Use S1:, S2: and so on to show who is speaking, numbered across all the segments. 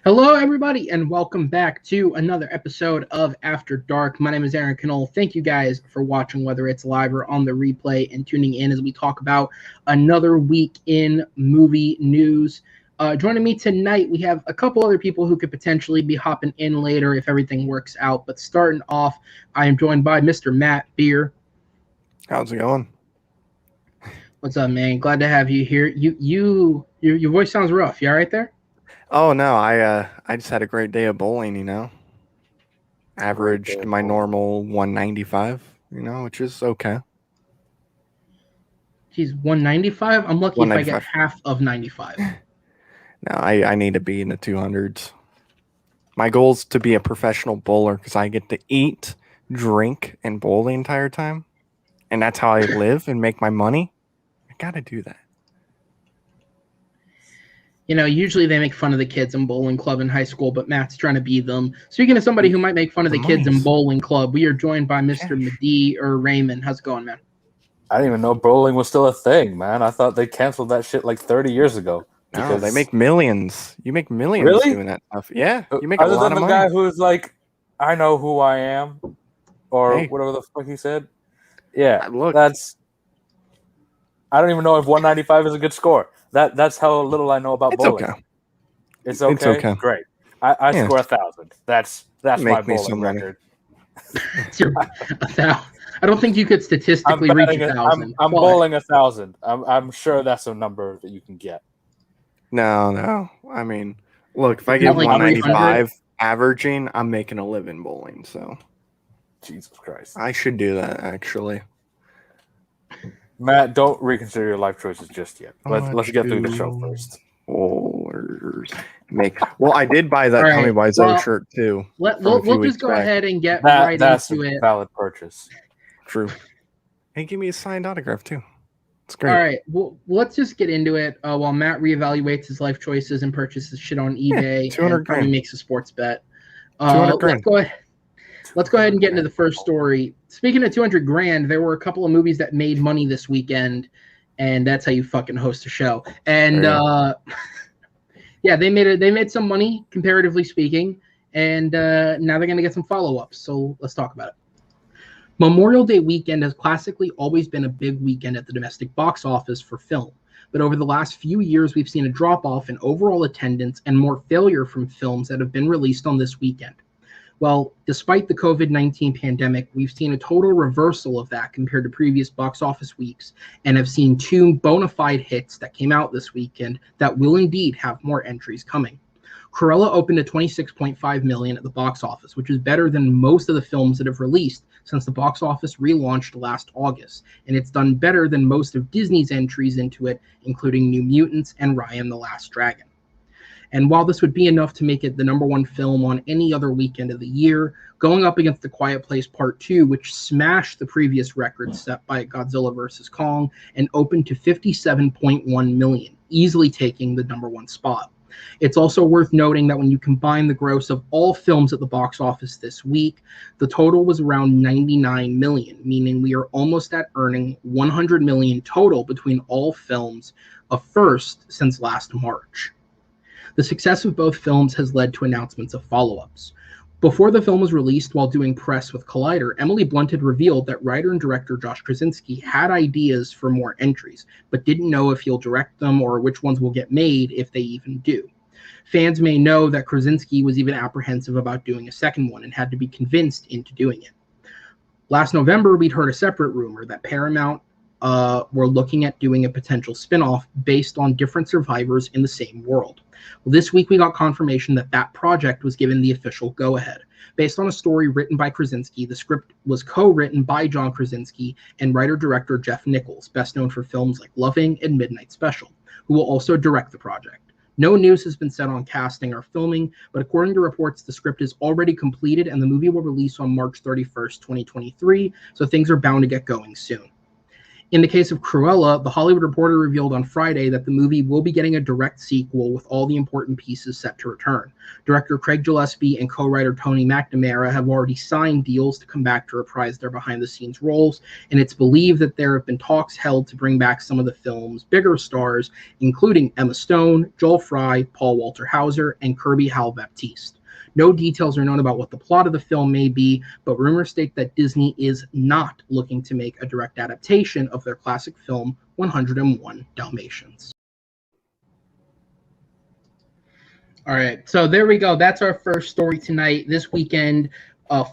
S1: Hello, everybody, and welcome back to another episode of After Dark. My name is Aaron Knoll. Thank you guys for watching, whether it's live or on the replay, and tuning in as we talk about another week in movie news. Joining me tonight, we have a couple other people who could potentially be hopping in later if everything works out. But starting off, I am joined by Mr. Matt Beer.
S2: How's it going?
S1: What's up, man? Glad to have you here. Your voice sounds rough. You all right there?
S2: Oh no, I just had a great day of bowling. Averaged my normal 195. Which is okay.
S1: Geez, 195? I'm lucky if I get
S2: 195.
S1: half of 95.
S2: No, I need to be in the 200s. My goal is to be a professional bowler because I get to eat, drink, and bowl the entire time, and that's how I live and make my money. I gotta do that.
S1: Usually they make fun of the kids in bowling club in high school, but Matt's trying to be them. Speaking of somebody who might make fun of the kids in bowling club, we are joined by Mr. Medee or Raymond. How's it going, man?
S3: I didn't even know bowling was still a thing, man. I thought they canceled that shit like 30 years ago.
S2: No, they make millions. You make millions doing that stuff. Yeah, you make a
S3: Other
S2: lot
S3: than
S2: of
S3: the
S2: money.
S3: guy who's like, I know who I am, or whatever the fuck he said. Yeah, that's. I don't even know if 195 is a good score. That's how little I know about bowling.
S2: Okay.
S3: It's okay. Great. I score 1,000. That's my bowling record.
S1: I don't think you could statistically reach 1,000.
S3: I'm bowling 1,000. I'm sure that's a number that you can get.
S2: No. I mean, look, if I get 195 averaging, I'm making a living bowling. So,
S3: Jesus Christ,
S2: I should do that actually.
S3: Matt, don't reconsider your life choices just yet. Let's get through the show first.
S2: Well, I did buy that Tommy Wiseau shirt too.
S1: We'll just go ahead and get right into it.
S3: Valid purchase.
S2: True. Hey, give me a signed autograph too. It's great.
S1: All right, well, let's just get into it while Matt reevaluates his life choices and purchases shit on eBay.
S2: 200
S1: and probably makes a sports bet.
S2: 200 grand.
S1: Let's go ahead and get into the first story. Speaking of 200 grand, there were a couple of movies that made money this weekend, and that's how you fucking host a show. And yeah, they made some money, comparatively speaking, and now they're going to get some follow-ups. So let's talk about it. Memorial Day weekend has classically always been a big weekend at the domestic box office for film. But over the last few years, we've seen a drop-off in overall attendance and more failure from films that have been released on this weekend. Well, despite the COVID-19 pandemic, we've seen a total reversal of that compared to previous box office weeks and have seen two bona fide hits that came out this weekend that will indeed have more entries coming. Cruella opened at $26.5 million at the box office, which is better than most of the films that have released since the box office relaunched last August, and it's done better than most of Disney's entries into it, including New Mutants and Raya and the Last Dragon. And while this would be enough to make it the number one film on any other weekend of the year, going up against The Quiet Place Part 2, which smashed the previous record set by Godzilla vs. Kong and opened to $57.1 million, easily taking the number one spot. It's also worth noting that when you combine the gross of all films at the box office this week, the total was around 99 million, meaning we are almost at earning 100 million total between all films, a first since last March. The success of both films has led to announcements of follow-ups. Before the film was released, while doing press with Collider, Emily Blunt had revealed that writer and director Josh Krasinski had ideas for more entries, but didn't know if he'll direct them or which ones will get made if they even do. Fans may know that Krasinski was even apprehensive about doing a second one and had to be convinced into doing it. Last November, we'd heard a separate rumor that Paramount were looking at doing a potential spin-off based on different survivors in the same world. Well, this week we got confirmation that that project was given the official go-ahead. Based on a story written by Krasinski, the script was co-written by John Krasinski and writer-director Jeff Nichols, best known for films like Loving and Midnight Special, who will also direct the project. No news has been said on casting or filming, but according to reports, the script is already completed and the movie will release on March 31st, 2023, so things are bound to get going soon. In the case of Cruella, The Hollywood Reporter revealed on Friday that the movie will be getting a direct sequel with all the important pieces set to return. Director Craig Gillespie and co-writer Tony McNamara have already signed deals to come back to reprise their behind-the-scenes roles, and it's believed that there have been talks held to bring back some of the film's bigger stars, including Emma Stone, Joel Fry, Paul Walter Hauser, and Kirby Howell-Baptiste. No details are known about what the plot of the film may be, but rumors state that Disney is not looking to make a direct adaptation of their classic film 101 Dalmatians. All right, so there we go. That's our first story tonight. This weekend,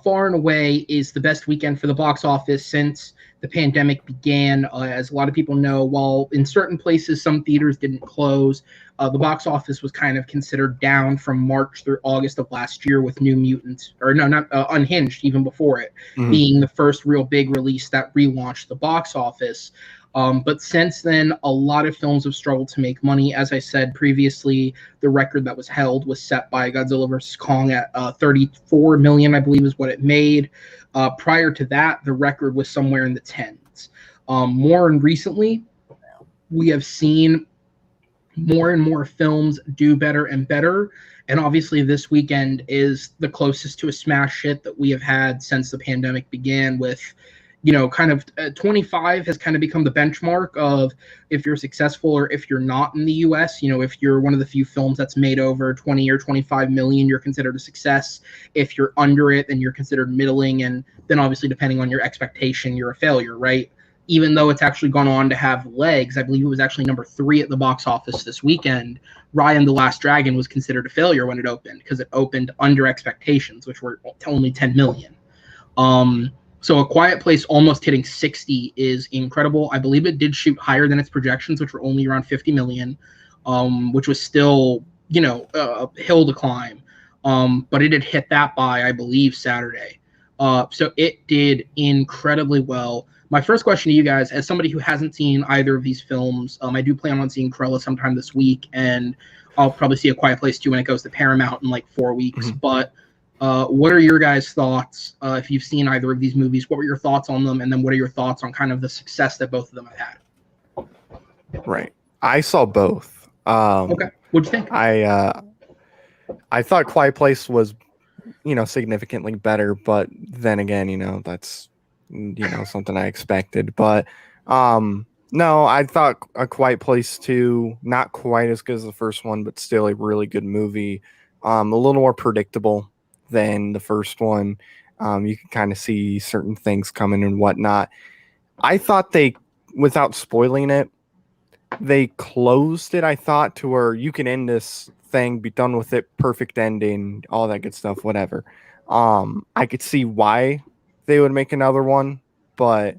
S1: far and away, is the best weekend for the box office since the pandemic began. As a lot of people know, while in certain places some theaters didn't close, the box office was kind of considered down from March through August of last year, with New Mutants, or no, not Unhinged, even before it, being the first real big release that relaunched the box office. But since then, a lot of films have struggled to make money. As I said previously, the record that was held was set by Godzilla vs. Kong at $34 million, I believe is what it made. Prior to that, the record was somewhere in the tens. More and recently, we have seen more and more films do better and better. And obviously this weekend is the closest to a smash hit that we have had since the pandemic began, with, you know, kind of 25 has kind of become the benchmark of if you're successful or if you're not in the US. You know, if you're one of the few films that's made over 20 or 25 million, you're considered a success. If you're under it, then you're considered middling. And then obviously, depending on your expectation, you're a failure, right? Even though it's actually gone on to have legs, I believe it was actually number 3 at the box office this weekend. Raya and the Last Dragon was considered a failure when it opened because it opened under expectations, which were only 10 million. So A Quiet Place almost hitting 60 is incredible. I believe it did shoot higher than its projections, which were only around 50 million, which was still, you know, a hill to climb. But it had hit that by, I believe, Saturday. So it did incredibly well. My first question to you guys, as somebody who hasn't seen either of these films, I do plan on seeing Cruella sometime this week, and I'll probably see A Quiet Place too when it goes to Paramount in like 4 weeks. But what are your guys' thoughts if you've seen either of these movies? What were your thoughts on them, and then what are your thoughts on kind of the success that both of them have had?
S2: Right, I saw both.
S1: Okay, what'd you think?
S2: I thought Quiet Place was, you know, significantly better, but then again, you know, that's, you know, something I expected. But no, I thought A Quiet Place 2, not quite as good as the first one, but still a really good movie. A little more predictable than the first one. You can kind of see certain things coming and whatnot. I thought they, without spoiling it, they closed it, I thought, to where you can end this thing, be done with it, perfect ending, all that good stuff, whatever. I could see why they would make another one, but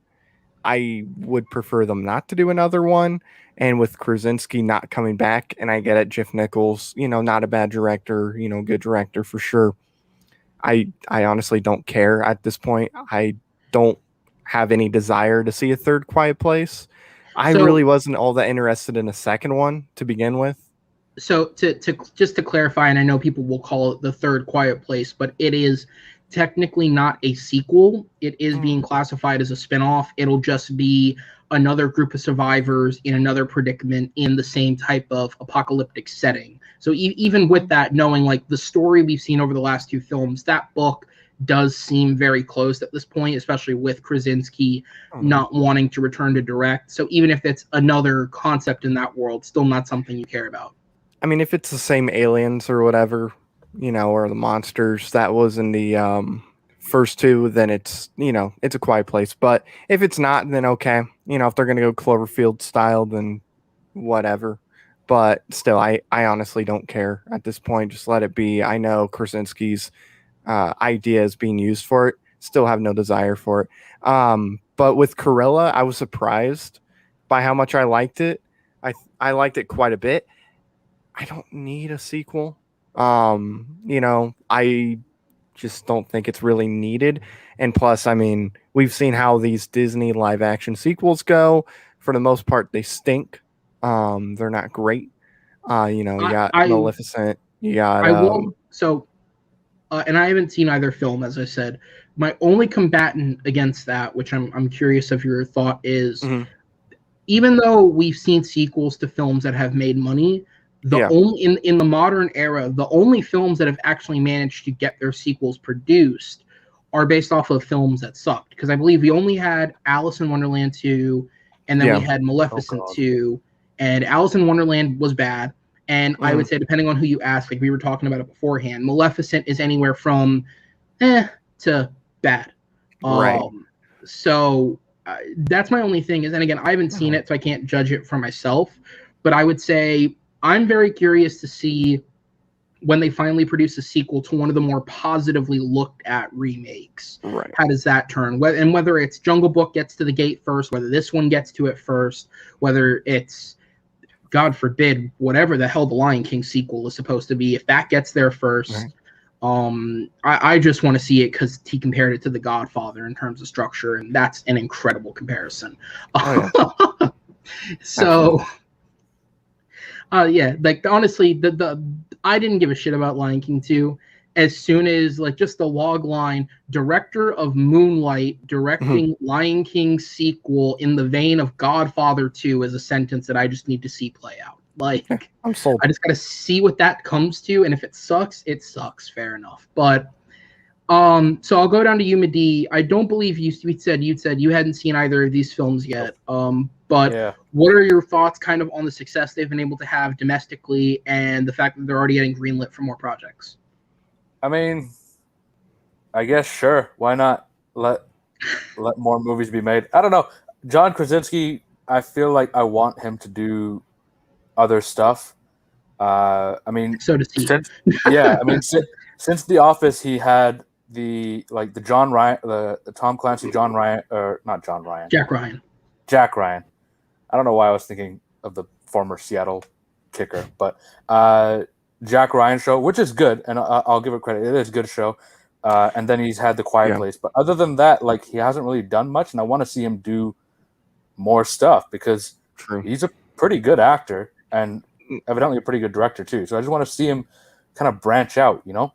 S2: I would prefer them not to do another one. And with Krasinski not coming back, and I get it, Jeff Nichols, you know, not a bad director, you know, good director for sure. I honestly don't care at this point. I don't have any desire to see a third Quiet Place. I really wasn't all that interested in a second one to begin with.
S1: So to just to clarify, and I know people will call it the third Quiet Place, but it is technically not a sequel. It is being classified as a spinoff. It'll just be another group of survivors in another predicament in the same type of apocalyptic setting. So even with that, knowing like the story we've seen over the last 2 films, that book does seem very close at this point, especially with Krasinski not wanting to return to direct. So even if it's another concept in that world, still not something you care about.
S2: I mean, if it's the same aliens or whatever, you know, or the monsters that was in the first 2, then it's, you know, it's A Quiet Place. But if it's not, then okay. You know, if they're going to go Cloverfield style, then whatever. But still, I honestly don't care at this point. Just let it be. I know Krasinski's idea is being used for it. Still have no desire for it. But with Cruella, I was surprised by how much I liked it. I liked it quite a bit. I don't need a sequel. You know, I just don't think it's really needed. And plus, I mean, we've seen how these Disney live action sequels go. For the most part, they stink. They're not great. You know, you got Maleficent. You got.
S1: And I haven't seen either film, as I said. My only combatant against that, which I'm curious of your thought, is even though we've seen sequels to films that have made money, only in the modern era, the only films that have actually managed to get their sequels produced are based off of films that sucked. Because I believe we only had Alice in Wonderland 2, and then we had Maleficent 2, and Alice in Wonderland was bad. And I would say, depending on who you ask, like we were talking about it beforehand, Maleficent is anywhere from to bad.
S2: Right.
S1: So that's my only thing is, and again, I haven't seen it, so I can't judge it for myself. But I would say I'm very curious to see when they finally produce a sequel to one of the more positively looked at remakes.
S2: Right.
S1: How does that turn? And whether it's Jungle Book gets to the gate first, whether this one gets to it first, whether it's, God forbid, whatever the hell the Lion King sequel is supposed to be, if that gets there first, I just want to see it because he compared it to The Godfather in terms of structure, and that's an incredible comparison. So, like honestly, the I didn't give a shit about Lion King 2 as soon as like just the log line, director of Moonlight directing Lion King sequel in the vein of Godfather 2 is a sentence that I just need to see play out. Like
S2: I'm sold.
S1: I just gotta see what that comes to, and if it sucks, it sucks. Fair enough. But so I'll go down to Yuma D. I don't believe you'd said you hadn't seen either of these films yet. But what are your thoughts kind of on the success they've been able to have domestically and the fact that they're already getting greenlit for more projects?
S3: I mean, I guess sure. Why not let more movies be made? I don't know. John Krasinski, I feel like I want him to do other stuff. I mean,
S1: so does he.
S3: Since The Office, he had the John Ryan, the Tom Clancy John Ryan, or not John Ryan, Jack Ryan. I don't know why I was thinking of the former Seattle kicker, but Jack Ryan show, which is good, and I'll give it credit. It is a good show. And then he's had The Quiet Place, but other than that, like he hasn't really done much, and I want to see him do more stuff because he's a pretty good actor and evidently a pretty good director too. So I just want to see him kind of branch out, you know?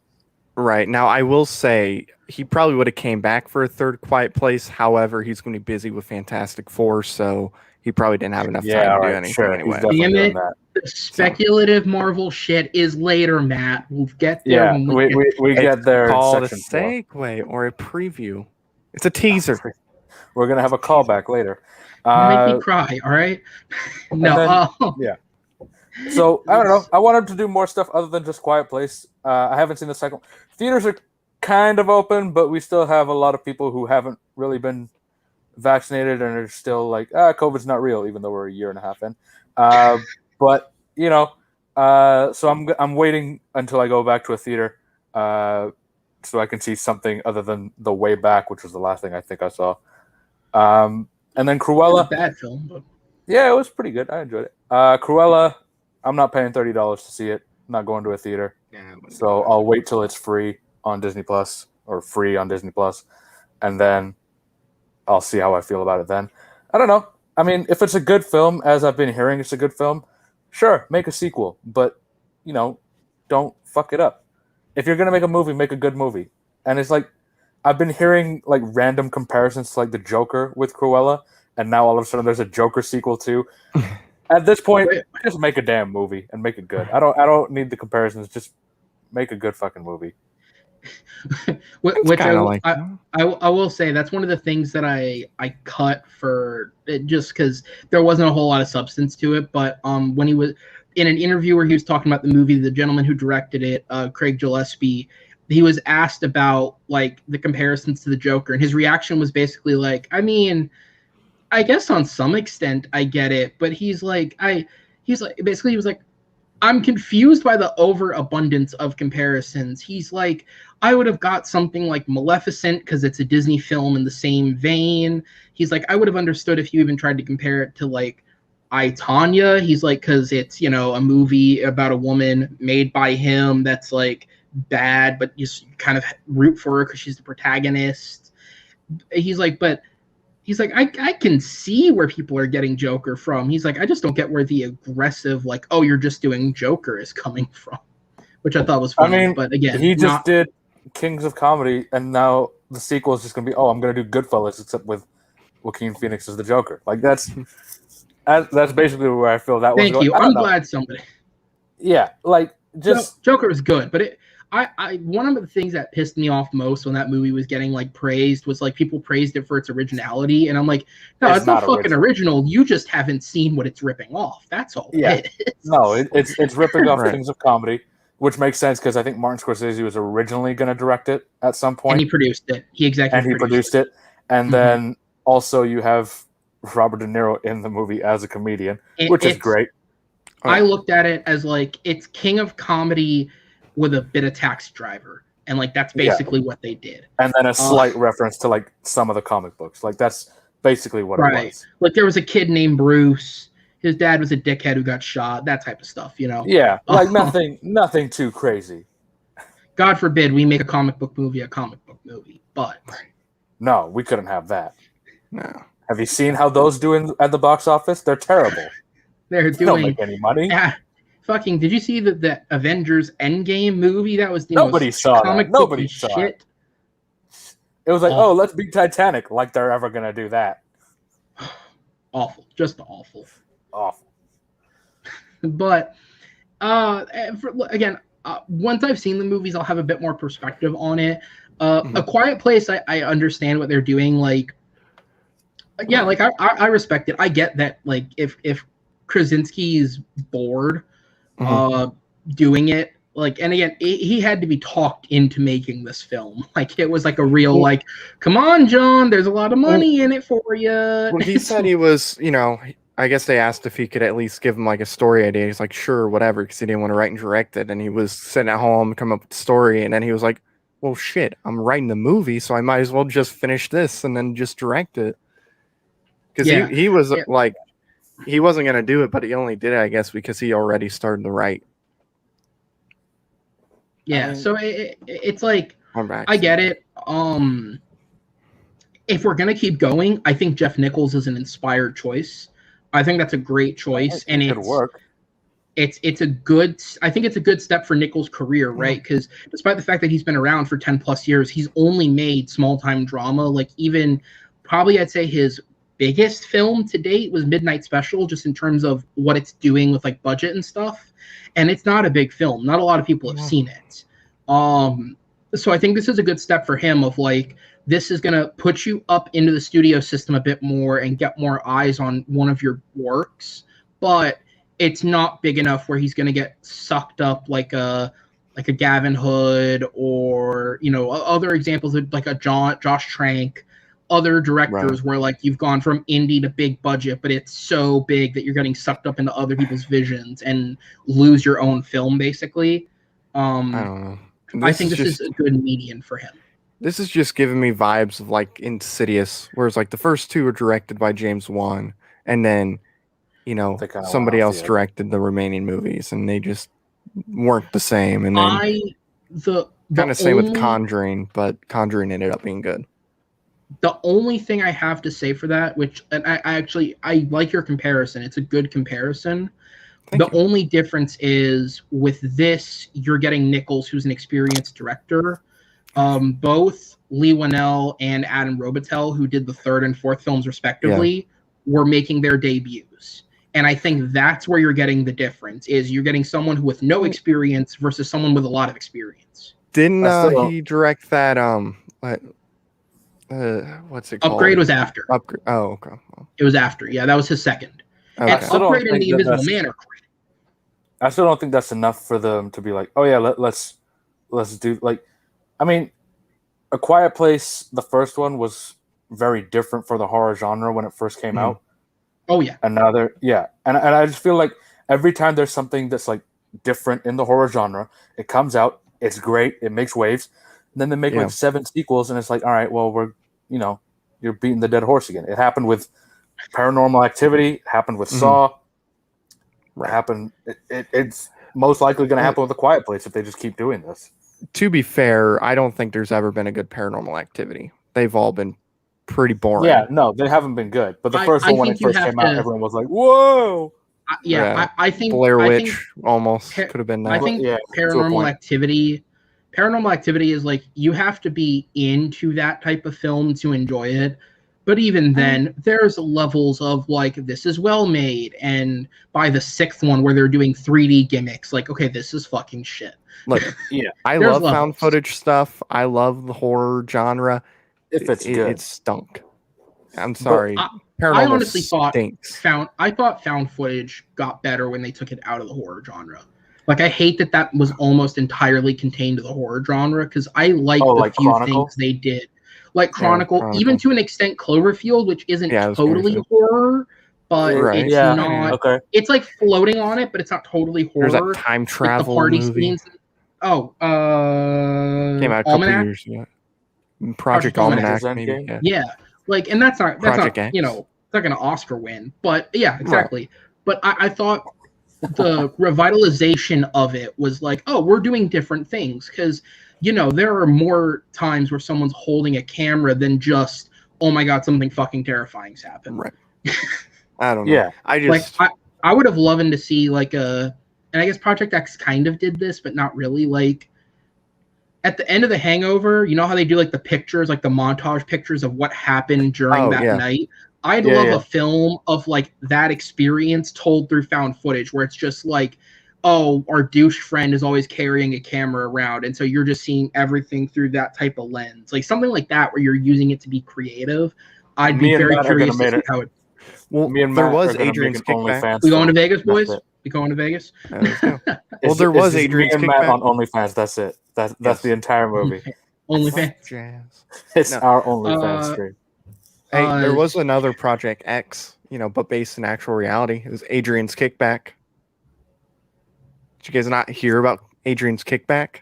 S2: Right. Now, I will say he probably would have came back for a third Quiet Place. However, he's going to be busy with Fantastic Four, so he probably didn't have enough time to do anything anyway.
S1: Damn it. The speculative Marvel shit is later, Matt. We'll get there.
S3: Yeah, we get there.
S2: It's called a segue or a preview. It's a teaser.
S3: We're going to have a callback later.
S1: Make me cry, all right? No.
S3: Yeah. So, I don't know. I want him to do more stuff other than just Quiet Place. I haven't seen the second. Theaters are kind of open, but we still have a lot of people who haven't really been vaccinated and are still like, COVID's not real, even though we're a year and a half in. But, you know, so I'm waiting until I go back to a theater so I can see something other than The Way Back, which was the last thing I think I saw. And then Cruella.
S1: Not a bad film, but...
S3: Yeah, it was pretty good. I enjoyed it. Cruella, I'm not paying $30 to see it. I'm not going to a theater. So I'll wait till it's free on Disney Plus or free on Disney Plus, and then I'll see how I feel about it then. I don't know. I mean, if it's a good film, as I've been hearing it's a good film, sure, make a sequel. But, you know, don't fuck it up. If you're going to make a movie, make a good movie. And it's like, I've been hearing like random comparisons to like the Joker with Cruella, and now all of a sudden there's a Joker sequel too. At this point, just make a damn movie and make it good. I don't need the comparisons. Just make a good fucking movie.
S1: Which I will say that's one of the things that I cut for it just because there wasn't a whole lot of substance to it. But when he was in an interview where he was talking about the movie, the gentleman who directed it, Craig Gillespie, he was asked about like the comparisons to the Joker, and his reaction was basically like, I mean, I guess on some extent I get it, but he was like, I'm confused by the overabundance of comparisons. He's like, I would have got something like Maleficent because it's a Disney film in the same vein. He's like, I would have understood if you even tried to compare it to like I, Tonya. He's like, because it's, you know, a movie about a woman made by him that's like bad, but you kind of root for her because she's the protagonist. He's like, I can see where people are getting Joker from. He's like, I just don't get where the aggressive, like, oh, you're just doing Joker is coming from, which I thought was funny. I mean, but again,
S3: he just did Kings of Comedy, and now the sequel is just going to be, oh, I'm going to do Goodfellas, except with Joaquin Phoenix as the Joker. Like, that's, That's basically where I feel that was.
S1: Thank you. I'm glad somebody.
S3: Yeah, like just
S1: Joker was good, but one of the things that pissed me off most when that movie was getting like praised was like people praised it for its originality, and I'm like, no, it's not fucking original. You just haven't seen what it's ripping off. That's all.
S3: Yeah.
S1: It is.
S3: No, it's ripping off things of comedy, which makes sense because I think Martin Scorsese was originally going to direct it at some point,
S1: and he produced it. He
S3: produced it, and then also you have Robert De Niro in the movie as a comedian, which is great.
S1: I looked at it as like it's king of comedy with a bit of Taxi Driver, and like that's basically what they did.
S3: And then a slight reference to like some of the comic books, like that's basically what it was.
S1: Like there was a kid named Bruce. His dad was a dickhead who got shot. That type of stuff, you know.
S3: Yeah, like nothing too crazy.
S1: God forbid we make a comic book movie, but
S3: no, we couldn't have that.
S2: No.
S3: Have you seen how those do at the box office? They're terrible.
S1: They're doing.
S3: They don't make any money.
S1: Yeah. Fucking, did you see the Avengers Endgame movie? That was
S3: nobody saw that. Nobody saw it. It was like, oh, let's beat Titanic. Like they're ever gonna do that.
S1: Awful, just awful.
S3: Awful.
S1: But again, once I've seen the movies, I'll have a bit more perspective on it. A Quiet Place, I understand what they're doing. Like, yeah, like I respect it. I get that. Like, if Krasinski is bored doing it, like, and again, he had to be talked into making this film. Like, it was like a real like, come on, John, there's a lot of money in it for you.
S2: Well, he said he was, I guess they asked if he could at least give him like a story idea. He's like, sure, whatever, because he didn't want to write and direct it. And he was sitting at home, come up with the story, and then he was like, well, shit, I'm writing the movie, so I might as well just finish this and then just direct it. Because he was like, he wasn't going to do it, but he only did it, I guess, because he already started to write.
S1: Yeah, so it's like, I get it. If we're going to keep going, I think Jeff Nichols is an inspired choice. I think that's a great choice, and it could work. It's a good. I think it's a good step for Nichols' career, right? Because despite the fact that he's been around for 10 plus years, he's only made small time drama. Like even probably I'd say his biggest film to date was Midnight Special, just in terms of what it's doing with like budget and stuff. And it's not a big film. Not a lot of people have seen it. So I think this is a good step for him of like, this is going to put you up into the studio system a bit more and get more eyes on one of your works, but it's not big enough where he's going to get sucked up like a Gavin Hood or, other examples of like a Josh Trank, other directors where like you've gone from indie to big budget, but it's so big that you're getting sucked up into other people's visions and lose your own film basically.
S2: I don't know.
S1: I think this is a good median for him.
S2: This is just giving me vibes of like Insidious, whereas like the first two were directed by James Wan, and then somebody else directed the remaining movies, and they just weren't the same. And then kind of same with Conjuring, but Conjuring ended up being good.
S1: The only thing I have to say for that, I like your comparison. It's a good comparison. The only difference is with this, you're getting Nichols, who's an experienced director. Both Lee Whannell and Adam Robitel, who did the third and fourth films respectively, were making their debuts. And I think that's where you're getting the difference, is you're getting someone who with no experience versus someone with a lot of experience.
S2: Didn't he direct that, what's it called?
S1: Upgrade was after.
S2: Oh, okay.
S1: It was after. Yeah, that was his second. Okay. And Upgrade and The Invisible Man are great.
S3: I still don't think that's enough for them to be like, oh yeah, let's do like, I mean, A Quiet Place, the first one was very different for the horror genre when it first came out.
S1: Oh yeah.
S3: And now and I just feel like every time there's something that's like different in the horror genre, it comes out, it's great, it makes waves, and then they make like 7 sequels, and it's like, all right, well, we're you're beating the dead horse again. It happened with Paranormal Activity, it happened with Saw. It's most likely going to happen with A Quiet Place if they just keep doing this.
S2: To be fair, I don't think there's ever been a good Paranormal Activity. They've all been pretty boring.
S3: Yeah, no, they haven't been good. But the first one, when it first came out, everyone was like, whoa!
S1: I think
S2: Blair Witch almost could have been that.
S1: I think Paranormal Activity is like, you have to be into that type of film to enjoy it. But even then, there's levels of like, this is well made, and by the 6th one where they're doing 3D gimmicks, like, okay, this is fucking shit.
S2: Look,
S3: yeah,
S2: I love found footage stuff. I love the horror genre.
S3: If it's good,
S2: it stunk. I'm sorry.
S1: I honestly
S2: stinks.
S1: thought found footage got better when they took it out of the horror genre. Like, I hate that was almost entirely contained to the horror genre, because I like the few
S3: Chronicle?
S1: things they did. Like Chronicle, even to an extent Cloverfield, which isn't totally horror, but it's not.
S3: Okay.
S1: It's like floating on it, but it's not totally horror.
S2: There's that time travel
S1: the party
S2: movie.
S1: Scenes. Oh,
S2: came out a couple years ago. Project Almanac, maybe.
S1: Yeah, like, and that's not you know, it's not gonna Oscar win, but yeah, exactly. Right. But I thought the revitalization of it was like, oh, we're doing different things, because you know, there are more times where someone's holding a camera than just, oh my god, something fucking terrifying's happened.
S2: Right. I don't know.
S3: Yeah.
S1: I would have loved to see like and I guess Project X kind of did this, but not really. Like, at the end of The Hangover, you know how they do like the pictures, like the montage pictures of what happened during that night? I'd love a film of like that experience told through found footage, where it's just like, oh, our douche friend is always carrying a camera around, and so you're just seeing everything through that type of lens. Like something like that, where you're using it to be creative. I'd be very curious to see how it...
S2: Well, there was Adrian's Kickback.
S1: We going to Vegas, boys? We going to Vegas?
S2: Well, there was Adrian's Kickback
S3: on OnlyFans. That's it. That's the entire movie.
S1: OnlyFans.
S3: It's our OnlyFans stream.
S2: Hey, there was another Project X, you know, but based in actual reality. It was Adrian's Kickback. Did you guys not hear about Adrian's Kickback?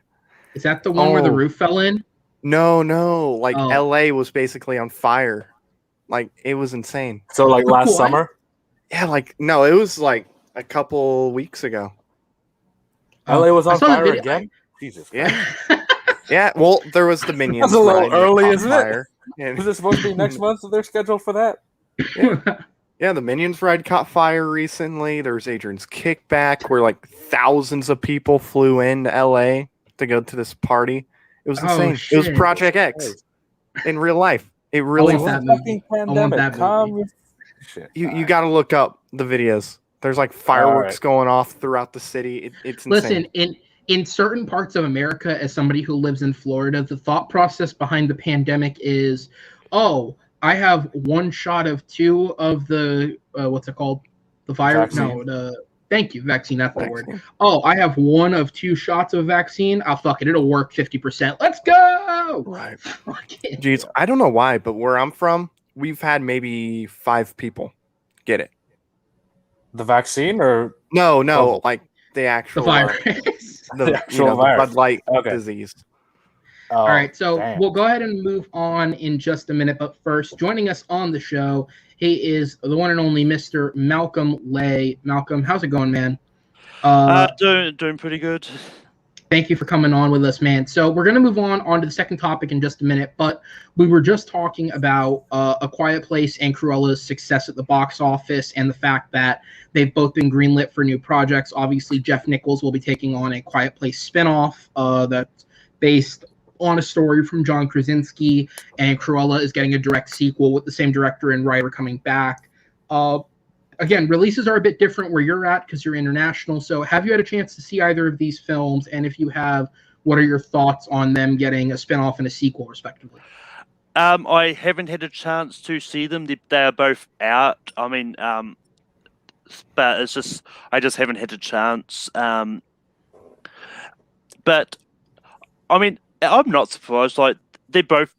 S1: Is that the one where the roof fell in?
S2: No. Like, LA was basically on fire. Like, it was insane.
S3: So, like, last summer?
S2: Yeah, like, no, it was like a couple weeks ago.
S3: LA was on fire again? Jesus Christ.
S2: Yeah, well, there was the Minions.
S3: That's a little early, isn't
S2: it?
S3: Is it supposed to be next month that they're scheduled for that?
S2: Yeah, the Minions ride caught fire recently. There's Adrian's Kickback, where like thousands of people flew into LA to go to this party. It was insane. It was Project X in real life. It really was. You got to look up the videos. There's like fireworks going off throughout the city. It's insane.
S1: Listen, in certain parts of America, as somebody who lives in Florida, the thought process behind the pandemic is, oh, I have one shot of 2 of the what's it called? The virus? No, thank you, vaccine. That's the word. Oh, I have 1 of 2 shots of vaccine. Oh, fuck it, it'll work 50%. Let's go.
S2: Right. Jeez, I don't know why, but where I'm from, we've had maybe 5 people get it.
S3: The vaccine, or
S2: no, like the actual
S1: virus,
S2: the Bud Light disease.
S1: All right, so we'll go ahead and move on in just a minute. But first, joining us on the show, he is the one and only Mr. Malcolm Lay. Malcolm, how's it going, man?
S4: Doing pretty good.
S1: Thank you for coming on with us, man. So we're going to move on to the second topic in just a minute, but we were just talking about A Quiet Place and Cruella's success at the box office, and the fact that they've both been greenlit for new projects. Obviously, Jeff Nichols will be taking on a Quiet Place spinoff that's based on a story from John Krasinski, and Cruella is getting a direct sequel with the same director and writer coming back. Again, releases are a bit different where you're at because you're international. So have you had a chance to see either of these films? And if you have, what are your thoughts on them getting a spinoff and a sequel, respectively?
S4: I haven't had a chance to see them. They're both out. I mean, but it's just I just haven't had a chance. But I mean, I'm not surprised. Like they both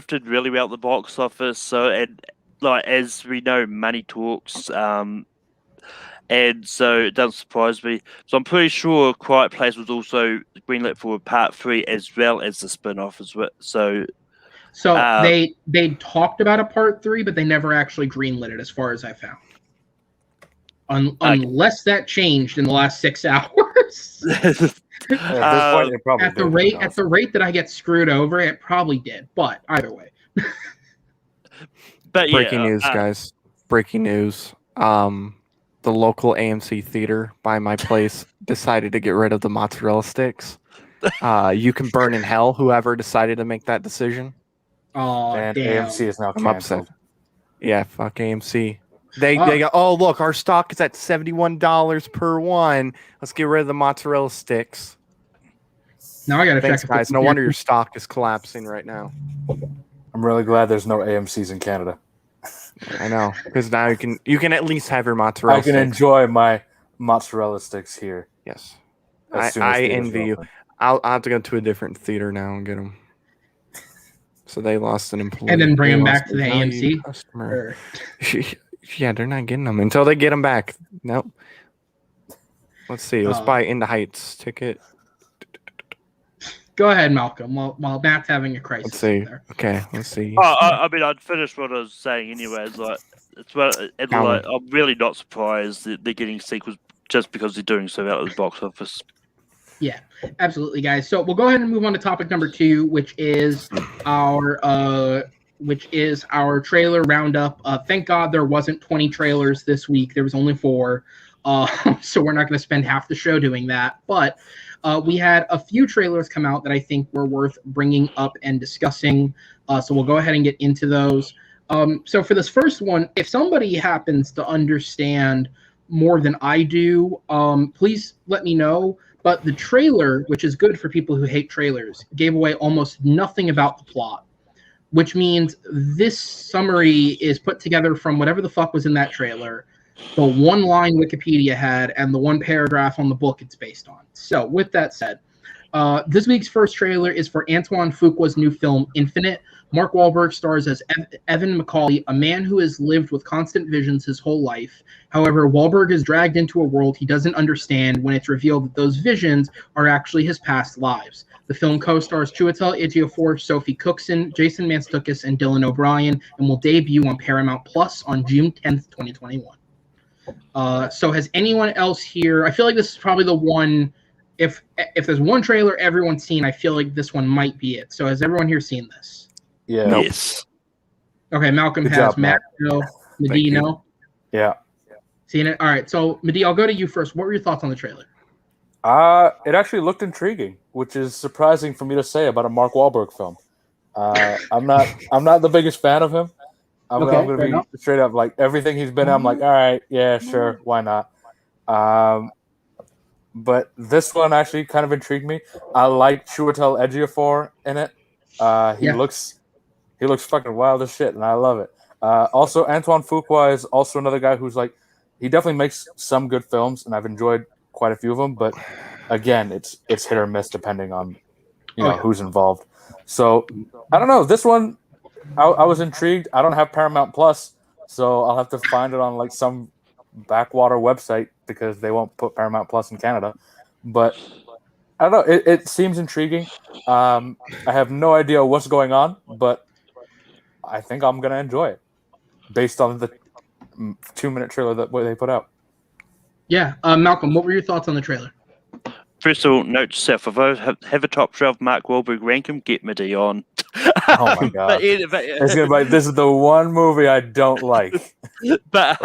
S4: did really well at the box office. So and like as we know, money talks. And so it doesn't surprise me. So I'm pretty sure Quiet Place was also greenlit for Part 3 as well as the spin-off as well. So
S1: they talked about a Part 3, but they never actually greenlit it, as far as I found. Unless that changed in the last 6 hours.
S3: At
S1: the rate that I get screwed over, it probably did. But either way.
S4: But
S2: breaking news, guys. Breaking news. The local AMC theater by my place decided to get rid of the mozzarella sticks. You can burn in hell, whoever decided to make that decision.
S1: Oh,
S3: and
S1: damn.
S3: AMC is now
S2: canceled. Yeah, fuck AMC. They go, oh, look, our stock is at $71 per one. Let's get rid of the mozzarella sticks.
S1: Now I gotta
S2: Thanks,
S1: check.
S2: guys. No wonder your stock is collapsing right now.
S3: I'm really glad there's no AMC's in Canada.
S2: I know, because now you can at least have your mozzarella sticks.
S3: I can enjoy my mozzarella sticks here.
S2: Yes.
S3: I
S2: envy you. I'll have to go to a different theater now and get them. So they lost an employee.
S1: And then bring them back to the AMC
S2: customer. Yeah, they're not getting them until they get them back. Nope. Let's see. Let's buy In the Heights ticket.
S1: Go ahead, Malcolm. While Matt's having a crisis.
S2: Let's see.
S1: There.
S2: Okay, let's see.
S4: I mean, I'd finished what I was saying anyways. Like, I'm really not surprised that they're getting sequels just because they're doing so well at the box office.
S1: Yeah, absolutely, guys. So we'll go ahead and move on to topic number 2, which is our trailer roundup. Thank God there wasn't 20 trailers this week. There was only 4. So we're not going to spend half the show doing that. But we had a few trailers come out that I think were worth bringing up and discussing. So we'll go ahead and get into those. So for this first one, if somebody happens to understand more than I do, please let me know. But the trailer, which is good for people who hate trailers, gave away almost nothing about the plot, which means this summary is put together from whatever the fuck was in that trailer, the one line Wikipedia had, and the one paragraph on the book it's based on. So with that said, this week's first trailer is for Antoine Fuqua's new film, Infinite. Mark Wahlberg stars as Evan McCauley, a man who has lived with constant visions his whole life. However, Wahlberg is dragged into a world he doesn't understand when it's revealed that those visions are actually his past lives. The film co-stars Chiwetel Ejiofor, Sophie Cookson, Jason Mantzoukas, and Dylan O'Brien, and will debut on Paramount Plus on June 10th, 2021. So has anyone else here? I feel like this is probably the one. If there's one trailer everyone's seen, I feel like this one might be it. So has everyone here seen this?
S3: Yeah.
S2: Nope.
S4: Yes.
S1: Okay, Malcolm
S3: Good
S1: has.
S3: job,
S1: Matt, no. Mehdi, no.
S3: Yeah.
S1: Seen it? All right. So Mehdi, I'll go to you first. What were your thoughts on the trailer?
S3: It actually looked intriguing, which is surprising for me to say about a Mark Wahlberg film. I'm not the biggest fan of him. I'm going to be straight up, like everything he's been in, I'm like, all right, yeah, sure, why not? But this one actually kind of intrigued me. I like Chiwetel Ejiofor in it. He looks fucking wild as shit, and I love it. Also, Antoine Fuqua is also another guy who's like, he definitely makes some good films, and I've enjoyed quite a few of them. But again, it's hit or miss depending on who's involved. So I don't know. This one, I was intrigued. I don't have Paramount Plus, so I'll have to find it on like some backwater website because they won't put Paramount Plus in Canada. But I don't know. It seems intriguing. I have no idea what's going on, but I think I'm gonna enjoy it based on the 2-minute trailer that they put out.
S1: Yeah, Malcolm, what were your thoughts on the trailer?
S4: First of all, note to self: if I have a top 12 Mark Wahlberg rank him, get Mehdi on.
S3: Oh my god! It's gonna be like, this is the one movie I don't like.
S4: But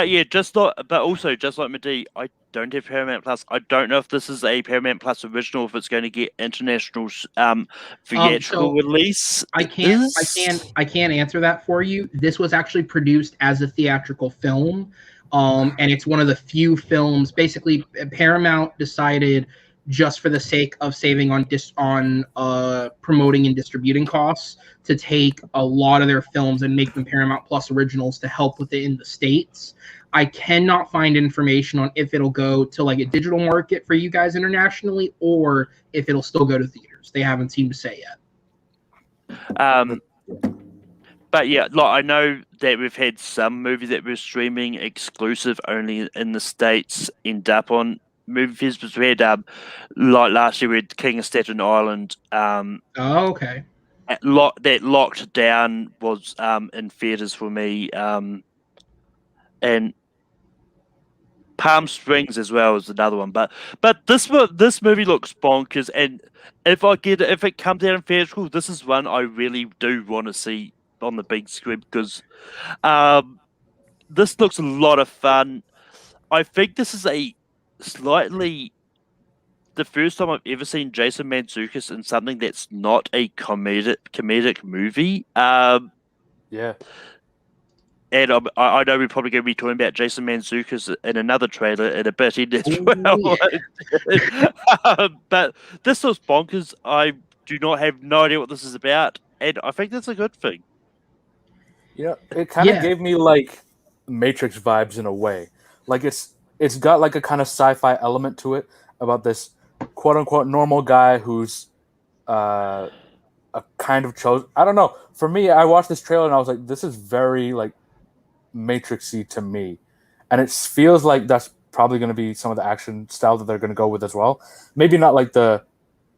S4: yeah, also just like Mehdi, I don't have Paramount Plus. I don't know if this is a Paramount Plus original, if it's going to get international theatrical release.
S1: I can't answer that for you. This was actually produced as a theatrical film, and it's one of the few films. Basically, Paramount decided, just for the sake of saving on promoting and distributing costs, to take a lot of their films and make them Paramount Plus originals to help with it in the States. I cannot find information on if it'll go to like a digital market for you guys internationally or if it'll still go to theaters. They haven't seemed to say yet.
S4: But yeah, like I know that we've had some movies that were streaming exclusive only in the States end up on movie festivals. We had like last year we had King of Staten Island.
S1: Okay.
S4: That locked down was in theaters for me, and Palm Springs as well is another one. But this movie looks bonkers, and if it comes out in theatrical, this is one I really do want to see on the big screen because this looks a lot of fun. I think this is the first time I've ever seen Jason Mantzoukas in something that's not a comedic movie.
S3: Yeah.
S4: And I know we're probably going to be talking about Jason Mantzoukas in another trailer in a bit as well. But this was bonkers. I do not have no idea what this is about, and I think that's a good thing.
S3: Yeah, it kind of gave me like Matrix vibes in a way. Like it's got like a kind of sci-fi element to it about this quote unquote normal guy who's a kind of chose. I don't know. For me, I watched this trailer and I was like, this is very like Matrixy to me, and it feels like that's probably going to be some of the action style that they're going to go with as well. Maybe not like the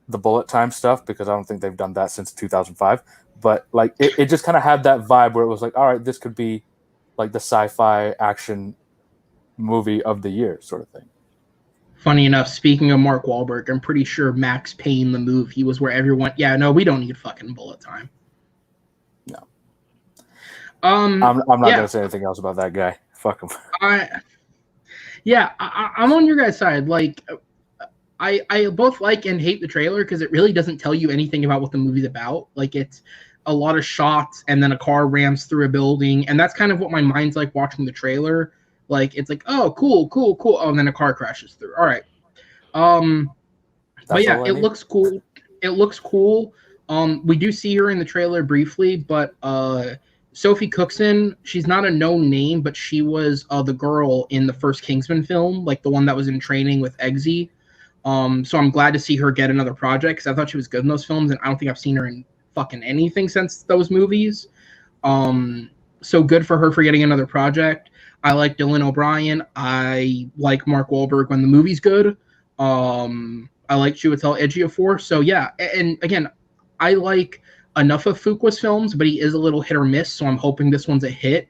S3: bullet time stuff because I don't think they've done that since 2005. But like it just kind of had that vibe where it was like, all right, this could be like the sci-fi action movie of the year sort of thing.
S1: Funny enough, speaking of Mark Wahlberg, I'm pretty sure Max Payne, the movie, was where everyone, no, we don't need fucking bullet time.
S3: No.
S1: I'm
S3: not going to say anything else about that guy. Fuck him.
S1: I'm on your guys' side. Like, I both like and hate the trailer because it really doesn't tell you anything about what the movie's about. Like, it's a lot of shots and then a car rams through a building, and that's kind of what my mind's like watching the trailer. Like, it's like, oh, cool. Oh, and then a car crashes through. All right. But yeah, it looks cool. It looks cool. We do see her in the trailer briefly, but Sophie Cookson, she's not a known name, but she was the girl in the first Kingsman film, like the one that was in training with Eggsy. So I'm glad to see her get another project because I thought she was good in those films, and I don't think I've seen her in fucking anything since those movies. So good for her for getting another project. I like Dylan O'Brien. I like Mark Wahlberg when the movie's good. I like Chiwetel Ejiofor. So yeah, and again, I like enough of Fuqua's films, but he is a little hit or miss. So I'm hoping this one's a hit.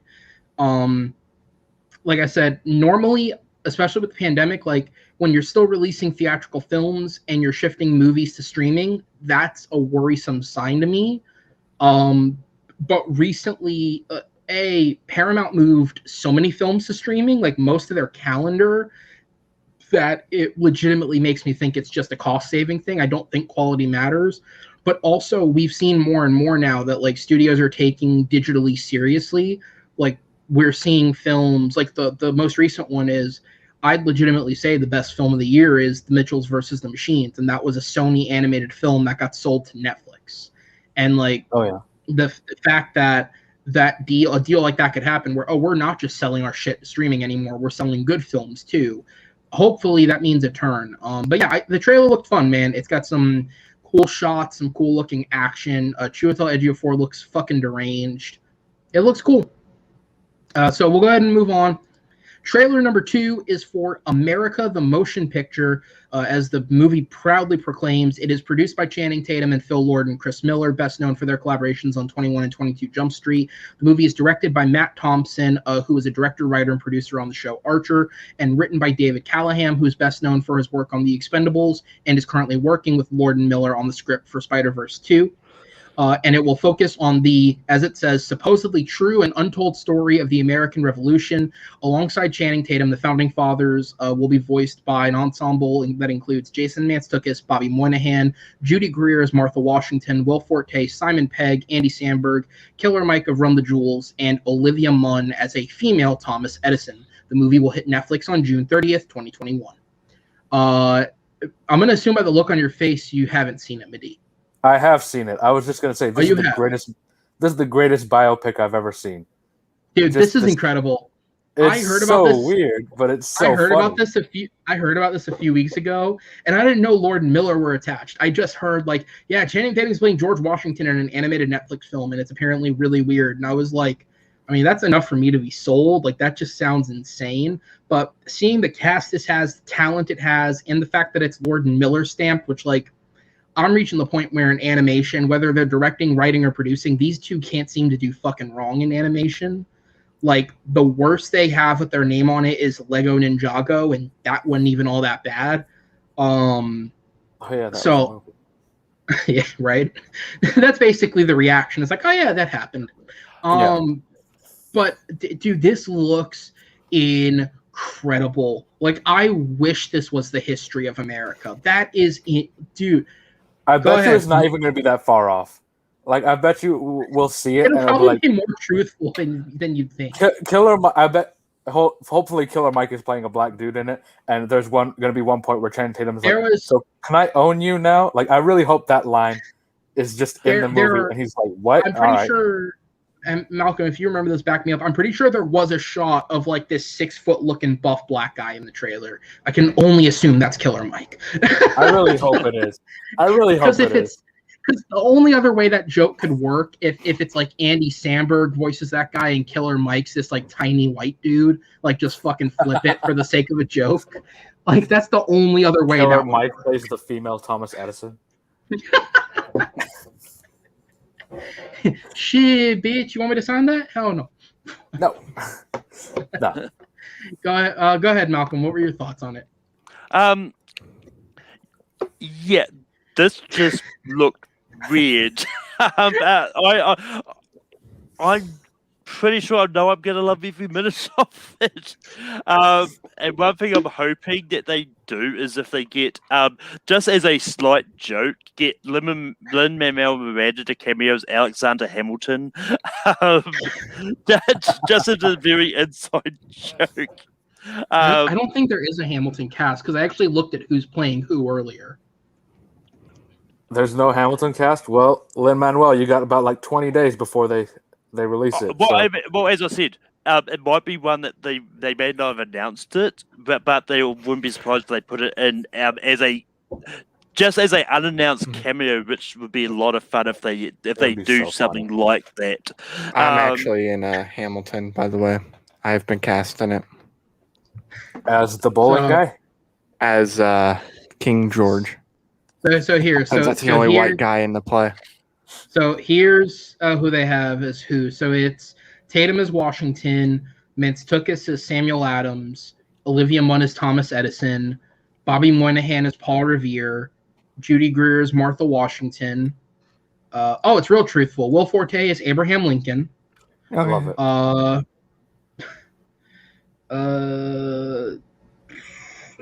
S1: Like I said, normally, especially with the pandemic, like when you're still releasing theatrical films and you're shifting movies to streaming, that's a worrisome sign to me. But recently, Paramount moved so many films to streaming, like most of their calendar, that it legitimately makes me think it's just a cost-saving thing. I don't think quality matters. But also, we've seen more and more now that like studios are taking digitally seriously. Like we're seeing films, like the most recent one is, I'd legitimately say the best film of the year is The Mitchells versus the Machines, and that was a Sony animated film that got sold to Netflix. And like, the fact that a deal like that could happen, where we're not just selling our shit to streaming anymore, we're selling good films too. Hopefully that means a turn. But yeah, the trailer looked fun, man. It's got some cool shots, some cool looking action. Chiwetel Ejiofor looks fucking deranged. It looks cool. So we'll go ahead and move on. Trailer number 2 is for America, the Motion Picture. As the movie proudly proclaims, it is produced by Channing Tatum and Phil Lord and Chris Miller, best known for their collaborations on 21 and 22 Jump Street. The movie is directed by Matt Thompson, who is a director, writer, and producer on the show Archer, and written by David Callahan, who is best known for his work on The Expendables and is currently working with Lord and Miller on the script for Spider-Verse 2. And it will focus on the, as it says, supposedly true and untold story of the American Revolution. Alongside Channing Tatum, the founding fathers will be voiced by an ensemble that includes Jason Mantzoukas, Bobby Moynihan, Judy Greer as Martha Washington, Will Forte, Simon Pegg, Andy Samberg, Killer Mike of Run the Jewels, and Olivia Munn as a female Thomas Edison. The movie will hit Netflix on June 30th, 2021. I'm going to assume by the look on your face you haven't seen it, Mehdi.
S3: I have seen it. I was just gonna say this is the greatest. This is the greatest biopic I've ever seen.
S1: Dude, this is incredible.
S3: I heard about this. Weird, but it's so.
S1: I heard about this a few weeks ago, and I didn't know Lord and Miller were attached. I just heard like, yeah, Channing Tatum's playing George Washington in an animated Netflix film, and it's apparently really weird. And I was like, I mean, that's enough for me to be sold. Like that just sounds insane. But seeing the cast this has, the talent it has, and the fact that it's Lord and Miller stamped, which like. I'm reaching the point where in animation, whether they're directing, writing, or producing, these two can't seem to do fucking wrong in animation. Like, the worst they have with their name on it is Lego Ninjago, and that wasn't even all that bad. Yeah, right? That's basically the reaction. It's like, oh, yeah, that happened. But, dude, this looks incredible. Like, I wish this was the history of America. That is it. Dude.
S3: I bet you it's not even going to be that far off. Like, I bet you we'll see it.
S1: It'll
S3: and
S1: probably
S3: it'll be
S1: be more truthful than you'd think.
S3: Killer. I bet. Hopefully, Killer Mike is playing a black dude in it, and there's going to be one point where Channing Tatum's like, "So can I own you now?" Like, I really hope that line is just in the movie, and he's like, "What?"
S1: I'm pretty sure. And Malcolm, if you remember this, back me up. I'm pretty sure there was a shot of like this 6-foot looking buff black guy in the trailer. I can only assume that's Killer Mike.
S3: I really hope it is. I really hope it is.
S1: Because the only other way that joke could work if it's like Andy Samberg voices that guy and Killer Mike's this like tiny white dude, like just fucking flip it for the sake of a joke. Like that's the only other way.
S3: Killer Mike plays the female Thomas Edison.
S1: Shit, bitch! You want me to sign that? Hell no.
S3: No. No.
S1: Go ahead, Malcolm. What were your thoughts on it?
S4: Yeah, this just looked weird. I'm pretty sure I know I'm gonna love every minute of it. And one thing I'm hoping that they do is if they get, just as a slight joke, get Lin-Manuel Miranda to cameo as Alexander Hamilton. That's just as a very inside joke.
S1: I don't think there is a Hamilton cast because I actually looked at who's playing who earlier.
S3: There's no Hamilton cast? Well, Lin-Manuel, you got about like 20 days before they release it.
S4: Well, as I said, it might be one that they may not have announced it, but they wouldn't be surprised if they put it in as a unannounced cameo, which would be a lot of fun if they do something like that.
S2: I'm actually in Hamilton, by the way. I have been cast in it
S3: as the bowling guy,
S2: as King George.
S1: That's the
S2: only white guy in the play.
S1: So here's who they have as who. So it's Tatum as Washington, Manteukas as Samuel Adams, Olivia Munn as Thomas Edison, Bobby Moynihan as Paul Revere, Judy Greer as Martha Washington. It's real truthful. Will Forte is Abraham Lincoln.
S3: I love
S1: it.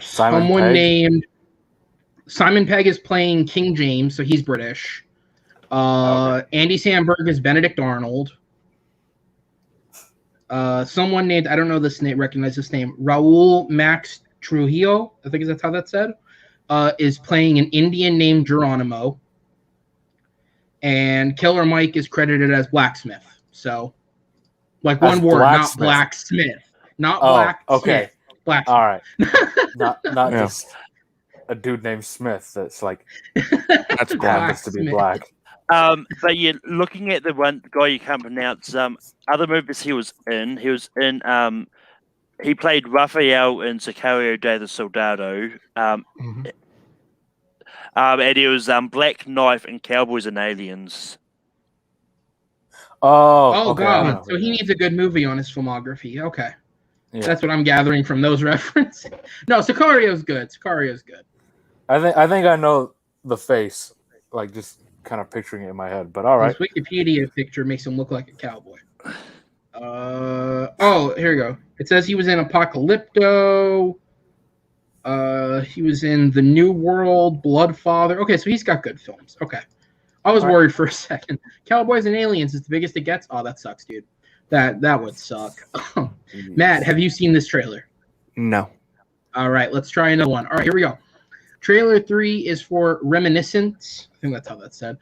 S1: Someone named Simon Pegg is playing King James, so he's British. Andy Samberg is Benedict Arnold. Someone named, I don't know this name, recognize this name, Raul Max Trujillo, I think that's how that's said, is playing an Indian named Geronimo. And Killer Mike is credited as Blacksmith. So, like one word, not Blacksmith. Not Blacksmith.
S3: Okay.
S1: Blacksmith.
S3: All right. Not just a dude named Smith that's like
S2: that's
S3: happens to be black.
S4: But yeah, looking at the one guy you can't pronounce, other movies he played Raphael in Sicario Day the Soldado. And he was Black Knife and Cowboys and Aliens.
S1: Oh
S3: okay.
S1: God! So he needs a good movie on his filmography. Okay, that's what I'm gathering from those references. No, Sicario's good.
S3: I think I know the face, like just kind of picturing it in my head. But all right,
S1: his Wikipedia picture makes him look like a cowboy. Here we go. It says he was in Apocalypto. He was in The New World, Bloodfather. Okay, so he's got good films. Okay. I was worried for a second. Cowboys and Aliens is the biggest it gets. Oh, that sucks, dude. That would suck. Matt, have you seen this trailer?
S2: No.
S1: All right, let's try another one. All right, here we go. Trailer 3 is for Reminiscence. I think that's how that's said.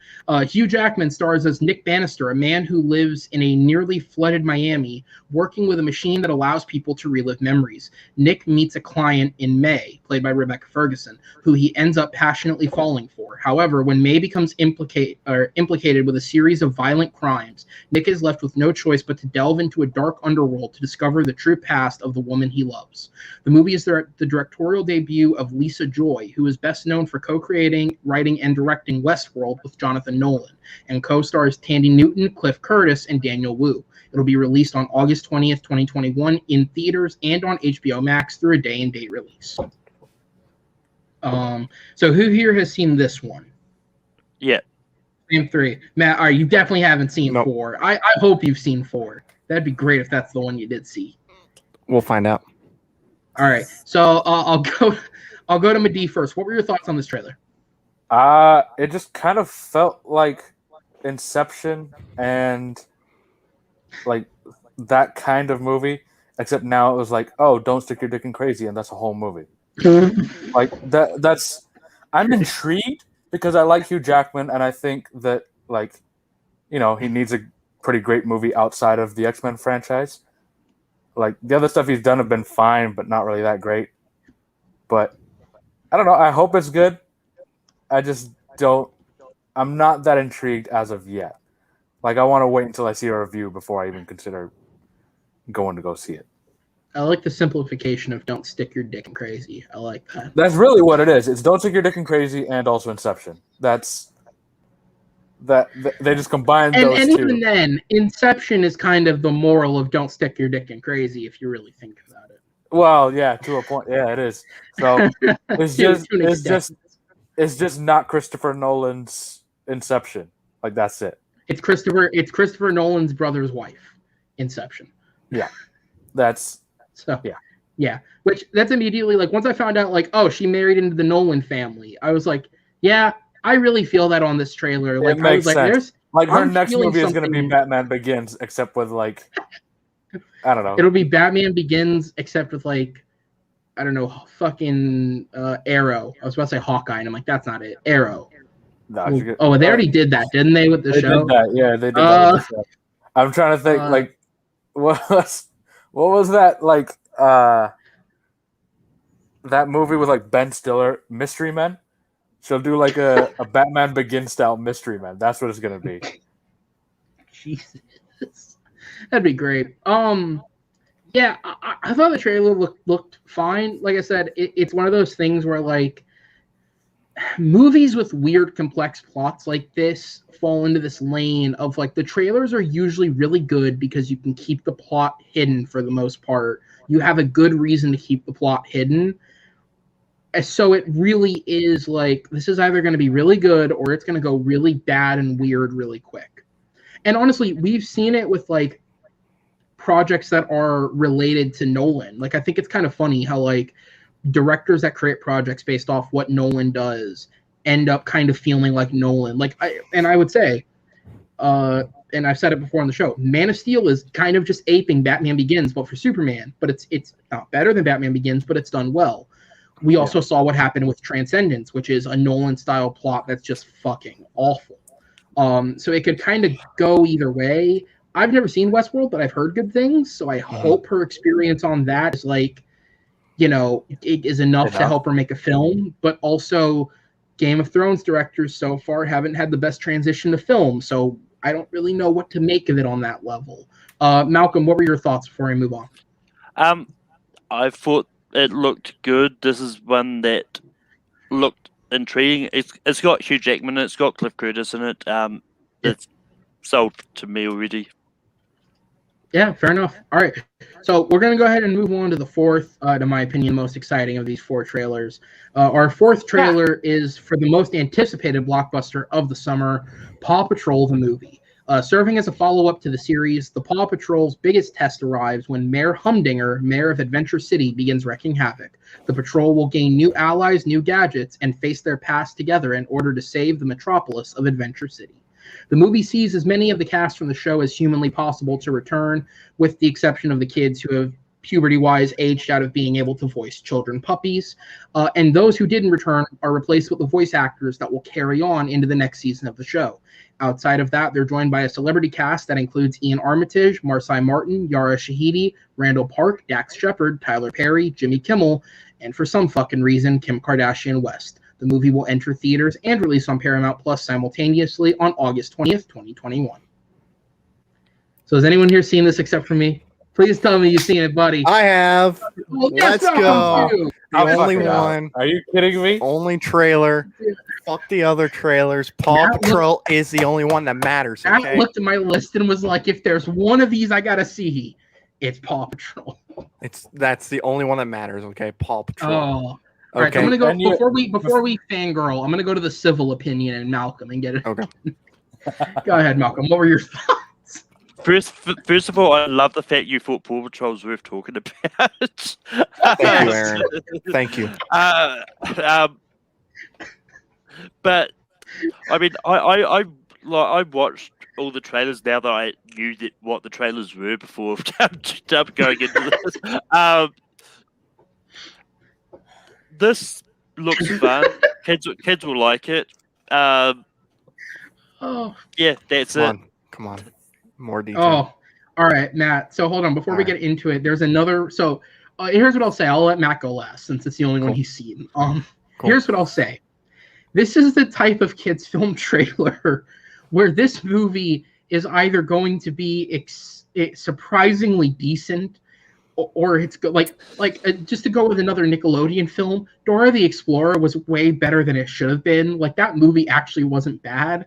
S1: Hugh Jackman stars as Nick Bannister, a man who lives in a nearly flooded Miami, working with a machine that allows people to relive memories. Nick meets a client in May, played by Rebecca Ferguson, who he ends up passionately falling for. However, when May becomes implicated with a series of violent crimes, Nick is left with no choice but to delve into a dark underworld to discover the true past of the woman he loves. The movie is the directorial debut of Lisa Joy, who is best known for co-creating, writing, and directing Westworld with Jonathan Nolan, and co-stars Tandy Newton, Cliff Curtis, and Daniel Wu. It'll be released on August 20th, 2021 in theaters and on HBO Max through a day-and-date release. So who here has seen this one?
S4: Yeah.
S1: Same 3. Matt, you definitely haven't seen 4. I hope you've seen 4. That'd be great if that's the one you did see.
S2: We'll find out.
S1: All right. So I'll go to Madi first. What were your thoughts on this trailer?
S3: It just kind of felt like Inception and like that kind of movie, except now it was like, oh, don't stick your dick in crazy, and that's a whole movie. Like that's I'm intrigued because I like Hugh Jackman, and I think that like, he needs a pretty great movie outside of the X-Men franchise. Like the other stuff he's done have been fine, but not really that great. But I don't know. I hope it's good. I just don't. I'm not that intrigued as of yet. Like I want to wait until I see a review before I even consider going to go see it.
S1: I like the simplification of "don't stick your dick in crazy." I like that.
S3: That's really what it is. It's "don't stick your dick in crazy" and also Inception. That's that they just combined those two.
S1: And even then, Inception is kind of the moral of "don't stick your dick in crazy" if you really think about it.
S3: Well, yeah, to a point. Yeah, it is. So it's just not Christopher Nolan's Inception. Like that's it.
S1: It's Christopher Nolan's brother's wife, Inception.
S3: Yeah, that's
S1: so. Yeah. Which that's immediately like once I found out like, oh, she married into the Nolan family. I was like, yeah, I really feel that on this trailer. Like
S3: I was like,
S1: sense.
S3: Her next movie is going to be Batman Begins, except with like, I don't know.
S1: It'll be Batman Begins, except with like, I don't know, fucking Arrow. I was about to say Hawkeye, and I'm like, that's not it. Arrow.
S3: No,
S1: they already did that, didn't they, with the show?
S3: Did that. Yeah, they did that with the show. I'm trying to think, like, what was that, like, that movie with, like, Ben Stiller, Mystery Men? She'll do, like, a Batman Begins-style Mystery Men. That's what it's going to be.
S1: Jesus. That'd be great. Yeah, I thought the trailer looked fine. Like I said, it's one of those things where, like, movies with weird, complex plots like this fall into this lane of, like, the trailers are usually really good because you can keep the plot hidden for the most part. You have a good reason to keep the plot hidden. So it really is, like, this is either going to be really good or it's going to go really bad and weird really quick. And honestly, we've seen it with, like, projects that are related to Nolan. Like, I think it's kind of funny how, like, directors that create projects based off what Nolan does end up kind of feeling like Nolan. Like, I would say, and I've said it before on the show, Man of Steel is kind of just aping Batman Begins, but for Superman. But it's not better than Batman Begins, but it's done well. We also saw what happened with Transcendence, which is a Nolan-style plot that's just fucking awful. So it could kind of go either way. I've never seen Westworld, but I've heard good things. So I hope her experience on that is like, it is enough to help her make a film. But also, Game of Thrones directors so far haven't had the best transition to film. So I don't really know what to make of it on that level. Malcolm, what were your thoughts before I move on?
S4: I thought it looked good. This is one that looked intriguing. It's got Hugh Jackman, it's got Cliff Curtis in it. It's sold to me already.
S1: Yeah, fair enough. All right. So we're going to go ahead and move on to the fourth, to my opinion, most exciting of these four trailers. Our fourth trailer is for the most anticipated blockbuster of the summer, Paw Patrol the movie. Serving as a follow-up to the series, the Paw Patrol's biggest test arrives when Mayor Humdinger, mayor of Adventure City, begins wreaking havoc. The patrol will gain new allies, new gadgets, and face their past together in order to save the metropolis of Adventure City. The movie sees as many of the cast from the show as humanly possible to return, with the exception of the kids who have puberty-wise aged out of being able to voice children puppies. And those who didn't return are replaced with the voice actors that will carry on into the next season of the show. Outside of that, they're joined by a celebrity cast that includes Ian Armitage, Marsai Martin, Yara Shahidi, Randall Park, Dax Shepard, Tyler Perry, Jimmy Kimmel, and for some fucking reason, Kim Kardashian West. The movie will enter theaters and release on Paramount Plus simultaneously on August 20th, 2021. So has anyone here seen this except for me? Please tell me you've seen it, buddy.
S2: I have.
S1: Well,
S2: let's go. The only one.
S3: Are you kidding me?
S2: Only trailer. Fuck the other trailers. Paw Patrol is the only one that matters.
S1: I looked at my list and was like, if there's one of these I gotta see, it's Paw Patrol.
S2: That's the only one that matters. Okay, Paw Patrol.
S1: Oh. All right, I'm gonna go before we fangirl. I'm gonna go to the civil opinion and Malcolm and get it.
S2: Okay.
S1: Go ahead, Malcolm. What were your thoughts?
S4: First of all, I love the fact you thought Paw Patrol was worth talking about.
S2: Thank you, Aaron. Thank you.
S4: But I mean, I I watched all the trailers now that I knew what the trailers were before going into this. This looks fun. Kids will like it. Yeah, that's it.
S2: Come on. More detail.
S1: All right, Matt. So hold on. Before we get into it, there's another. So here's what I'll say. I'll let Matt go last since it's the only one he's seen. Here's what I'll say. This is the type of kids film trailer where this movie is either going to be surprisingly decent, or it's just to go with another Nickelodeon film. Dora the Explorer was way better than it should have been. Like, that movie actually wasn't bad.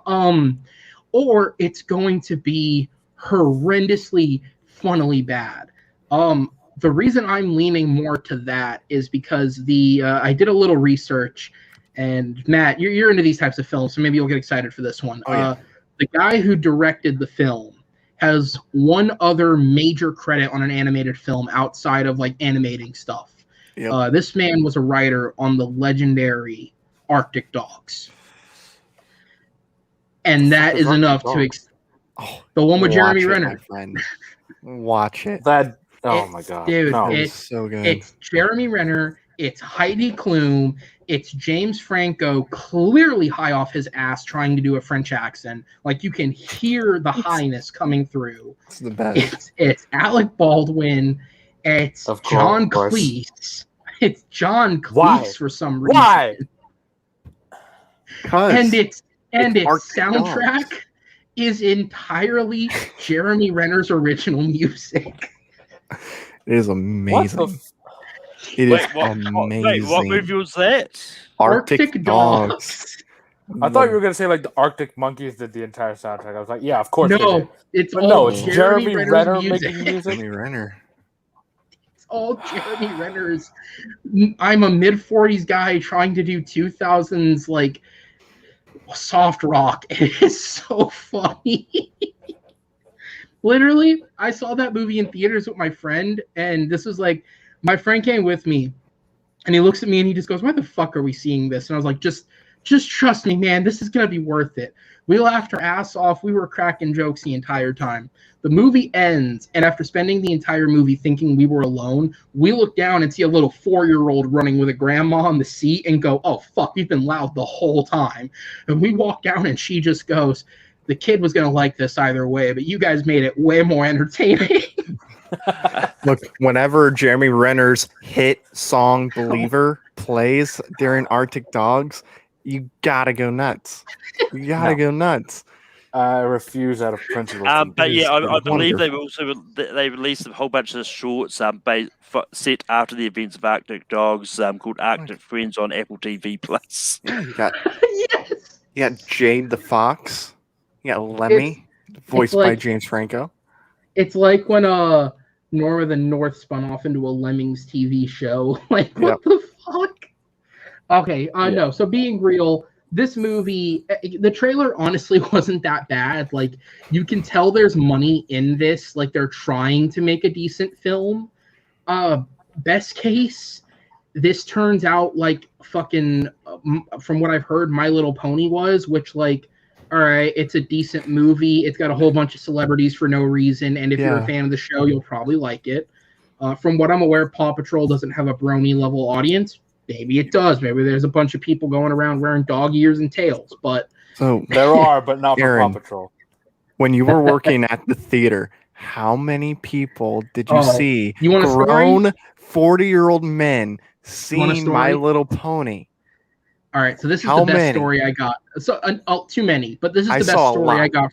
S1: Or it's going to be horrendously funnily bad. The reason I'm leaning more to that is because I did a little research, and Matt, you're into these types of films, so maybe you'll get excited for this one. The guy who directed the film has one other major credit on an animated film outside of like animating stuff. Yep. This man was a writer on the legendary Arctic Dogs. And that is enough to the one with Jeremy Renner.
S2: Watch it.
S3: Oh my god,
S1: dude!
S3: No.
S1: It's
S2: so good.
S1: It's Jeremy Renner. It's Heidi Klum. It's James Franco, clearly high off his ass, trying to do a French accent. Like, you can hear the highness coming through.
S2: It's the best.
S1: It's Alec Baldwin. It's John Cleese. It's John Cleese for some reason.
S3: Why?
S1: And its soundtrack is entirely Jeremy Renner's original music.
S2: It is amazing. It is amazing.
S4: Wait, what movie was that?
S1: Arctic Dogs.
S3: I thought you were gonna say like the Arctic Monkeys did the entire soundtrack. I was like, yeah, of course.
S1: No, it's
S3: Jeremy Renner making music.
S2: Jeremy Renner.
S1: It's all Jeremy Renner's. I'm a mid-40s guy trying to do 2000s like soft rock. It is so funny. Literally, I saw that movie in theaters with my friend, and this was like, my friend came with me, and he looks at me and he just goes, "Why the fuck are we seeing this?" And I was like, just trust me, man. This is going to be worth it. We laughed our ass off. We were cracking jokes the entire time. The movie ends, and after spending the entire movie thinking we were alone, we look down and see a little 4-year-old running with a grandma on the seat and go, "Oh, fuck, we've been loud the whole time." And we walk down, and she just goes, "The kid was going to like this either way, but you guys made it way more entertaining."
S2: Look, whenever Jeremy Renner's hit song Believer plays during Arctic Dogs, you gotta go nuts. You gotta go nuts.
S3: I refuse out of principle.
S4: But yeah, I believe they released a whole bunch of shorts set after the events of Arctic Dogs called Arctic Friends on Apple TV Plus.
S2: Yeah, you got Jade the Fox. You got Lemmy, voiced by James Franco.
S1: It's like when Norma the North spun off into a Lemmings TV show. Like, what the fuck? Okay, no. So being real, this movie, the trailer honestly wasn't that bad. Like, you can tell there's money in this. Like, they're trying to make a decent film. Best case, this turns out like fucking, from what I've heard, My Little Pony was, which, like, all right, it's a decent movie. It's got a whole bunch of celebrities for no reason, and if you're a fan of the show, you'll probably like it. From what I'm aware, Paw Patrol doesn't have a brony-level audience. Maybe it does. Maybe there's a bunch of people going around wearing dog ears and tails, but...
S2: So
S3: there are, but not for Paw Patrol.
S2: When you were working at the theater, how many people did you see grown 40-year-old men seeing My Little Pony?
S1: All right, so this is the best story I got. So too many, but this is the best story I got.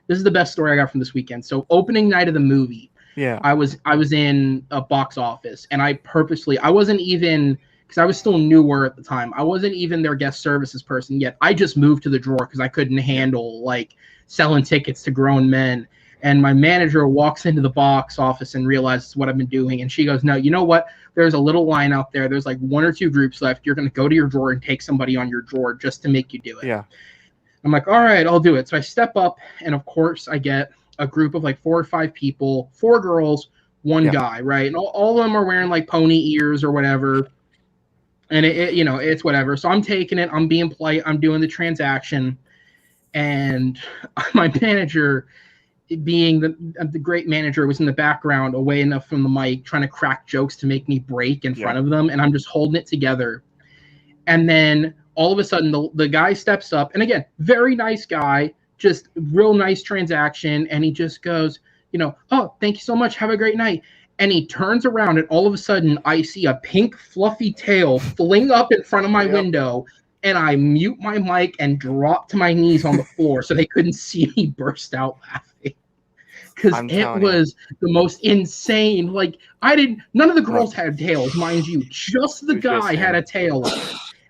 S1: This is the best story I got from this weekend. So opening night of the movie, I was in a box office, and I wasn't even, because I was still newer at the time. I wasn't even their guest services person yet. I just moved to the drawer because I couldn't handle like selling tickets to grown men. And my manager walks into the box office and realizes what I've been doing. And she goes, "No, you know what? There's a little line out there. There's like 1 or 2 groups left. You're going to go to your drawer and take somebody on your drawer just to make you do it."
S2: Yeah.
S1: I'm like, all right, I'll do it. So I step up, and of course I get a group of like 4 or 5 people, 4 girls, 1 guy, right? And all of them are wearing like pony ears or whatever. And it's whatever. So I'm taking it. I'm being polite. I'm doing the transaction. and my manager, being the great manager, was in the background away enough from the mic trying to crack jokes to make me break in front of them, and I'm just holding it together. And then all of a sudden the guy steps up, and again, very nice guy, just real nice transaction, and he just goes, oh, thank you so much, have a great night. And he turns around, and all of a sudden I see a pink fluffy tail fling up in front of my window, and I mute my mic and drop to my knees on the floor so they couldn't see me burst out laughing. Because it was the most insane. Like, none of the girls had tails, mind you. Just the guy had a tail.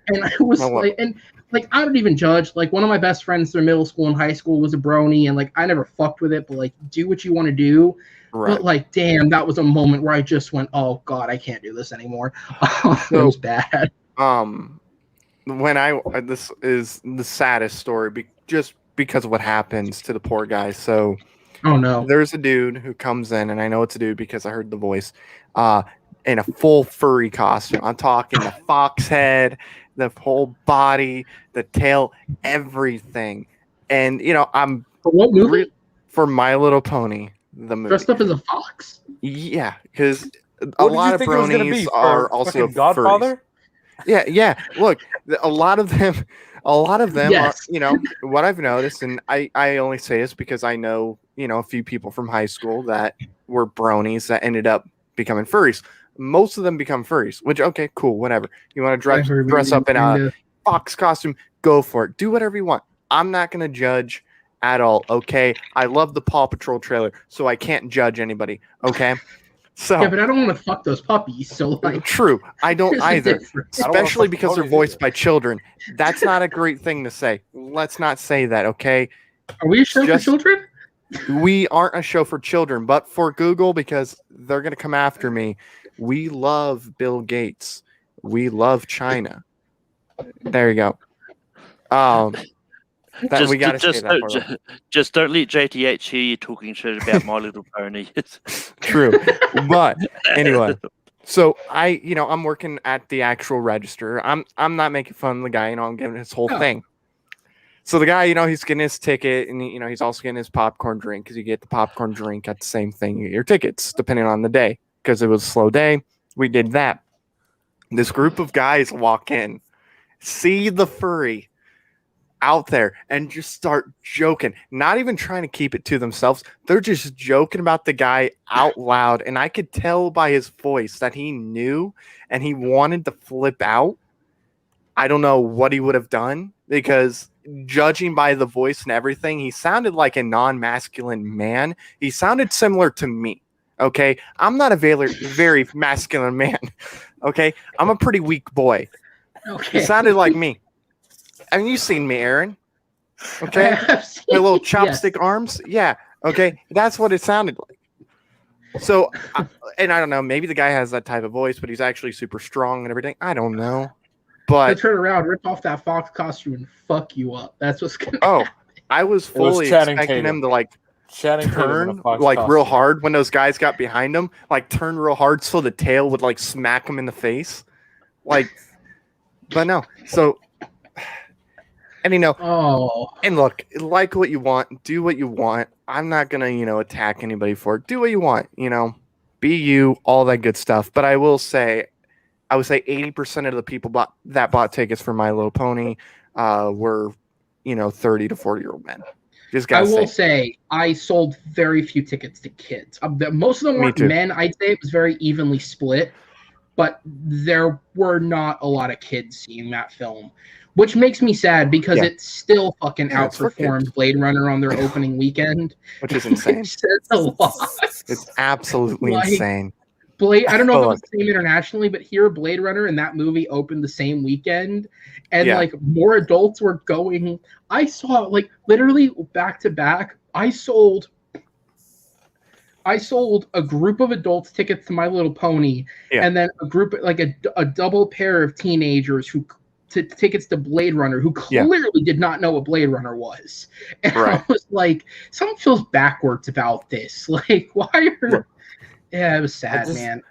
S1: And I was I don't even judge. Like, one of my best friends through middle school and high school was a brony, and like I never fucked with it, but like, do what you want to do. Right. But like, damn, that was a moment where I just went, oh God, I can't do this anymore. It was bad.
S2: This is the saddest story, just because of what happens to the poor guy. So,
S1: oh no,
S2: there's a dude who comes in, and I know it's a dude because I heard the voice, in a full furry costume. I'm talking the fox head, the whole body, the tail, everything. And I'm
S1: for what movie?
S2: For My Little Pony, the movie.
S1: Dressed up as a fox?
S2: Yeah, because a lot of bronies are also Godfather. Furries. Yeah. Look, a lot of them yes. are, what I've noticed, and I only say this because I know, a few people from high school that were bronies that ended up becoming furries. Most of them become furries, which, okay, cool, whatever. You want to dress up in a fox costume, go for it. Do whatever you want. I'm not going to judge at all, okay? I love the Paw Patrol trailer, so I can't judge anybody, okay? So,
S1: yeah, but I don't want to fuck those puppies, so like...
S2: True, I don't either, especially because they're voiced by children. That's not a great thing to say. Let's not say that, okay?
S1: Are we a show for children?
S2: We aren't a show for children, but for Google, because they're going to come after me, we love Bill Gates. We love China. There you go. We gotta say that
S4: just don't let JTH hear you talking shit about My Little Pony.
S2: True. But anyway, so I'm working at the actual register. I'm not making fun of the guy, I'm giving his whole thing. So the guy, he's getting his ticket, and he's also getting his popcorn drink, because you get the popcorn drink at the same thing. You get your tickets, depending on the day, because it was a slow day. We did that. This group of guys walk in, see the furry out there, and just start joking, not even trying to keep it to themselves. They're just joking about the guy out loud, and I could tell by his voice that he knew and he wanted to flip out. I don't know what he would have done, because judging by the voice and everything, he sounded like a non-masculine man. He sounded similar to me. Okay, I'm not a very masculine man. Okay, I'm a pretty weak boy.
S1: Okay,
S2: he sounded like me. Have you seen me, Aaron? Okay, my little chopstick arms. Yeah. Okay, that's what it sounded like. So, and I don't know. Maybe the guy has that type of voice, but he's actually super strong and everything. I don't know. But
S1: turn around, rip off that fox costume, and fuck you up. That's what's gonna.
S2: happen. I was fully expecting him to like turn like real hard when those guys got behind him, like turn real hard so the tail would like smack him in the face, like. But no, so. And and look, like what you want, do what you want. I'm not gonna, attack anybody for it. Do what you want, be you, all that good stuff. But I would say 80% of the people that bought tickets for My Little Pony were, 30 to 40-year-old men.
S1: I will say I sold very few tickets to kids. Most of them weren't men. I'd say it was very evenly split, but there were not a lot of kids seeing that film, which makes me sad because it still fucking outperformed Blade Runner on their opening weekend,
S2: which is insane.
S1: It's a lot.
S2: It's absolutely insane.
S1: I don't know if it was the same internationally, but here Blade Runner and that movie opened the same weekend, and like more adults were going. I saw like literally back to back. I sold a group of adults tickets to My Little Pony, and then a group like a double pair of teenagers who tickets to Blade Runner who clearly did not know what Blade Runner was. And I was like, something feels backwards about this. Like, why are Yeah, it was sad, man.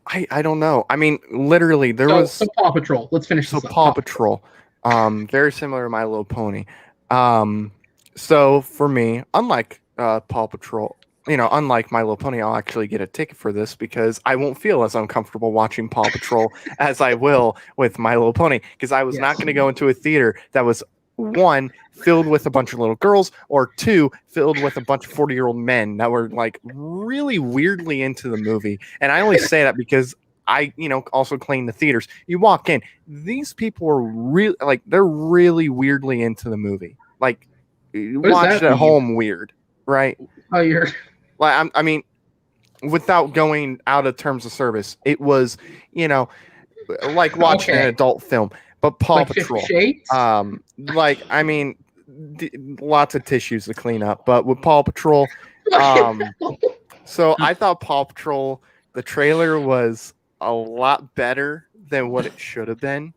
S2: I don't know. I mean, literally, there was
S1: Paw Patrol. Let's finish this up.
S2: Paw Patrol. Very similar to My Little Pony. So for me, unlike Paw Patrol, unlike My Little Pony, I'll actually get a ticket for this because I won't feel as uncomfortable watching Paw Patrol as I will with My Little Pony, because I was not going to go into a theater that was, one, filled with a bunch of little girls, or two, filled with a bunch of 40-year-old men that were like really weirdly into the movie. And I only say that because I, also clean the theaters. You walk in, these people are really they're really weirdly into the movie. Like, watch it at home weird, right?
S1: Oh, you're
S2: like, I mean, without going out of terms of service, it was, like watching an adult film. But Paw Patrol, I mean, lots of tissues to clean up. But with Paw Patrol, so I thought Paw Patrol, the trailer was a lot better than what it should have been.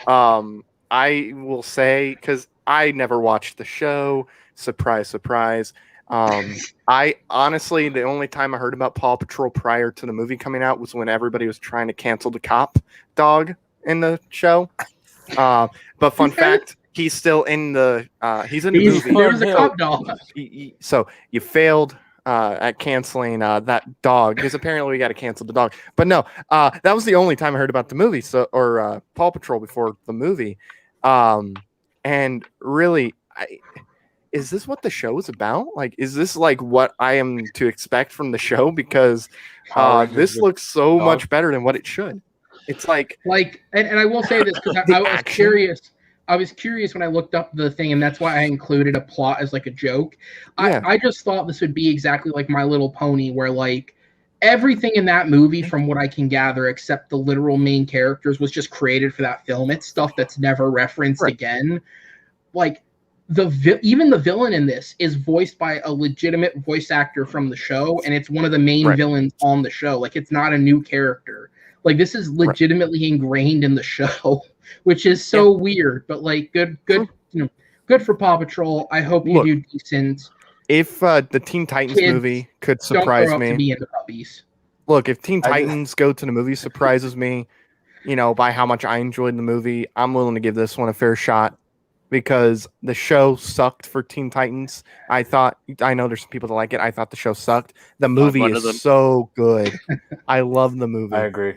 S2: I will say, because I never watched the show. Surprise, surprise. I honestly, the only time I heard about Paw Patrol prior to the movie coming out was when everybody was trying to cancel the cop dog in the show. But fun fact, he's still in the the movie.
S1: There's a cop dog.
S2: So you failed at canceling that dog, because apparently we got to cancel the dog. But no, that was the only time I heard about the movie, or Paw Patrol before the movie. And really, is this what the show is about? Like, is this like what I am to expect from the show? Because this looks so much better than what it should. It's and I will say this because I was curious. I was curious when I looked up the thing, and that's why I included a plot as like a joke. I just thought this would be exactly like My Little Pony, where like everything in that movie, from what I can gather, except the literal main characters, was just created for that film. It's stuff that's never referenced again. Like even the villain in this is voiced by a legitimate voice actor from the show, and it's one of the main villains on the show. Like, it's not a new character. Like, this is legitimately ingrained in the show, which is so weird. But like, good, good for Paw Patrol. I hope you do decent. If the Teen Titans movie could surprise me,
S1: to be into puppies.
S2: Look, if Teen Titans Go to the Movie surprises me, by how much I enjoyed the movie, I'm willing to give this one a fair shot, because the show sucked for Teen Titans. I know there's some people that like it. I thought the show sucked. The movie is so good. I love the movie.
S3: I agree.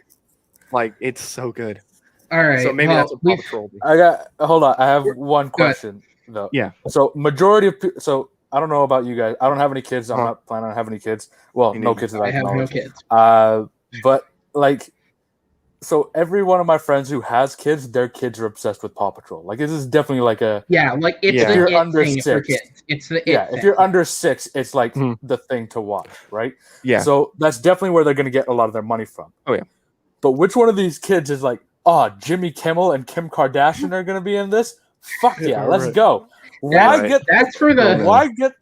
S2: Like, it's so good.
S1: All right.
S2: So maybe that's what Paw Patrol will be.
S3: Hold on. I have one question though.
S2: Yeah.
S3: So I don't know about you guys. I don't have any kids. I'm not planning on having any kids. Well, no kids that I have no kids. But like, so every one of my friends who has kids, their kids are obsessed with Paw Patrol. Like, this is definitely like it's
S1: if you're under 6 for kids. It's
S3: if you're under 6, it's like the thing to watch, right?
S2: Yeah.
S3: So that's definitely where they're going to get a lot of their money from.
S2: Oh yeah.
S3: But which one of these kids is like, Jimmy Kimmel and Kim Kardashian are going to be in this? Fuck yeah, let's go.
S1: That's for the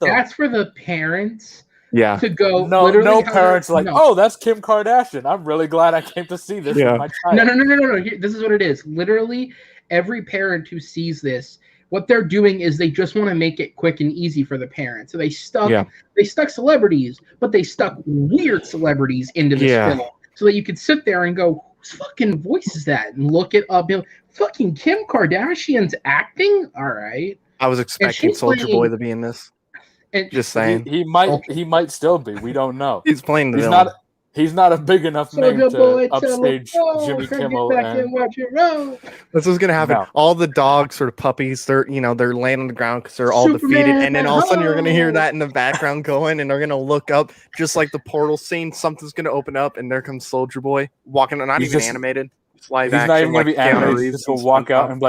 S3: That's
S1: for the parents.
S2: Yeah.
S1: To go.
S3: No parents that's Kim Kardashian. I'm really glad I came to see this with my child.
S1: No. This is what it is. Literally, every parent who sees this, what they're doing is they just want to make it quick and easy for the parents. So they stuck celebrities, but they stuck weird celebrities into this film, so that you could sit there and go, whose fucking voice is that? And look it up. Fucking Kim Kardashian's acting? All right.
S2: I was expecting Soulja Boy to be in this. Just saying.
S3: He might still be. We don't know.
S2: He's playing the villain.
S3: He's not a big enough name to upstage Jimmy Kimmel.
S2: This is gonna happen. No. All the dogs, sort of puppies, they're laying on the ground because they're all defeated, and then all of a sudden you're gonna hear that in the background going, and they're gonna look up, just like the portal scene. Something's gonna open up, and there comes Soulja Boy walking. Not even animated. Live action.
S3: He's not even gonna be animated. He's just gonna walk out and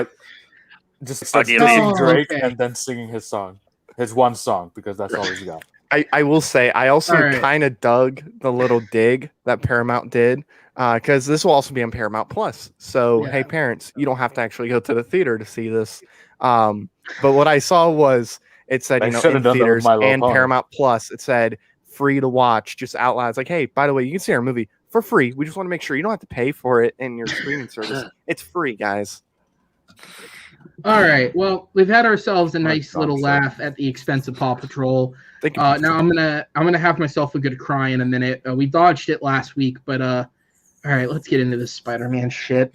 S3: singing Drake and then singing his song. His one song, because that's all he's got.
S2: I will say, I also kind of dug the little dig that Paramount did, because this will also be on Paramount Plus. So, hey, parents, you don't have to actually go to the theater to see this. But what I saw was, it said, in theaters and Paramount Plus, it said free to watch, just out loud. It's like, hey, by the way, you can see our movie for free. We just want to make sure you don't have to pay for it in your streaming service. It's free, guys.
S1: All right. Well, we've had ourselves a nice little laugh at the expense of Paw Patrol. Now I'm gonna have myself a good cry in a minute. We dodged it last week, but all right, let's get into this Spider-Man shit.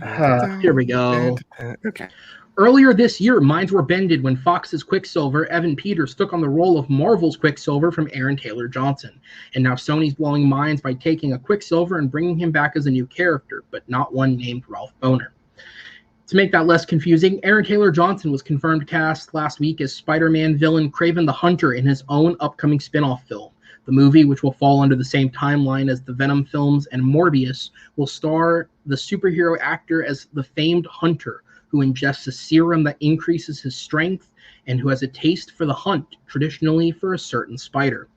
S1: Here we go.
S2: Okay.
S1: Earlier this year, minds were bended when Fox's Quicksilver, Evan Peters, took on the role of Marvel's Quicksilver from Aaron Taylor Johnson. And now Sony's blowing minds by taking a Quicksilver and bringing him back as a new character, but not one named Ralph Bohner. To make that less confusing, Aaron Taylor Johnson was confirmed cast last week as Spider-Man villain Kraven the Hunter in his own upcoming spin-off film. The movie, which will fall under the same timeline as the Venom films and Morbius, will star the superhero actor as the famed Hunter, who ingests a serum that increases his strength and who has a taste for the hunt, traditionally for a certain spider.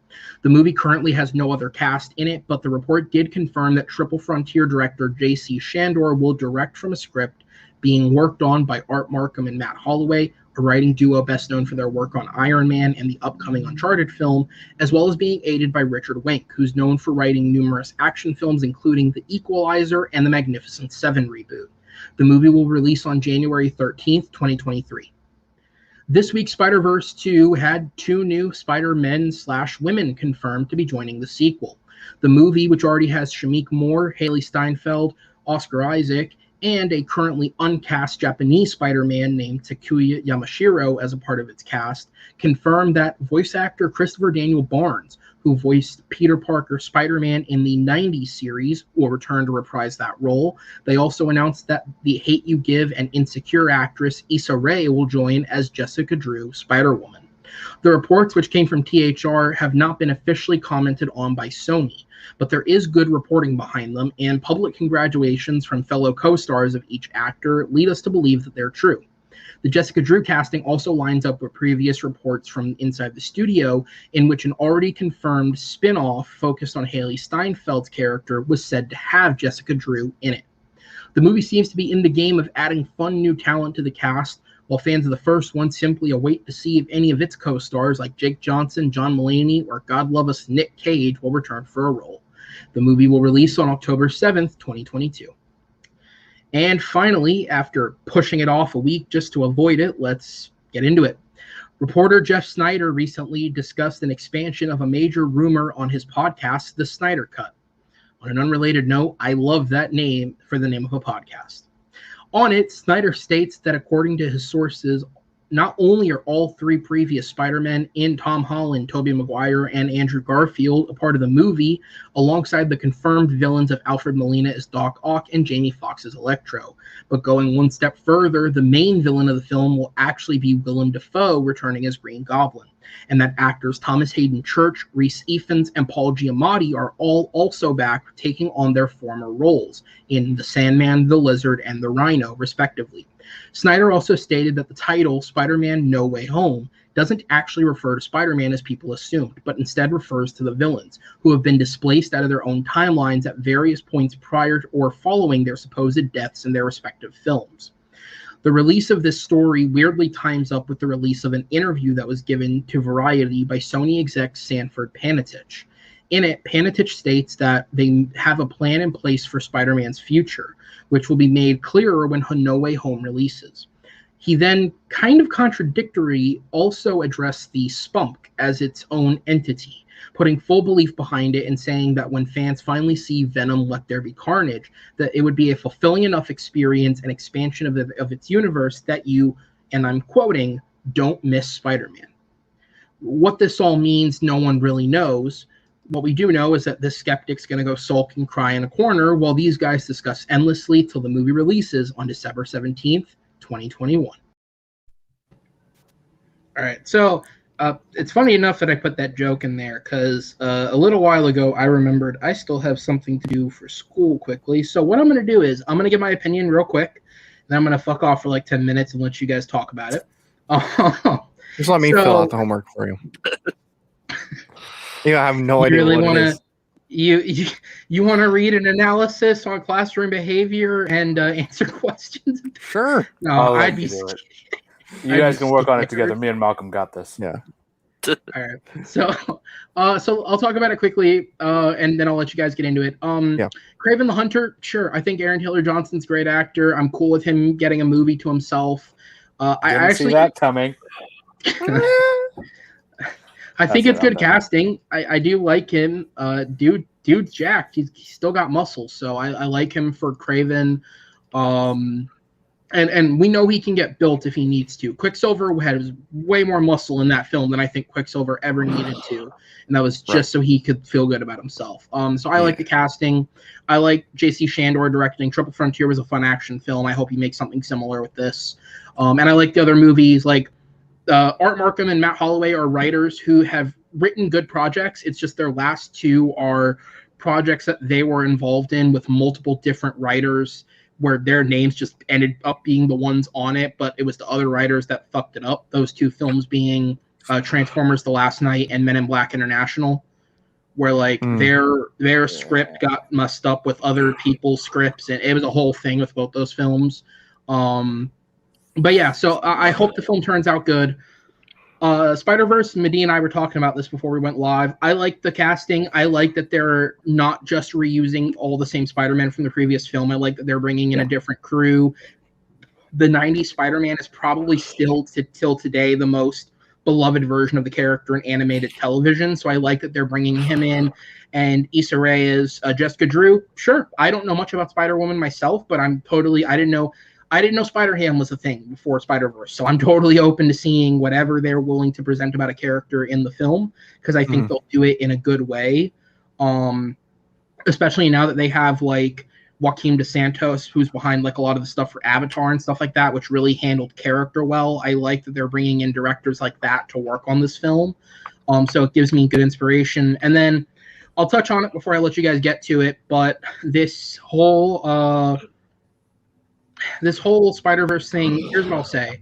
S1: The movie currently has no other cast in it, but the report did confirm that Triple Frontier director J.C. Shandor will direct from a script being worked on by Art Markham and Matt Holloway, a writing duo best known for their work on Iron Man and the upcoming Uncharted film, as well as being aided by Richard Wenk, who's known for writing numerous action films, including The Equalizer and the Magnificent Seven reboot. The movie will release on January 13th, 2023. This week, Spider-Verse 2 had 2 new Spider-Men/women confirmed to be joining the sequel. The movie, which already has Shameik Moore, Haley Steinfeld, Oscar Isaac, and a currently uncast Japanese Spider-Man named Takuya Yamashiro as a part of its cast, confirmed that voice actor Christopher Daniel Barnes, who voiced Peter Parker Spider-Man in the 90s series, will return to reprise that role. They also announced that the Hate U Give and Insecure actress Issa Rae will join as Jessica Drew Spider-Woman. The reports, which came from THR, have not been officially commented on by Sony, but there is good reporting behind them, and public congratulations from fellow co-stars of each actor lead us to believe that they're true. The Jessica Drew casting also lines up with previous reports from inside the studio, in which an already confirmed spin-off focused on Haley Steinfeld's character was said to have Jessica Drew in it. The movie seems to be in the game of adding fun new talent to the cast, while fans of the first one simply await to see if any of its co-stars like Jake Johnson, John Mulaney, or God love us Nick Cage will return for a role. The movie will release on October 7th, 2022. And finally, after pushing it off a week just to avoid it, let's get into it. Reporter Jeff Snyder recently discussed an expansion of a major rumor on his podcast, The Snyder Cut. On an unrelated note, I love that name for the name of a podcast. On it, Snyder states that according to his sources, not only are all 3 previous Spider-Men in Tom Holland, Tobey Maguire, and Andrew Garfield a part of the movie, alongside the confirmed villains of Alfred Molina as Doc Ock and Jamie Foxx as Electro. But going one step further, the main villain of the film will actually be Willem Dafoe returning as Green Goblin, and that actors Thomas Hayden Church, Rhys Ifans, and Paul Giamatti are all also back taking on their former roles in The Sandman, The Lizard, and The Rhino, respectively. Snyder also stated that the title, Spider-Man No Way Home, doesn't actually refer to Spider-Man as people assumed, but instead refers to the villains, who have been displaced out of their own timelines at various points prior or following their supposed deaths in their respective films. The release of this story weirdly times up with the release of an interview that was given to Variety by Sony exec Sanford Panettiere. In it, Panettiere states that they have a plan in place for Spider-Man's future, which will be made clearer when No Way Home releases. He then, kind of contradictory, also addressed the Spunk as its own entity, putting full belief behind it and saying that when fans finally see Venom Let There Be Carnage, that it would be a fulfilling enough experience and expansion of its universe that you, and I'm quoting, don't miss Spider-Man. What this all means, no one really knows. What we do know is that this skeptic's going to go sulk and cry in a corner while these guys discuss endlessly till the movie releases on December 17th, 2021. All right, so it's funny enough that I put that joke in there because a little while ago I remembered I still have something to do for school quickly. So what I'm going to do is I'm going to give my opinion real quick, and I'm going to fuck off for like 10 minutes and let you guys talk about it.
S2: Just let me fill out the homework for you. I have no idea
S1: really
S2: what it is.
S1: You want to read an analysis on classroom behavior and answer questions?
S2: Sure.
S1: No, I'd be scared.
S3: You guys can work on it together. Me and Malcolm got this.
S2: Yeah.
S1: All right. So I'll talk about it quickly, and then I'll let you guys get into it. Kraven the Hunter, sure. I think Aaron Taylor Johnson's a great actor. I'm cool with him getting a movie to himself. I actually
S3: see that coming.
S1: I think it's good casting. I do like him. Dude's jacked. He's still got muscles, so I like him for Kraven. and we know he can get built if he needs to. Quicksilver had way more muscle in that film than I think Quicksilver ever needed to, and that was just so he could feel good about himself. So I like the casting. I like J.C. Shandor directing. Triple Frontier was a fun action film. I hope he makes something similar with this. And I like the other movies. Like Art Markham and Matt Holloway are writers who have written good projects. It's just their last two are projects that they were involved in with multiple different writers, where their names just ended up being the ones on it, but it was the other writers that fucked it up. Those two films being Transformers: The Last Night and Men in Black International, where like their script got messed up with other people's scripts, and it was a whole thing with both those films. But yeah, so I hope the film turns out good. Spider-Verse, Medina and I were talking about this before we went live. I like the casting. I like that they're not just reusing all the same Spider-Man from the previous film. I like that they're bringing in a different crew. The 90s Spider-Man is probably still, till today, the most beloved version of the character in animated television. So I like that they're bringing him in. And Issa Rae is Jessica Drew. Sure, I don't know much about Spider-Woman myself, but I didn't know Spider-Ham was a thing before Spider-Verse, so I'm totally open to seeing whatever they're willing to present about a character in the film, because I think they'll do it in a good way, especially now that they have like Joaquin DeSantos, who's behind like a lot of the stuff for Avatar and stuff like that, which really handled character well. I like that they're bringing in directors like that to work on this film, so it gives me good inspiration. And then I'll touch on it before I let you guys get to it, but this whole Spider-Verse thing, here's what I'll say.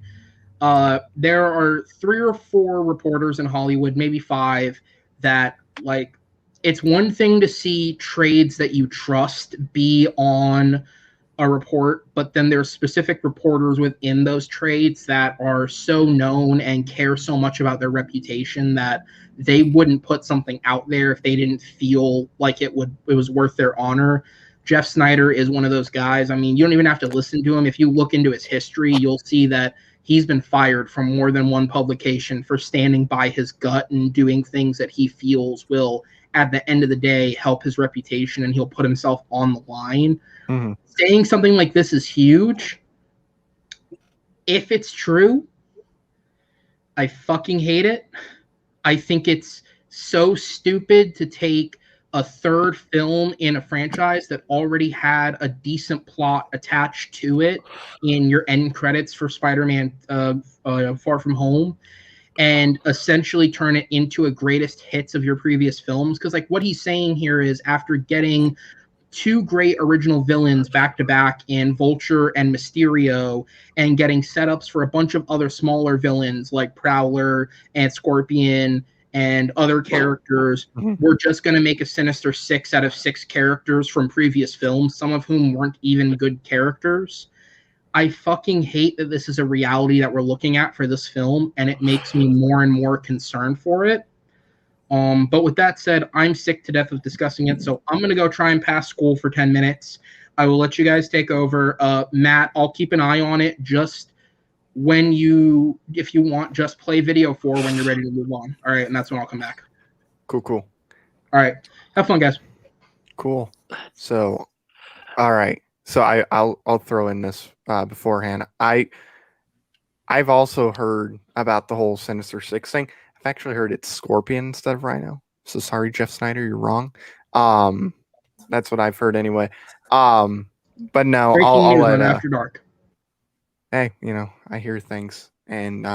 S1: There are 3 or 4 reporters in Hollywood, maybe 5, that like, it's one thing to see trades that you trust be on a report, but then there's specific reporters within those trades that are so known and care so much about their reputation that they wouldn't put something out there if they didn't feel like it was worth their honor. Jeff Snyder is one of those guys. I mean, you don't even have to listen to him. If you look into his history, you'll see that he's been fired from more than one publication for standing by his gut and doing things that he feels will, at the end of the day, help his reputation, and he'll put himself on the line. Saying something like this is huge. If it's true, I fucking hate it. I think it's so stupid to take a third film in a franchise that already had a decent plot attached to it in your end credits for Spider-Man Far From Home, and essentially turn it into a greatest hits of your previous films. Because like what he's saying here is, after getting 2 great original villains back to back in Vulture and Mysterio, and getting setups for a bunch of other smaller villains like Prowler and Scorpion and other characters, we're just going to make a Sinister 6 out of 6 characters from previous films, some of whom weren't even good characters. I fucking hate that this is a reality that we're looking at for this film, and it makes me more and more concerned for it. But with that said, I'm sick to death of discussing it, so I'm going to go try and pass school for 10 minutes. I will let you guys take over. Matt, I'll keep an eye on it. Just if you want, just play video 4 when you're ready to move on. All right, and that's when I'll come back.
S2: Cool.
S1: All right. Have fun, guys.
S2: Cool. So, all right. So I'll throw in this beforehand. I've also heard about the whole Sinister 6 thing. I've actually heard it's Scorpion instead of Rhino. So sorry, Jeff Snyder, you're wrong. That's what I've heard anyway. But no, I'll let
S1: After Dark.
S2: Hey, I hear things, and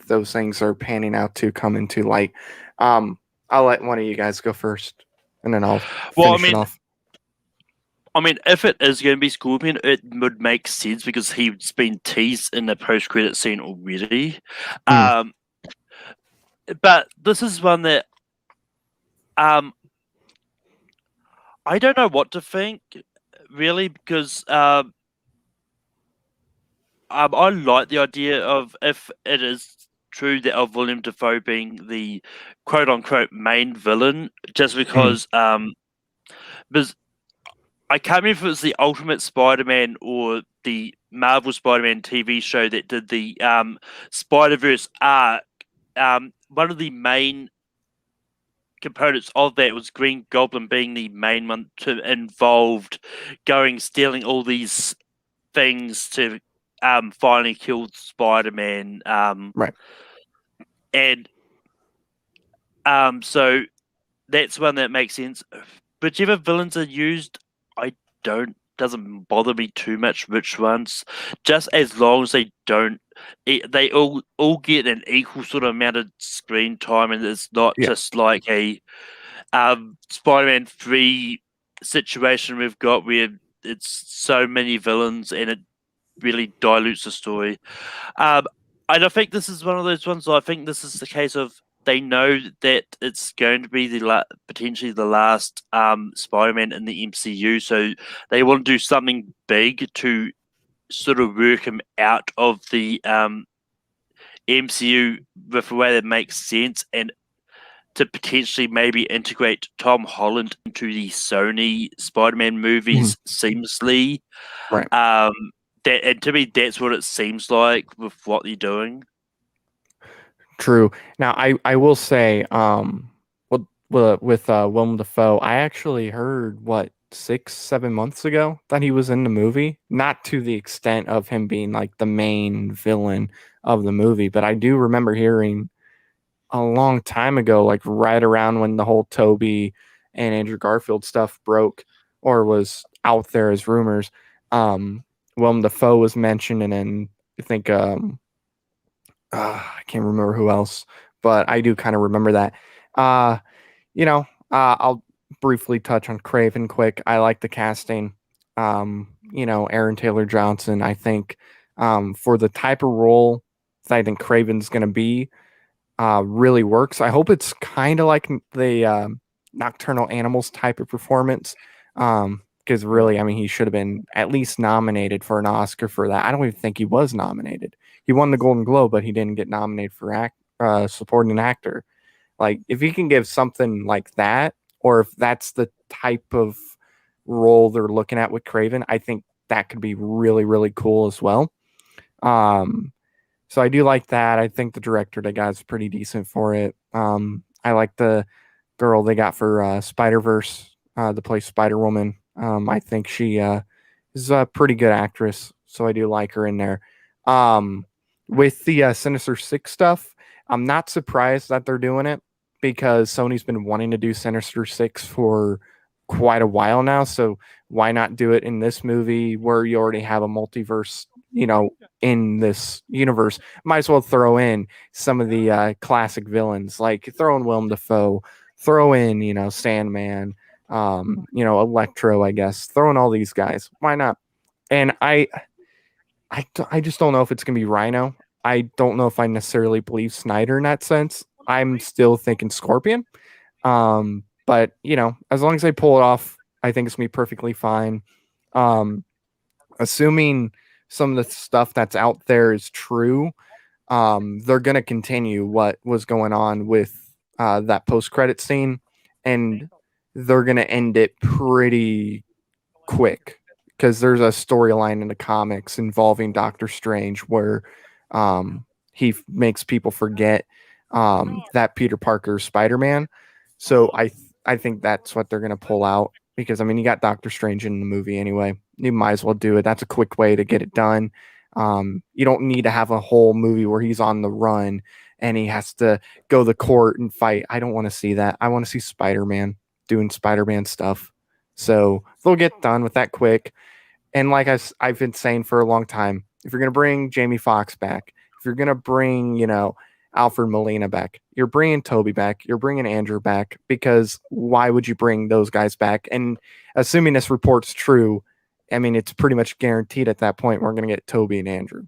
S2: those things are panning out to come into light. I'll let one of you guys go first, and then I'll finish it off.
S4: I mean, if it is going to be Scorpion, it would make sense because he's been teased in the post-credit scene already. But this is one that I don't know what to think, really, because I like the idea of, if it is true, that of William Dafoe being the quote-unquote main villain, just because I can't remember if it was the Ultimate Spider-Man or the Marvel Spider-Man TV show that did the Spider-Verse arc. One of the main components of that was Green Goblin being the main one involved, stealing all these things to finally kill Spider-Man.
S2: Right.
S4: And so that's one that makes sense. Whichever villains are used, doesn't bother me too much which ones, just as long as they don't, they all get an equal sort of amount of screen time, and it's not just like a Spider-Man 3 situation we've got where it's so many villains and it really dilutes the story. And I think this is one of those ones. I think this is the case of they know that it's going to be potentially the last Spider-Man in the MCU, so they want to do something big to sort of work him out of the MCU with a way that makes sense, and to potentially maybe integrate Tom Holland into the Sony Spider-Man movies seamlessly.
S2: Right.
S4: And to me, that's what it seems like with what they're doing.
S2: True. Now, I will say, with Willem Dafoe, I actually heard 6-7 months ago that he was in the movie. Not to the extent of him being like the main villain of the movie, but I do remember hearing a long time ago, like right around when the whole Toby and Andrew Garfield stuff broke or was out there as rumors. Willem Dafoe was mentioned, and then I think I can't remember who else, but I do kind of remember that. I'll briefly touch on Craven quick. I like the casting. Aaron Taylor Johnson, I think, for the type of role that I think Craven's going to be, really works. I hope it's kind of like the Nocturnal Animals type of performance. Because really, I mean, he should have been at least nominated for an Oscar for that. I don't even think he was nominated. He won the Golden Globe, but he didn't get nominated for supporting actor. Like, if he can give something like that, or if that's the type of role they're looking at with Craven, I think that could be really, really cool as well. So I do like that. I think the director they got is pretty decent for it. I like the girl they got for Spider-Verse to play Spider-Woman. I think she is a pretty good actress, so I do like her in there. With the Sinister Six stuff, I'm not surprised that they're doing it because Sony's been wanting to do Sinister Six for quite a while now. So why not do it in this movie where you already have a multiverse, in this universe? Might as well throw in some of the classic villains, like throw in Willem Dafoe, throw in, Sandman, Electro, I guess, throwing all these guys. Why not? And I just don't know if it's going to be Rhino. I don't know if I necessarily believe Snyder in that sense. I'm still thinking Scorpion. But, as long as they pull it off, I think it's going to be perfectly fine. Assuming some of the stuff that's out there is true, they're going to continue what was going on with that post-credit scene, and they're going to end it pretty quick because there's a storyline in the comics involving Doctor Strange where he makes people forget that Peter Parker's Spider-Man. So I think that's what they're going to pull out because, I mean, you got Doctor Strange in the movie anyway. You might as well do it. That's a quick way to get it done. You don't need to have a whole movie where he's on the run and he has to go to court and fight. I don't want to see that. I want to see Spider-Man doing Spider-Man stuff. So they'll get done with that quick. And like I've been saying for a long time, if you're going to bring Jamie Foxx back, if you're going to bring, Alfred Molina back, you're bringing Toby back, you're bringing Andrew back, because why would you bring those guys back? And assuming this report's true, I mean, it's pretty much guaranteed at that point we're going to get Toby and Andrew,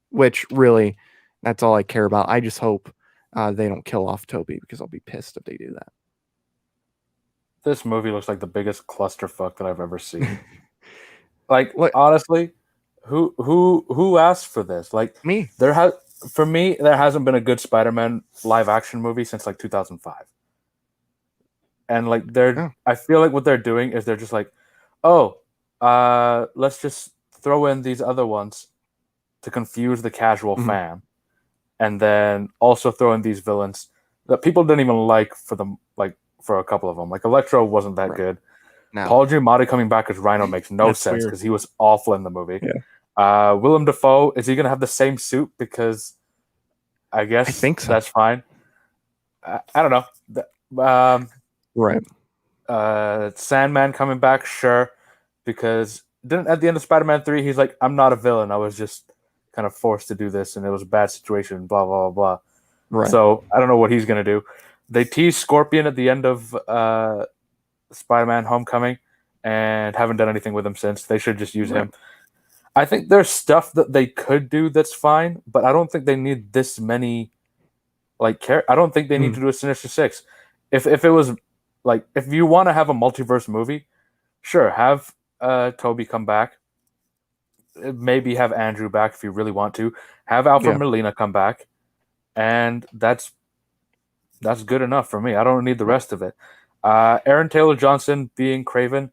S2: which really, that's all I care about. I just hope they don't kill off Toby because I'll be pissed if they do that.
S3: This movie looks like the biggest clusterfuck that I've ever seen. Like, honestly, who asked for this? Like,
S2: me.
S3: For me, there hasn't been a good Spider-Man live action movie since like 2005. And like I feel like what they're doing is they're just like, let's just throw in these other ones to confuse the casual fan, and then also throw in these villains that people didn't even like for a couple of them. Like Electro wasn't that good.
S2: No.
S3: Paul Giamatti coming back as Rhino makes no sense because he was awful in the movie.
S2: Yeah.
S3: Willem Dafoe, is he going to have the same suit? Because I guess
S2: I think so.
S3: That's fine. I don't know.
S2: Right.
S3: Sandman coming back, sure. Because at the end of Spider-Man 3, he's like, I'm not a villain. I was just kind of forced to do this, and it was a bad situation, blah, blah, blah, blah.
S2: Right.
S3: So I don't know what he's going to do. They teased Scorpion at the end of Spider-Man Homecoming and haven't done anything with him since. They should just use him. I think there's stuff that they could do that's fine, but I don't think they need this many I don't think they need to do a Sinister Six. If it was like, if you want to have a multiverse movie, sure, have Toby come back. Maybe have Andrew back if you really want to. Have Alfred Molina come back, and that's good enough for me. I don't need the rest of it. Aaron Taylor Johnson being Kraven,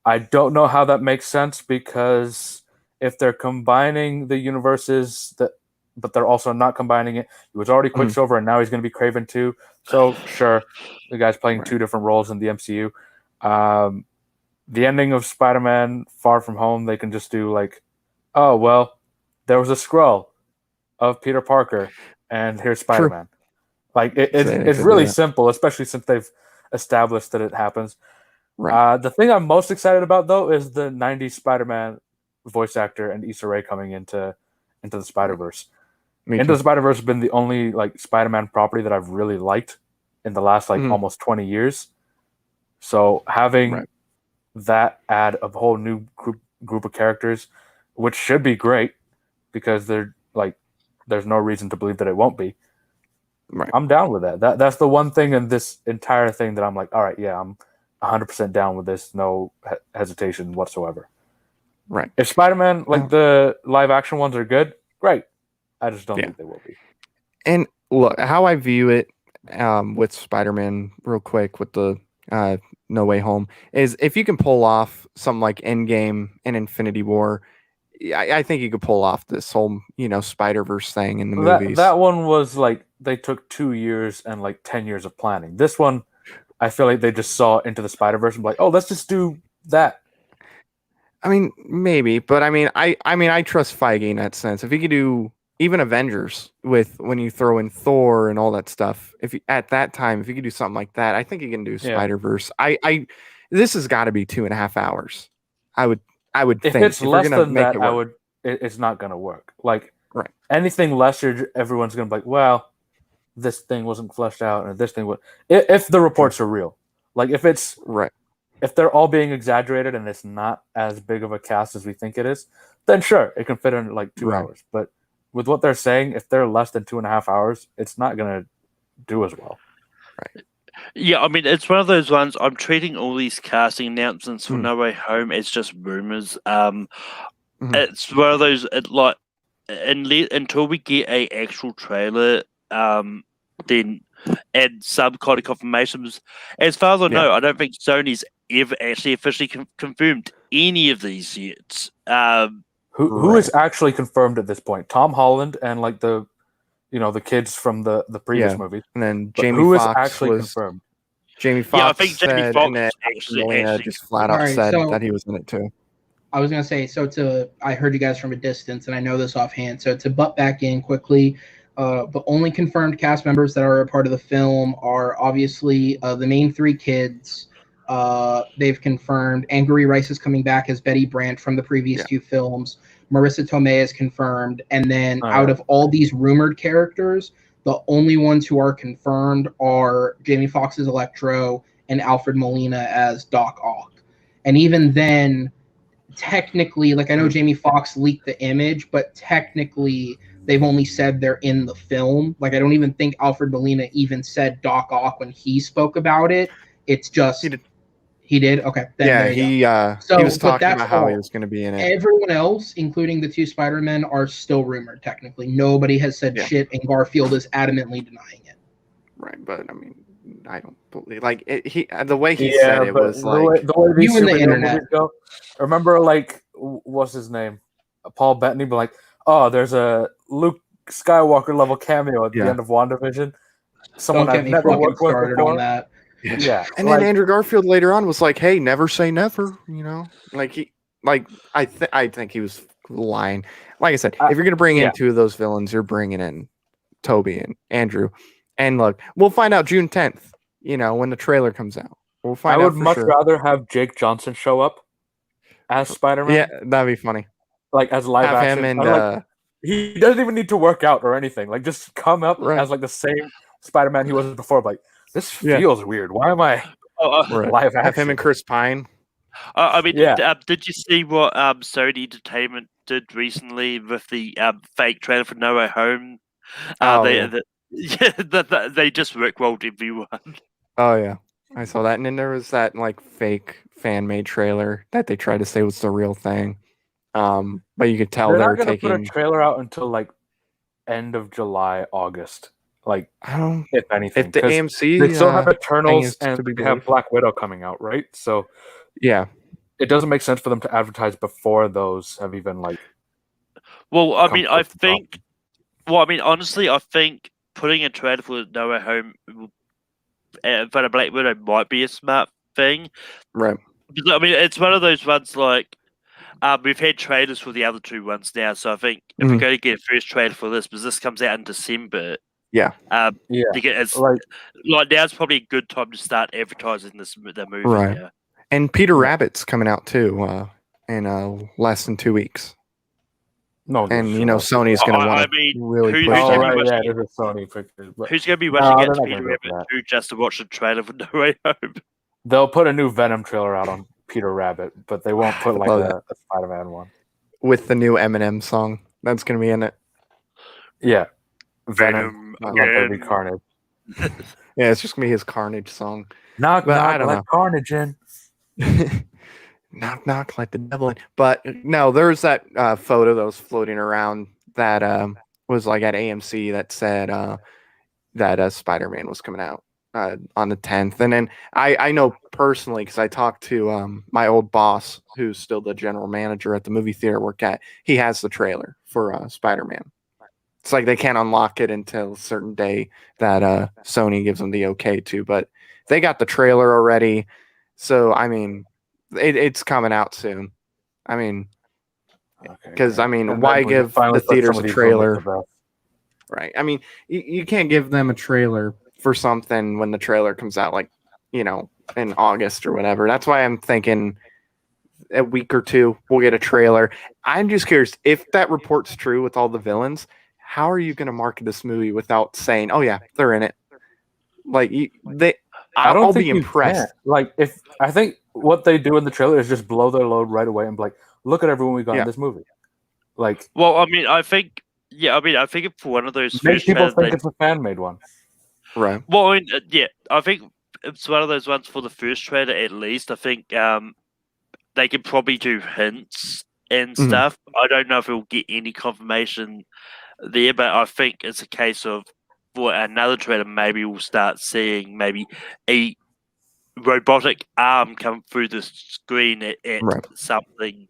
S3: I don't know how that makes sense, because if they're combining the universes, but they're also not combining it. He was already Quicksilver, and now he's going to be Kraven too. So sure, the guy's playing two different roles in the MCU. The ending of Spider-Man Far From Home, they can just do like, oh well, there was a Skrull of Peter Parker, and here's Spider-Man. Like it's really simple, especially since they've established that it happens. Right. The thing I'm most excited about, though, is the '90s Spider-Man voice actor and Issa Rae coming into the Spider-Verse. Into the Spider-Verse has been the only like Spider-Man property that I've really liked in the last almost 20 years. So having that add a whole new group of characters, which should be great, because they're like, there's no reason to believe that it won't be. Right. I'm down with that. That's the one thing in this entire thing that I'm like, all right, yeah, I'm 100% down with this. No hesitation whatsoever.
S2: Right.
S3: If Spider-Man, the live action ones are good, great. I just don't think they will be.
S2: And look, how I view it with Spider-Man, real quick, with the No Way Home, is if you can pull off something like Endgame and Infinity War, I think you could pull off this whole, Spider-Verse thing in the movies.
S3: That one was like, they took 2 years and 10 years of planning. This one, I feel like they just saw Into the Spider-Verse and be like, oh, let's just do that.
S2: I mean, maybe, but I trust Feige in that sense. If he could do even Avengers when you throw in Thor and all that stuff, at that time, if you could do something like that, I think he can do Spider-Verse. This has got to be 2.5 hours. I would
S3: if
S2: think.
S3: It's less than that, it's not going to work. Anything less, everyone's going to be like, well, this thing wasn't fleshed out, and this thing was. If the reports are real, if it's if they're all being exaggerated and it's not as big of a cast as we think it is, then sure, it can fit in 2 hours. But with what they're saying, if they're less than 2.5 hours, it's not going to do as well.
S4: Right. Yeah, I mean, it's one of those ones. I'm treating all these casting announcements for No Way Home as just rumors. It's one of those until we get a actual trailer, then and some kind of confirmations. As far as I know, I don't think Sony's ever actually officially confirmed any of these yet.
S3: Who is actually confirmed at this point? Tom Holland and the kids from the previous movie,
S2: and then Jamie
S3: who
S2: Foxx
S3: is actually confirmed?
S2: Jamie Foxx.
S4: Yeah, I think Jamie Foxx
S2: actually just flat out said that he was in it too.
S1: I was gonna say, I heard you guys from a distance, and I know this offhand. So to butt back in quickly, the only confirmed cast members that are a part of the film are obviously the main 3 kids. They've confirmed Angourie Rice is coming back as Betty Brant from the previous 2 films. Marissa Tomei is confirmed, and then out of all these rumored characters, the only ones who are confirmed are Jamie Foxx's Electro and Alfred Molina as Doc Ock. And even then, technically, I know Jamie Foxx leaked the image, but technically they've only said they're in the film. I don't even think Alfred Molina even said Doc Ock when he spoke about it. It's just he did. Okay.
S2: Then he was talking about how he was going to be in it.
S1: Everyone else, including the 2 Spider-Men, are still rumored. Technically, nobody has said shit, and Garfield is adamantly denying it.
S2: Right, but I mean, I don't believe the way he said it was
S3: the way these
S1: you and the internet
S3: go. Remember, what's his name? Paul Bettany, but oh, there's a Luke Skywalker level cameo at the end of WandaVision. Someone I've never worked with before.
S1: On that.
S3: Yeah.
S2: And then Andrew Garfield later on was like, "Hey, never say never." I think he was lying. Like I said, if you're gonna bring in two of those villains, you're bringing in Toby and Andrew. And look, we'll find out June 10th. When the trailer comes out, we'll find out. I would
S3: much rather have Jake Johnson show up as Spider-Man.
S2: Yeah, that'd be funny.
S3: Like as live
S2: have
S3: action.
S2: Him and
S3: he doesn't even need to work out or anything. Like just come up as like the same Spider-Man he was before. Like this feels weird. Why am I live action?
S2: Have him and Chris Pine.
S4: Did you see what Sony Entertainment did recently with the fake trailer for No Way Home? They just rickrolled everyone.
S2: Oh yeah, I saw that, and then there was that like fake fan-made trailer that they tried to say was the real thing. But you could tell
S3: they're
S2: not
S3: going to
S2: taking
S3: put a trailer out until like end of July, August. Like, if anything,
S2: if the AMC
S3: they still have Eternals and they have Black Widow coming out, right? So
S2: yeah,
S3: it doesn't make sense for them to advertise before those have even like.
S4: Well, I mean, honestly, I think putting a trailer for No Way Home for the Black Widow might be a smart thing,
S2: right?
S4: Because, I mean, it's one of those ones like. We've had trailers for the other two ones now, so I think if we're going to get a first trailer for this, because this comes out in December, it's like now's probably a good time to start advertising the movie.
S2: Right.
S4: Yeah.
S2: And Peter Rabbit's coming out too in less than 2 weeks.
S3: No,
S2: and Sony's going to want to really push
S3: it. It is Sony pictures.
S4: Who's going to be rushing out to Peter Rabbit 2 just to watch the trailer for No Way Home?
S3: They'll put a new Venom trailer out on Peter Rabbit, but they won't put like a Spider-Man one
S2: with the new Eminem song that's going to be in it.
S3: Yeah, Venom Baby Carnage.
S2: Yeah, it's just going to be his Carnage song.
S3: Knock, I don't know. Carnage in.
S2: Knock, knock, like the devil in. But no, there's that photo that was floating around that was like at AMC that said that Spider-Man was coming out on the 10th. And then I know personally, because I talked to my old boss, who's still the general manager at the movie theater I work at. He has the trailer for Spider-Man. It's like they can't unlock it until a certain day that Sony gives them the okay to. But they got the trailer already. So, I mean, it's coming out soon. I mean, because, why give the theaters a trailer? Right. I mean, you can't give them a trailer for something when the trailer comes out, like, in August or whatever. That's why I'm thinking a week or two, we'll get a trailer. I'm just curious, if that report's true with all the villains, how are you going to market this movie without saying, oh, yeah, they're in it? Like, I'll be impressed.
S3: Like, I think what they do in the trailer is just blow their load right away and be like, look at everyone we got in this movie. Like,
S4: well, I think for one of those
S3: make people think it's a fan-made one.
S2: Right.
S4: Well, I think it's one of those ones for the first trailer at least. I think they could probably do hints and stuff. I don't know if we'll get any confirmation there, but I think it's a case of for another trailer, maybe we'll start seeing maybe a robotic arm come through the screen at something.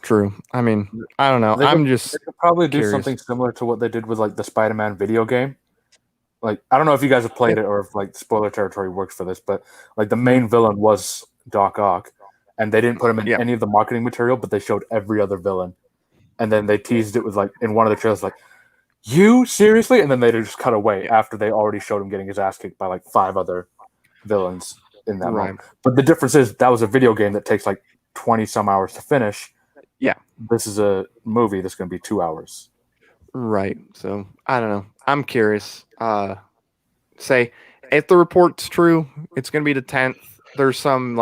S2: True. I mean, I don't know. They
S3: could probably do something similar to what they did with like the Spider-Man video game. Like, I don't know if you guys have played it or if like spoiler territory works for this, but like the main villain was Doc Ock, and they didn't put him in any of the marketing material, but they showed every other villain, and then they teased it with like in one of the trailers, like, you seriously? And then they just cut away after they already showed him getting his ass kicked by like 5 other villains in that moment. But the difference is that was a video game that takes like 20 some hours to finish.
S2: Yeah.
S3: This is a movie that's going to be 2 hours.
S2: Right. So I don't know. I'm curious. Say if the report's true, it's going to be the 10th. There's some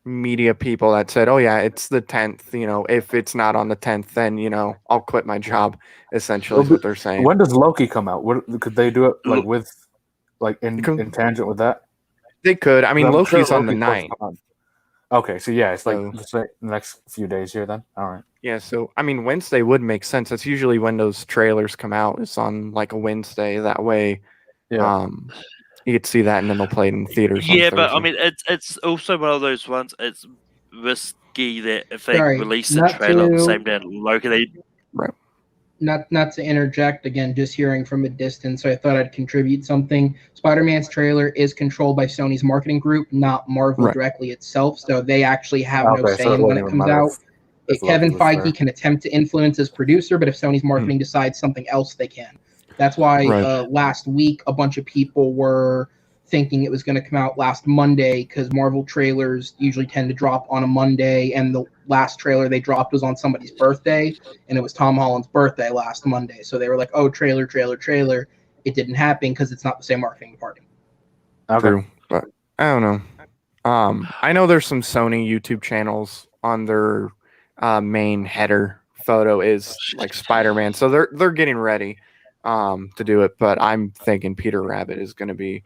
S2: media people that said, oh yeah, it's the 10th. If it's not on the 10th, then, I'll quit my job. Essentially is what they're saying.
S3: When does Loki come out? Could they do it in tangent with that?
S2: They could. I mean, Loki's on the 9th.
S3: Okay, so yeah, it's like the next few days here then. All right.
S2: Yeah, so I mean, Wednesday would make sense. That's usually when those trailers come out. It's on like a Wednesday. That way, you could see that, and then they'll play it in theaters.
S4: Yeah, but I mean, it's also one of those ones. It's risky that if they release the trailer on the same day as Loki,
S1: not to interject again, just hearing from a distance, so I thought I'd contribute something. Spider-Man's trailer is controlled by Sony's marketing group, not Marvel directly itself, so they actually have no say in when it comes out. Kevin Feige can attempt to influence as producer, but if Sony's marketing decides something else, they can. That's why last week a bunch of people were thinking it was going to come out last Monday, because Marvel trailers usually tend to drop on a Monday, and the last trailer they dropped was on somebody's birthday, and it was Tom Holland's birthday last Monday. So they were like, oh, trailer. It didn't happen because it's not the same marketing department.
S2: True, but I don't know. I know there's some Sony YouTube channels on their main header photo is like Spider-Man, so they're getting ready to do it, but I'm thinking Peter Rabbit is going to be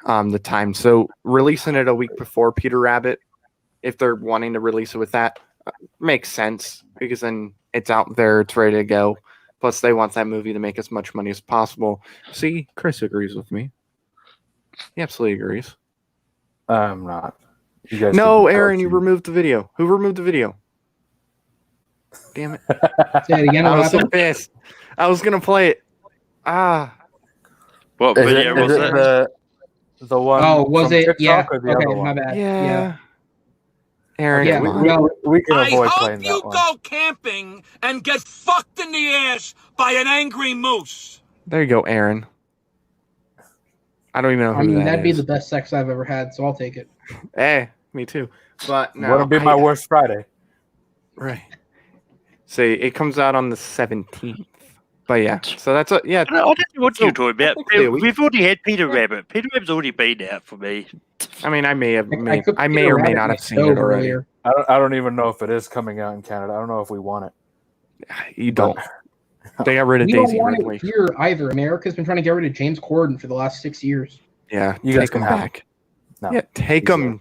S2: the time. So releasing it a week before Peter Rabbit, if they're wanting to release it with that, makes sense, because then it's out there, it's ready to go. Plus, they want that movie to make as much money as possible. See, Chris agrees with me. He absolutely agrees.
S3: I'm not. You guys
S2: no, Aaron, you removed the video. Who removed the video? Damn it.
S1: Say it again.
S2: I was so pissed. I was going to play it.
S4: What video was it?
S3: The one.
S1: Oh, was it?
S3: TikTok,
S1: yeah.
S3: Or the
S1: okay,
S3: other one?
S1: my bad.
S2: Yeah. Aaron,
S1: yeah,
S3: we can avoid playing that one.
S5: I hope you go camping and get fucked in the ass by an angry moose.
S2: There you go, Aaron. I don't even know who that is.
S1: That'd be the best sex I've ever had, so I'll take it.
S2: Hey, me too. But no,
S3: wouldn't be my worst Friday.
S2: Right. See, it comes out on the 17th. But yeah, so that's
S4: I don't know what you're talking about. We've already had Peter Rabbit. Peter Rabbit's already been out for me.
S2: I mean, I may or may not have seen it already.
S3: I don't even know if it is coming out in Canada. I don't know if we want it.
S2: You don't. They got rid of Daisy Ridley.
S1: We don't want it here either. America's been trying to get rid of James Corden for the last 6 years.
S2: Yeah,
S3: you guys can back.
S2: No, yeah, take him.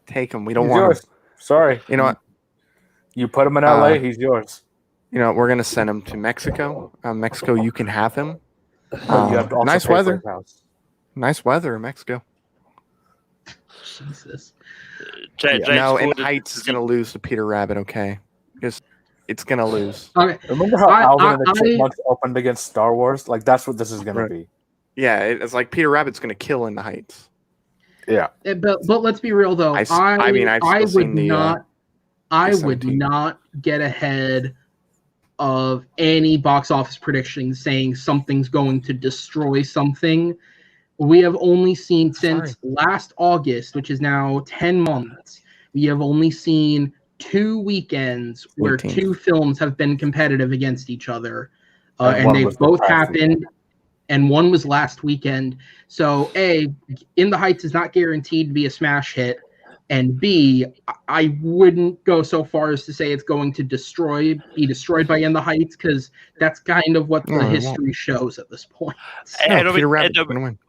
S2: Take him. We don't want
S3: yours.
S2: him.
S3: Sorry.
S2: You know what?
S3: You put him in LA, he's yours.
S2: You know, we're going to send him to Mexico. Mexico, you can have him.
S3: You have to
S2: nice weather. Nice weather in Mexico.
S1: Jesus.
S2: No, and Heights is going to lose to Peter Rabbit, okay? Because it's going to lose.
S1: Okay.
S3: Remember how Alvin and the Chipmunks opened against Star Wars? Like, that's what this is going to be.
S2: Yeah, it's like Peter Rabbit's going to kill in the Heights.
S3: Yeah.
S1: But let's be real, though. I would not get ahead of any box office predictions saying something's going to destroy something. We have only seen since last August, which is now 10 months, we have only seen 2 weekends where 2 films have been competitive against each other. And they've both happened, and one was last weekend. So, A, In the Heights is not guaranteed to be a smash hit. And B, I wouldn't go so far as to say it's going to be destroyed by In the Heights, because that's kind of what the history shows at this point.
S2: Peter Rabbit's going to win.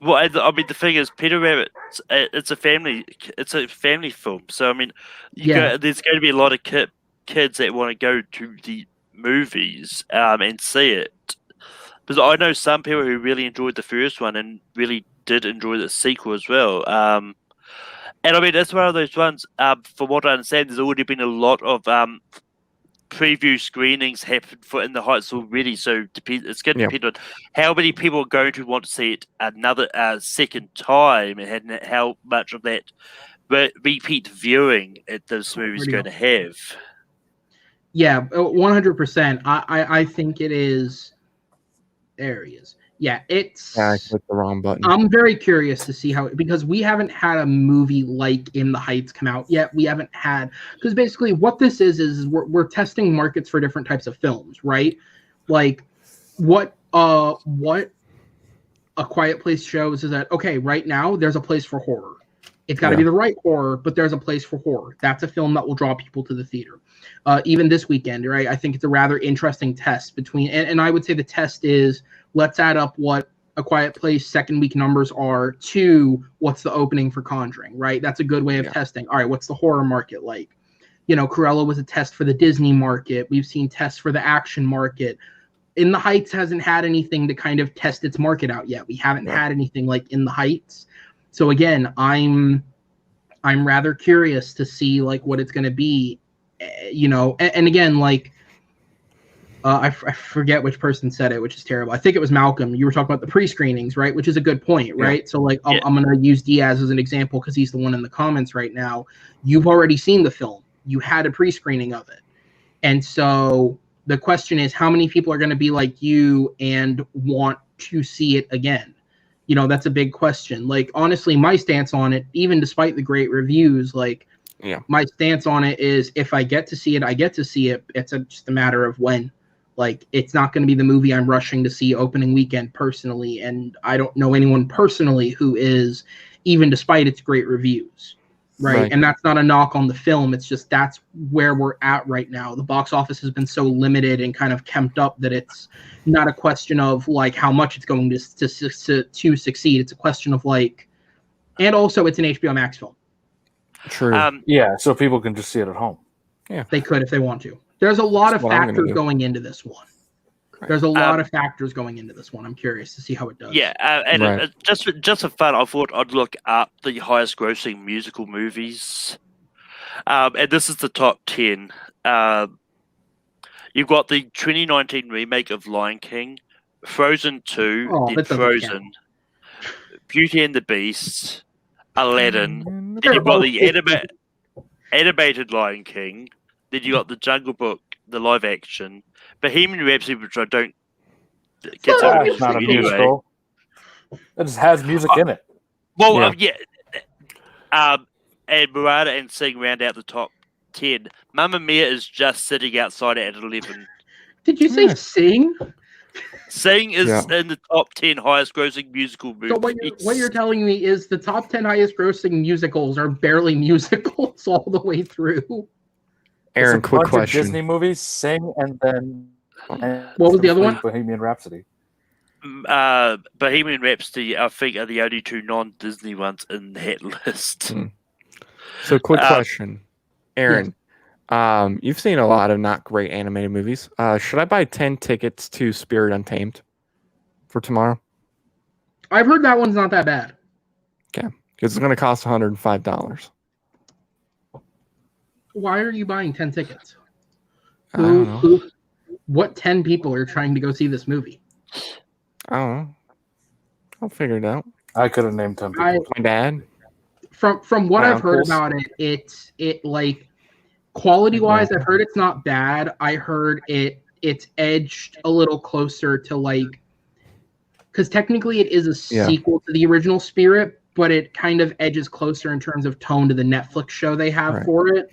S4: Well, I mean, the thing is, Peter Rabbit, it's a family film. So I mean, there's going to be a lot of kids that want to go to the movies and see it. Because I know some people who really enjoyed the first one and really did enjoy the sequel as well. And I mean, that's one of those ones, from what I understand, there's already been a lot of preview screenings happen for In the Heights already. So it's going to depend on how many people are going to want to see it another second time, and how much of that repeat viewing this movie is going to have.
S1: Yeah, 100%. I think it is. There he is. Yeah, I
S2: clicked the wrong button.
S1: I'm very curious to see because we haven't had a movie like In the Heights come out yet. We haven't had, because basically what this is we're testing markets for different types of films, right? Like what A Quiet Place shows is that, okay, right now there's a place for horror. It's got to be the right horror, but there's a place for horror. That's a film that will draw people to the theater. Even this weekend, right? I think it's a rather interesting test between, and I would say the test is, let's add up what A Quiet Place second week numbers are to what's the opening for Conjuring, right? That's a good way of testing. All right, what's the horror market like? You know, Cruella was a test for the Disney market. We've seen tests for the action market. In the Heights hasn't had anything to kind of test its market out yet. We haven't had anything like In the Heights. So again, I'm rather curious to see like what it's going to be, you know, and again, like I forget which person said it, which is terrible. I think it was Malcolm. You were talking about the pre-screenings, right? Which is a good point, right? Yeah. So, like, I'm going to use Diaz as an example because he's the one in the comments right now. You've already seen the film. You had a pre-screening of it. And so the question is, how many people are going to be like you and want to see it again? You know, that's a big question. Like, honestly, my stance on it, even despite the great reviews, like, my stance on it is if I get to see it, I get to see it. It's just a matter of when. Like, it's not going to be the movie I'm rushing to see opening weekend personally, and I don't know anyone personally who is, even despite its great reviews, right? And that's not a knock on the film. It's just that's where we're at right now. The box office has been so limited and kind of kempt up that it's not a question of, like, how much it's going to succeed. It's a question of, like, and also it's an HBO Max film.
S2: True.
S3: Yeah, so people can just see it at home.
S1: Yeah, they could if they want to. There's a lot of factors going into this one. There's a lot of factors going into this one. I'm curious to see how it does.
S4: Yeah, and just for fun, I thought I'd look up the highest grossing musical movies. And this is the top 10. You've got the 2019 remake of Lion King, Frozen 2, then Frozen, Beauty and the Beast, Aladdin. Then you've got the animated Lion King. Then you got the Jungle Book, the live action, Bohemian Rhapsody, which I don't consider
S3: it's not a musical. It just has music in it.
S4: Well, and Murata and Sing round out the top 10. Mamma Mia is just sitting outside at 11.
S1: Did you say Sing?
S4: Sing is in the top 10 highest grossing musical movies.
S1: So what you're telling me is the top 10 highest grossing musicals are barely musicals all the way through.
S2: Aaron, quick question.
S3: Disney movies, Sing, and then
S1: what was the other one?
S3: Bohemian Rhapsody.
S4: Bohemian Rhapsody, I think, are the only two non-Disney ones in that list.
S2: So, quick question, Aaron. You've seen a lot of not great animated movies. Should I buy 10 tickets to Spirit Untamed for tomorrow?
S1: I've heard that one's not that bad.
S2: Okay, because it's going to cost $105.
S1: Why are you buying 10 tickets?
S2: I don't know.
S1: What 10 people are trying to go see this movie?
S2: I don't know. I'll figure it out.
S3: I could have named 10 people.
S2: My dad.
S1: From what I've heard about it, it like quality-wise, I've heard it's not bad. I heard it's edged a little closer to, like, because technically it is a sequel to the original Spirit, but it kind of edges closer in terms of tone to the Netflix show they have for it.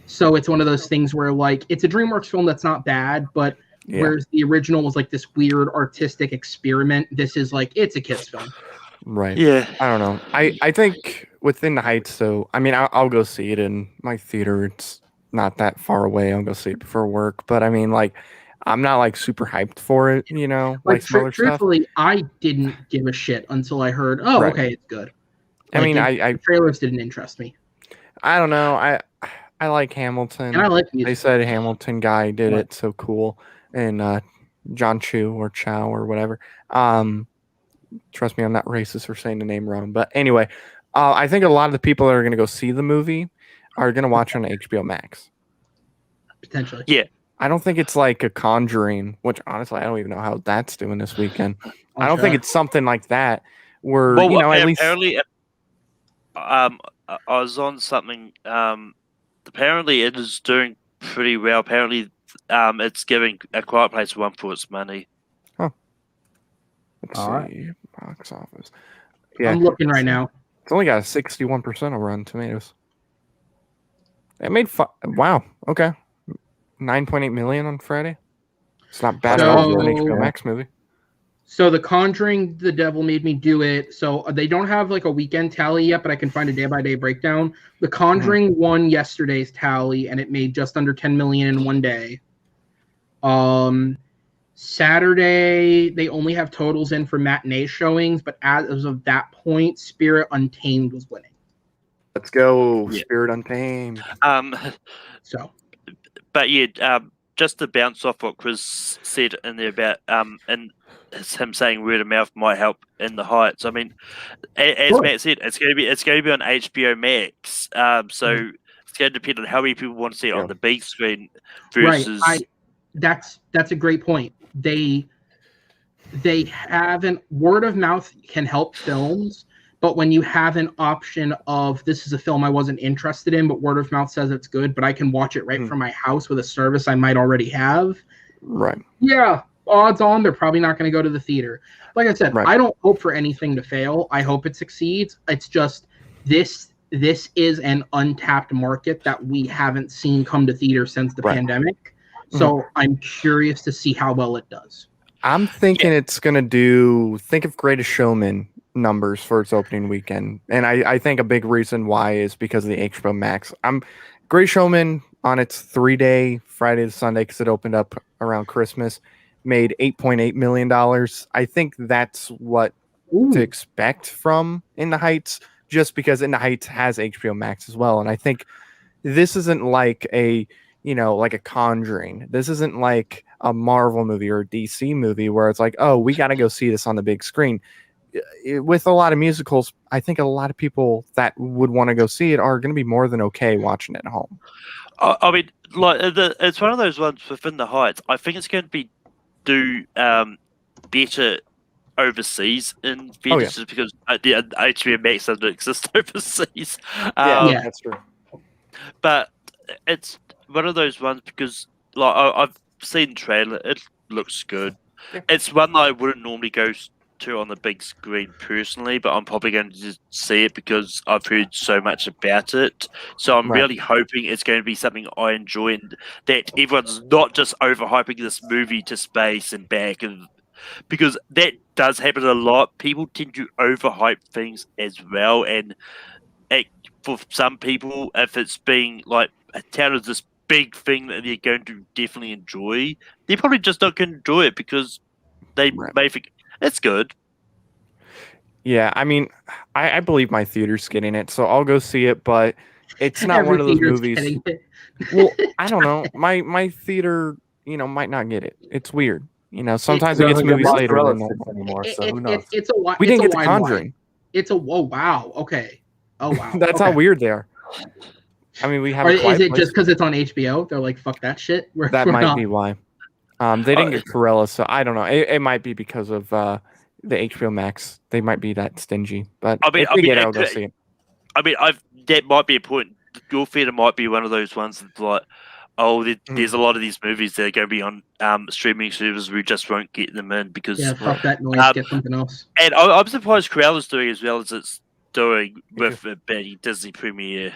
S1: So it's one of those things where, like, it's a DreamWorks film that's not bad, but whereas the original was like this weird artistic experiment, this is like, it's a kid's film.
S2: Right. Yeah. I don't know. I think Within the Heights, so, I mean, I'll go see it in my theater. It's not that far away. I'll go see it before work. But I mean, like, I'm not like super hyped for it, you know, like some other
S1: truthfully, stuff. I didn't give a shit until I heard, okay, it's good. Like,
S2: I mean, I
S1: trailers didn't interest me.
S2: I don't know. I like Hamilton.
S1: And I like music.
S2: They said Hamilton guy did it so cool. And John Chu or Chow or whatever. Trust me, I'm not racist for saying the name wrong. But anyway, I think a lot of the people that are going to go see the movie are going to watch on HBO Max.
S1: Potentially.
S4: Yeah.
S2: I don't think it's like a Conjuring, which honestly, I don't even know how that's doing this weekend. I don't think it's something like that where, you know, at least...
S4: Apparently, I was on something... apparently it is doing pretty well. Apparently it's giving A Quiet Place one for its money.
S2: Huh. Let's see. Box office.
S1: Yeah, I'm looking right now.
S2: It's only got a 61% on Rotten Tomatoes. It made wow. Okay. 9.8 million on Friday. It's not bad at all for an HBO Max movie.
S1: So The Conjuring, The Devil Made Me Do It. So they don't have like a weekend tally yet, but I can find a day-by-day breakdown. The Conjuring won yesterday's tally, and it made just under 10 million in one day. Saturday, they only have totals in for matinee showings, but as of that point, Spirit Untamed was winning.
S2: Let's go, Spirit Untamed.
S4: But yeah, just to bounce off what Chris said in there about and him saying word of mouth might help in the Heights. I mean, as Matt said, it's going to be on HBO Max. So it's going to depend on how many people want to see it on the big screen versus.
S1: that's a great point. They haven't, word of mouth can help films, but when you have an option of this is a film I wasn't interested in, but word of mouth says it's good, but I can watch it right from my house with a service I might already have.
S2: Right.
S1: Yeah, odds on they're probably not going to go to the theater. Like I said, I don't hope for anything to fail. I hope it succeeds. It's just this is an untapped market that we haven't seen come to theater since the pandemic. So I'm curious to see how well it does.
S2: I'm thinking it's going to do, think of Greatest Showman numbers for its opening weekend. And I think a big reason why is because of the HBO Max. Greatest Showman on its 3-day, Friday to Sunday, because it opened up around Christmas, made $8.8 million. I think that's what to expect from In the Heights, just because In the Heights has HBO Max as well. And I think this isn't like a Conjuring. This isn't like a Marvel movie or a DC movie where it's like, oh, we got to go see this on the big screen. With a lot of musicals, I think a lot of people that would want to go see it are going to be more than okay watching it at home.
S4: I mean, it's one of those ones within the Heights. I think it's going to do better overseas in theaters just because the HBO Max doesn't exist overseas.
S2: That's true.
S4: But it's one of those ones because I've seen the trailer. It looks good. Yeah. It's one that I wouldn't normally go to on the big screen personally, but I'm probably going to just see it because I've heard so much about it. So I'm really hoping it's going to be something I enjoy and that everyone's not just overhyping this movie to space and back, and because that does happen a lot. People tend to overhype things as well, and for some people, if it's being like a town is this big thing that they're going to definitely enjoy, they're probably just not going to enjoy it because they may think it's good.
S2: Yeah, I mean, I believe my theater's getting it, so I'll go see it, but it's not one of those movies. Well, I don't know. My theater, might not get it. It's weird. Sometimes it gets movies later than normal.
S3: Anymore, so who knows?
S2: We didn't get The Conjuring.
S1: Wow. Okay. Oh wow.
S2: That's how weird they are. I mean, we have.
S1: Or is it just because it's on HBO? They're like, fuck that shit.
S2: That might be why. They didn't get Cruella, so I don't know. It might be because of the HBO Max. They might be that stingy. But if we get it, I'll go see it.
S4: I mean, that might be a point. Your theater might be one of those ones that's like, there's a lot of these movies that are going to be on streaming services. We just won't get them in because
S1: fuck that noise. Get something else.
S4: And I'm surprised Cruella's doing as well as it's doing with a Disney premiere.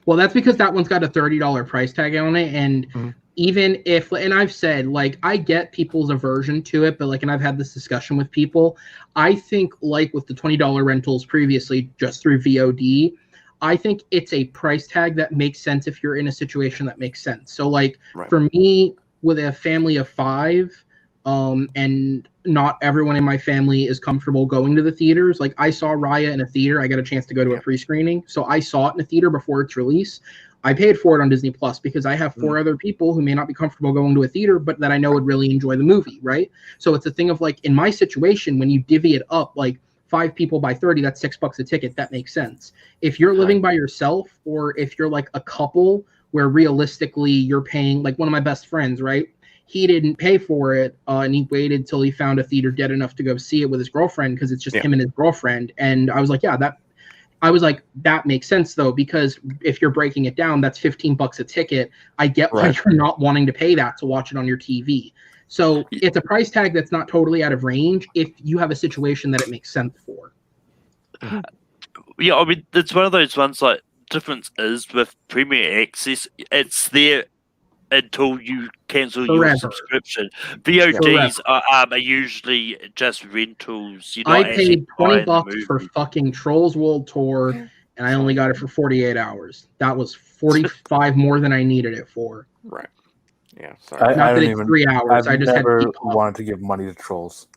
S1: Well, that's because that one's got a $30 price tag on it, and even if, and I've said, like, I get people's aversion to it, but and I've had this discussion with people. I think, with the $20 rentals previously, just through VOD, I think it's a price tag that makes sense if you're in a situation that makes sense. So, for me, with a family of 5, and not everyone in my family is comfortable going to the theaters. Like, I saw Raya in a theater. I got a chance to go to a pre-screening. So I saw it in a theater before its release. I paid for it on Disney Plus because I have 4 other people who may not be comfortable going to a theater, but that I know would really enjoy the movie, right? So it's a thing of, in my situation, when you divvy it up, 5 people by 30, that's $6 a ticket. That makes sense. If you're living by yourself, or if you're a couple where realistically you're paying, one of my best friends, right? He didn't pay for it, and he waited till he found a theater dead enough to go see it with his girlfriend because it's just him and his girlfriend. And I was like, that makes sense though, because if you're breaking it down, that's $15 a ticket. I get why you're not wanting to pay that to watch it on your TV. So it's a price tag that's not totally out of range if you have a situation that it makes sense for.
S4: Yeah, I mean, it's one of those ones. Difference is with Premier Access, it's there until you cancel your subscription. VODs are usually just rentals.
S1: I paid $20 for fucking Trolls World Tour, and I only got it for 48 hours. That was 45 more than I needed it for.
S2: Right. Yeah. Sorry.
S3: Not that it's
S1: 3 hours. I just
S3: never wanted to give money to Trolls.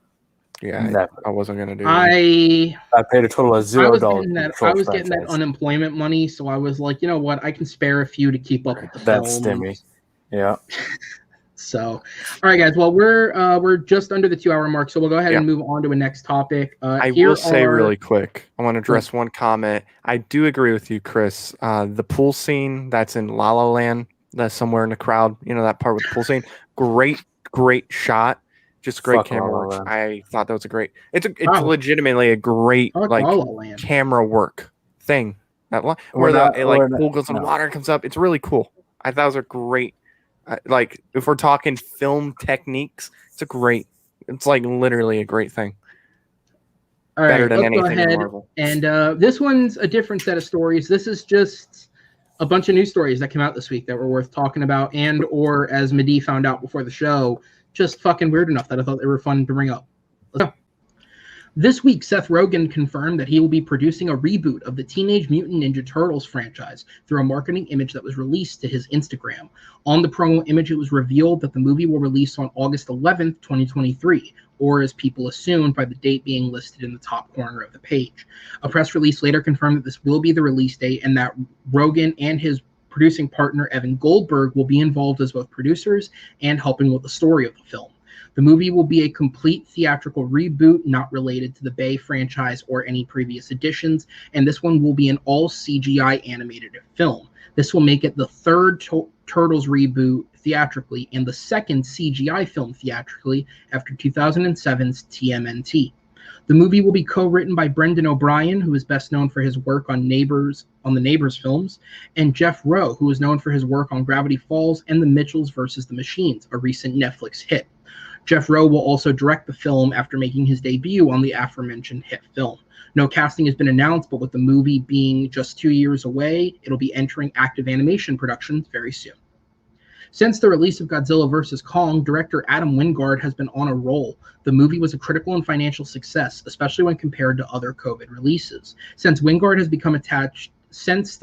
S2: Yeah,
S3: never.
S2: I wasn't gonna do that.
S3: I paid a total of $0.
S1: I was getting that unemployment money, so I was like, you know what? I can spare a few to keep up with the
S3: That's stimmy. Yeah.
S1: So, all right, guys. Well, we're just under the 2-hour mark, so we'll go ahead and move on to a next topic.
S2: I will say really quick, I want to address one comment. I do agree with you, Chris. The pool scene that's in La La Land, That's somewhere in the crowd. You know, that part with the pool scene. Great shot. Just great camera work. I thought that was a great. It's legitimately a great camera work thing. Where the pool goes in the water and comes up. It's really cool. I thought it was a great. If we're talking film techniques, it's like literally a great thing.
S1: All right, let's go ahead. And this one's a different set of stories. This is just a bunch of news stories that came out this week that were worth talking about, and or as Mehdi found out before the show, just fucking weird enough that I thought they were fun to bring up. Let's go. This week, Seth Rogen confirmed that he will be producing a reboot of the Teenage Mutant Ninja Turtles franchise through a marketing image that was released to his Instagram. On the promo image, it was revealed that the movie will release on August 11th, 2023, or as people assumed, by the date being listed in the top corner of the page. A press release later confirmed that this will be the release date and that Rogen and his producing partner Evan Goldberg will be involved as both producers and helping with the story of the film. The movie will be a complete theatrical reboot, not related to the Bay franchise or any previous editions, and this one will be an all CGI animated film. This will make it the third Turtles reboot theatrically and the second CGI film theatrically after 2007's TMNT. The movie will be co-written by Brendan O'Brien, who is best known for his work on the Neighbors films, and Jeff Rowe, who is known for his work on Gravity Falls and The Mitchells vs. the Machines, a recent Netflix hit. Jeff Rowe will also direct the film after making his debut on the aforementioned hit film. No casting has been announced, but with the movie being just 2 years away, it'll be entering active animation production very soon. Since the release of Godzilla vs. Kong, director Adam Wingard has been on a roll. The movie was a critical and financial success, especially when compared to other COVID releases. Since the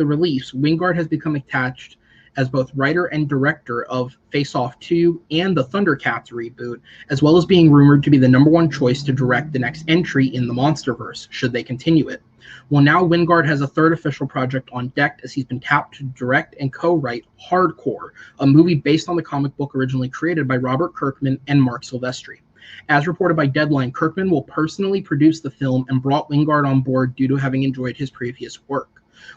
S1: release, Wingard has become attached as both writer and director of Face Off 2 and the Thundercats reboot, as well as being rumored to be the #1 choice to direct the next entry in the Monsterverse, should they continue it. Well, now Wingard has a third official project on deck as he's been tapped to direct and co-write Hardcore, a movie based on the comic book originally created by Robert Kirkman and Mark Silvestri. As reported by Deadline, Kirkman will personally produce the film and brought Wingard on board due to having enjoyed his previous work.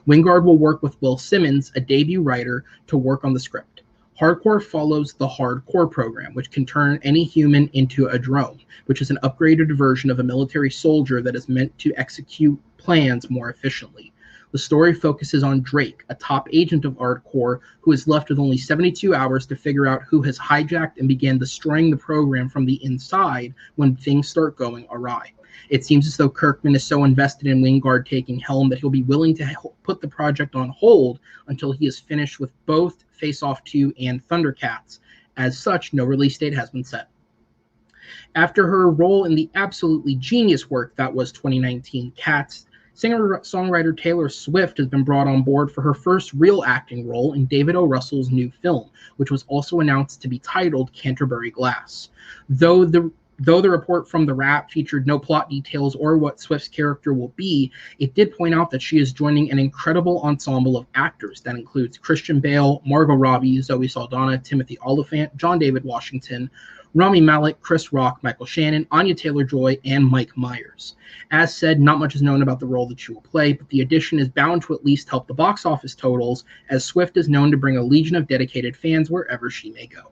S1: Wingard will work with Will Simmons, a debut writer, to work on the script. Hardcore follows the Hardcore program, which can turn any human into a drone, which is an upgraded version of a military soldier that is meant to execute plans more efficiently. The story focuses on Drake, a top agent of Hardcore, who is left with only 72 hours to figure out who has hijacked and began destroying the program from the inside when things start going awry. It seems as though Kirkman is so invested in Wingard taking helm that he'll be willing to put the project on hold until he is finished with both Face Off 2 and Thundercats. As such, no release date has been set. After her role in the absolutely genius work that was 2019 Cats, singer-songwriter Taylor Swift has been brought on board for her first real acting role in David O. Russell's new film, which was also announced to be titled Canterbury Glass. Though the report from The Wrap featured no plot details or what Swift's character will be, it did point out that she is joining an incredible ensemble of actors that includes Christian Bale, Margot Robbie, Zoe Saldana, Timothy Olyphant, John David Washington, Rami Malek, Chris Rock, Michael Shannon, Anya Taylor-Joy, and Mike Myers. As said, not much is known about the role that she will play, but the addition is bound to at least help the box office totals, as Swift is known to bring a legion of dedicated fans wherever she may go.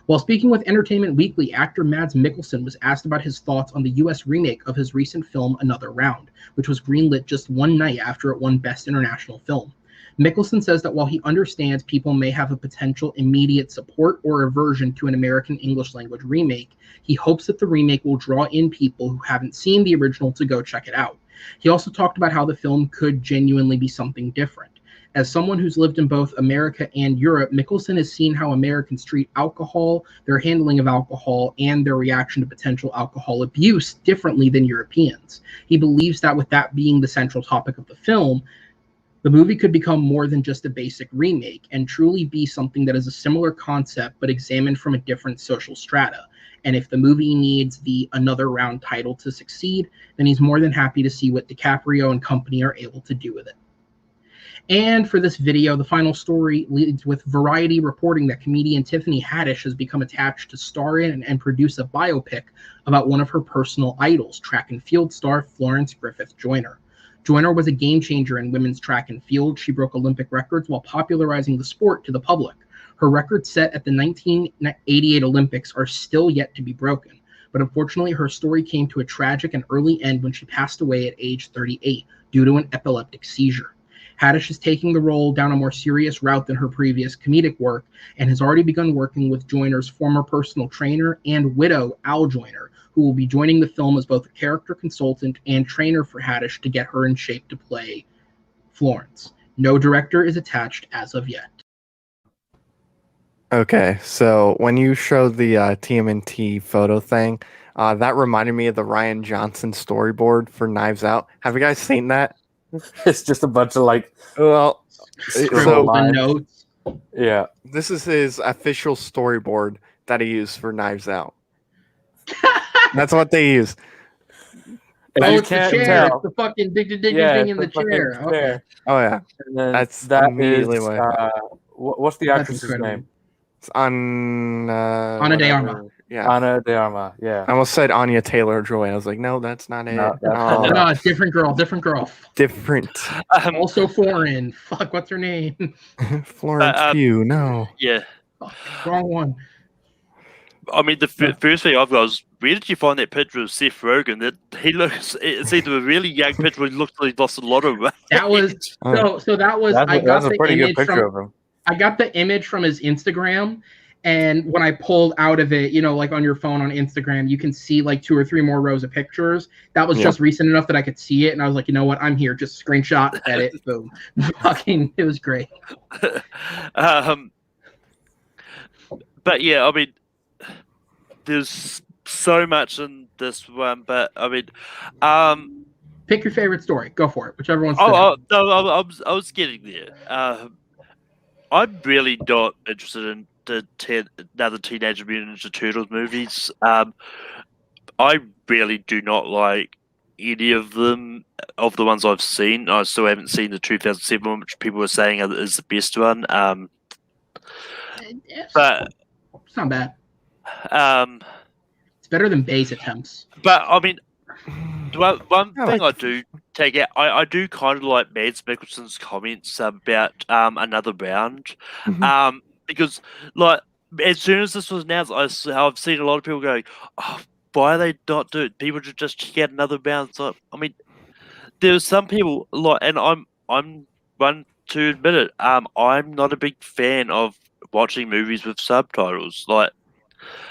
S1: While speaking with Entertainment Weekly, actor Mads Mikkelsen was asked about his thoughts on the U.S. remake of his recent film Another Round, which was greenlit just one night after it won Best International Film. Mikkelsen says that while he understands people may have a potential immediate support or aversion to an American English language remake, he hopes that the remake will draw in people who haven't seen the original to go check it out. He also talked about how the film could genuinely be something different. As someone who's lived in both America and Europe, Mikkelsen has seen how Americans treat alcohol, their handling of alcohol, and their reaction to potential alcohol abuse differently than Europeans. He believes that with that being the central topic of the film, the movie could become more than just a basic remake and truly be something that is a similar concept but examined from a different social strata. And if the movie needs the Another Round title to succeed, then he's more than happy to see what DiCaprio and company are able to do with it. And for this video, the final story leads with Variety reporting that comedian Tiffany Haddish has become attached to star in and produce a biopic about one of her personal idols, track and field star Florence Griffith Joyner. Joyner was a game changer in women's track and field. She broke Olympic records while popularizing the sport to the public. Her records set at the 1988 Olympics are still yet to be broken, but unfortunately her story came to a tragic and early end when she passed away at age 38 due to an epileptic seizure. Haddish is taking the role down a more serious route than her previous comedic work and has already begun working with Joyner's former personal trainer and widow, Al Joyner, who will be joining the film as both a character consultant and trainer for Haddish to get her in shape to play Florence. No director is attached as of yet.
S2: Okay, so when you showed the TMNT photo thing, that reminded me of the Rian Johnson storyboard for Knives Out. Have you guys seen that?
S3: It's just a bunch of
S1: Scribbled notes.
S3: Yeah.
S2: This is his official storyboard that he used for Knives Out. That's what they use.
S1: It's the chair. It's the fucking thing in the chair. Okay.
S2: Oh yeah,
S3: that immediately what's the actress's name?
S2: It's Ana
S1: de Armas.
S2: Yeah,
S3: Ana de Armas. Yeah.
S2: I almost said Anya Taylor-Joy. I was like, no, that's not it.
S1: No, different girl.
S2: Different.
S1: Also foreign. Fuck, what's her name?
S2: Florence Pugh. No.
S4: Yeah.
S1: Fuck, wrong one.
S4: I mean, the first thing I've got is, where did you find that picture of Seth Rogen? That he looks, it's either a really young picture where he looks like he lost a lot of weight.
S1: That was so. That was
S3: that's a pretty good picture of him.
S1: I got the image from his Instagram, and when I pulled out of it, like on your phone on Instagram, you can see like 2 or 3 more rows of pictures. That was just recent enough that I could see it, and I was like, you know what, I'm here. Just screenshot, edit, boom. Fucking, it was great.
S4: But yeah, I mean, there's so much in this one, but I mean,
S1: pick your favorite story. Go for it. Whichever one's.
S4: No, I was getting there. I'm really not interested in another Teenage Mutant Ninja Turtles movies. I really do not like any of them, of the ones I've seen. I still haven't seen the 2007 one, which people were saying is the best one. But
S1: it's not bad. It's better than Bay's attempts.
S4: But I mean, one thing I do take out, I do kind of like Mads Mikkelsen's comments about another round, because like as soon as this was announced, I've seen a lot of people going, "Oh, why are they not doing it? People should just check out another round." So I mean, there's some people like, and I'm one to admit it. I'm not a big fan of watching movies with subtitles. Like,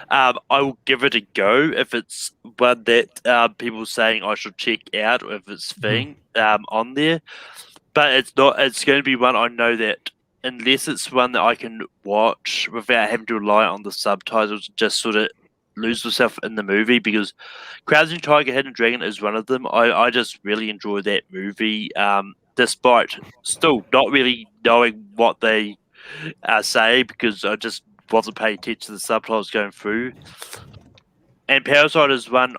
S4: I will give it a go if it's one that people saying I should check out, or if it's thing on there. But it's not. It's going to be one I know that unless it's one that I can watch without having to rely on the subtitles, just sort of lose myself in the movie. Because Crouching Tiger, Hidden Dragon is one of them. I just really enjoy that movie, despite still not really knowing what they say, because I just wasn't paying attention to the subtitles going through. And Parasite is one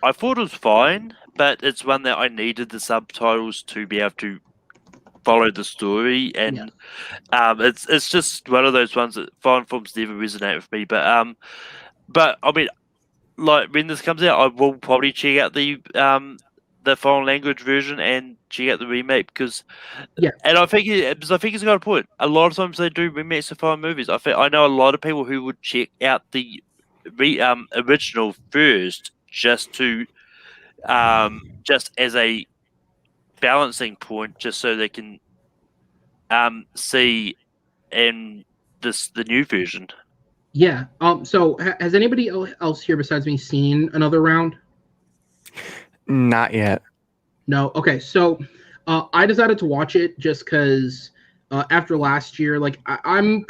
S4: I thought it was fine, but it's one that I needed the subtitles to be able to follow the story, and it's just one of those ones that foreign films never resonate with me. But I mean, like when this comes out, I will probably check out the foreign language version and check out the remake, because and I think it's got a point. A lot of times they do remakes of foreign movies. I know a lot of people who would check out the original first just to just as a balancing point, just so they can see in the new version.
S1: Yeah. So has anybody else here besides me seen Another Round?
S2: Not yet.
S1: No. Okay. So I decided to watch it just because after last year, like I'm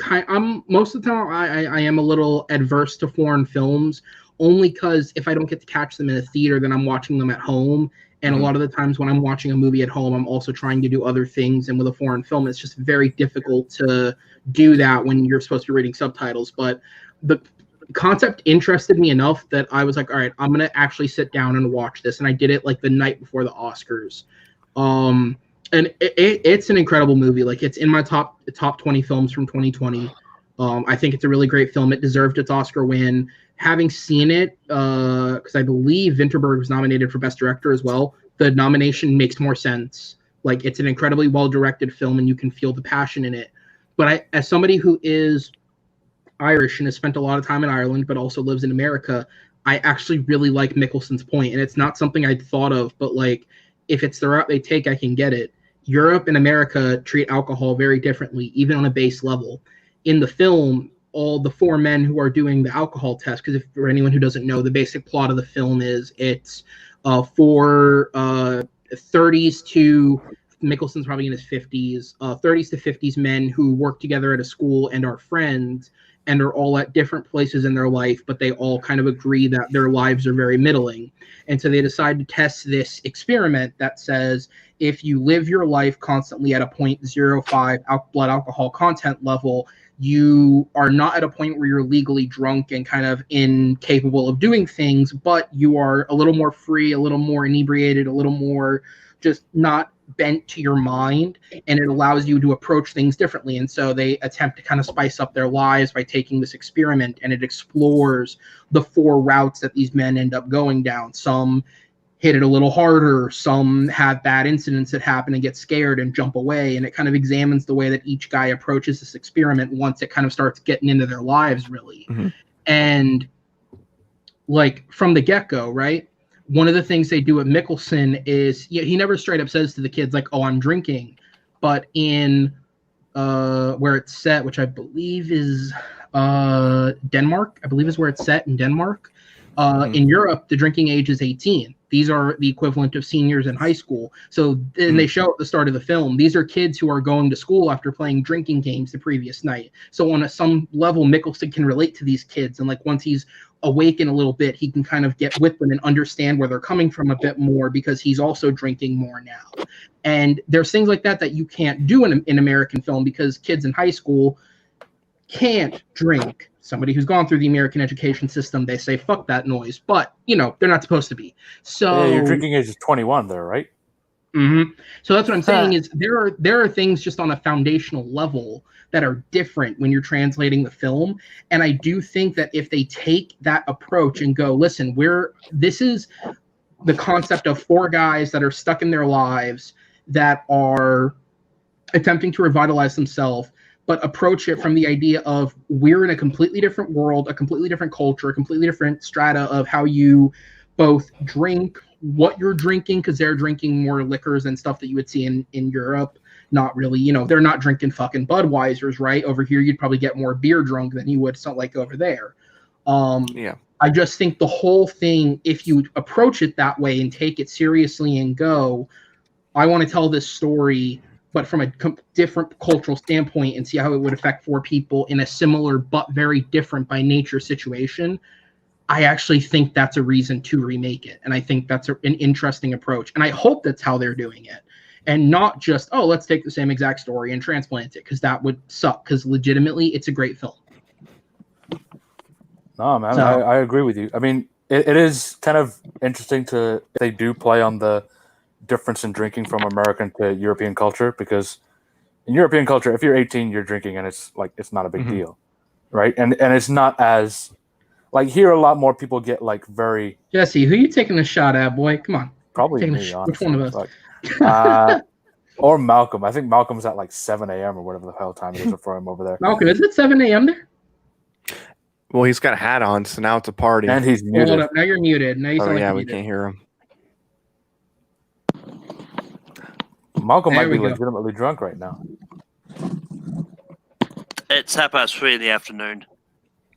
S1: most of the time I am a little adverse to foreign films, only because if I don't get to catch them in a theater, then I'm watching them at home. And a lot of the times when I'm watching a movie at home, I'm also trying to do other things. And with a foreign film, it's just very difficult to do that when you're supposed to be reading subtitles. But the concept interested me enough that I was like, all right, I'm going to actually sit down and watch this. And I did it like the night before the Oscars. And it's an incredible movie. Like, it's in my top 20 films from 2020. I think it's a really great film. It deserved its Oscar win. Having seen it, because I believe Vinterberg was nominated for Best Director as well, the nomination makes more sense. Like, it's an incredibly well-directed film, and you can feel the passion in it. But as somebody who is Irish and has spent a lot of time in Ireland, but also lives in America, I actually really like Mickelson's point, and it's not something I'd thought of, but like if it's the route they take, I can get it. Europe and America treat alcohol very differently, even on a base level. In the film, all the four men who are doing the alcohol test, because if for anyone who doesn't know, the basic plot of the film is it's four 30s to Mickelson's probably in his 50s, 30s to 50s men who work together at a school and are friends and are all at different places in their life, but they all kind of agree that their lives are very middling. And so they decide to test this experiment that says if you live your life constantly at a 0.05 blood alcohol content level, you are not at a point where you're legally drunk and kind of incapable of doing things, but you are a little more free, a little more inebriated, a little more just not bent to your mind, and it allows you to approach things differently. And so they attempt to kind of spice up their lives by taking this experiment, and it explores the four routes that these men end up going down. Some hit it a little harder, some have bad incidents that happen and get scared and jump away, and it kind of examines the way that each guy approaches this experiment once it kind of starts getting into their lives, really. And like from the get-go, right, one of the things they do at Mickelson is he never straight up says to the kids like, oh, I'm drinking, but in where it's set, which I believe is Denmark, I believe is where it's set in Denmark. In Europe, the drinking age is 18. These are the equivalent of seniors in high school. So then they show at the start of the film, these are kids who are going to school after playing drinking games the previous night. So on some level, Mickelson can relate to these kids. And like once he's awaken a little bit, he can kind of get with them and understand where they're coming from a bit more because he's also drinking more now. And there's things like that that you can't do in American film because kids in high school can't drink. Somebody who's gone through the American education system, they say, fuck that noise. But, they're not supposed to be. So
S3: yeah, your drinking age is 21 there, right?
S1: Mm-hmm. So that's what I'm saying is there are things just on a foundational level that are different when you're translating the film. And I do think that if they take that approach and go, listen, this is the concept of four guys that are stuck in their lives that are attempting to revitalize themselves, but approach it from the idea of we're in a completely different world, a completely different culture, a completely different strata of how you both drink, what you're drinking, because they're drinking more liquors and stuff that you would see in Europe. Not really, they're not drinking fucking Budweisers, right? Over here, you'd probably get more beer drunk than you would something like over there. I just think the whole thing, if you approach it that way and take it seriously and go, I want to tell this story, but from a different cultural standpoint and see how it would affect four people in a similar but very different by nature situation, I actually think that's a reason to remake it. And I think that's an interesting approach. And I hope that's how they're doing it. And not just, oh, let's take the same exact story and transplant it, because that would suck, because legitimately it's a great film.
S3: No, man, I agree with you. I mean, it is kind of interesting they do play on the difference in drinking from American to European culture, because in European culture, if you're 18, you're drinking, and it's not a big deal, right? And it's not as like here. A lot more people get like very
S1: Jesse. Who you taking a shot at, boy? Come on,
S3: probably me.
S1: Which one of us?
S3: Or Malcolm. I think Malcolm's at like 7 a.m. or whatever the hell time it is for him over there.
S1: Malcolm, is it 7 a.m. there?
S2: Well, he's got a hat on, so now it's a party.
S3: And he's muted.
S1: Hold up. Now you're muted. Now you sound like
S2: we
S1: muted.
S2: can't hear him.
S3: Malcolm might be legitimately drunk right now.
S4: It's 3:30 in the afternoon.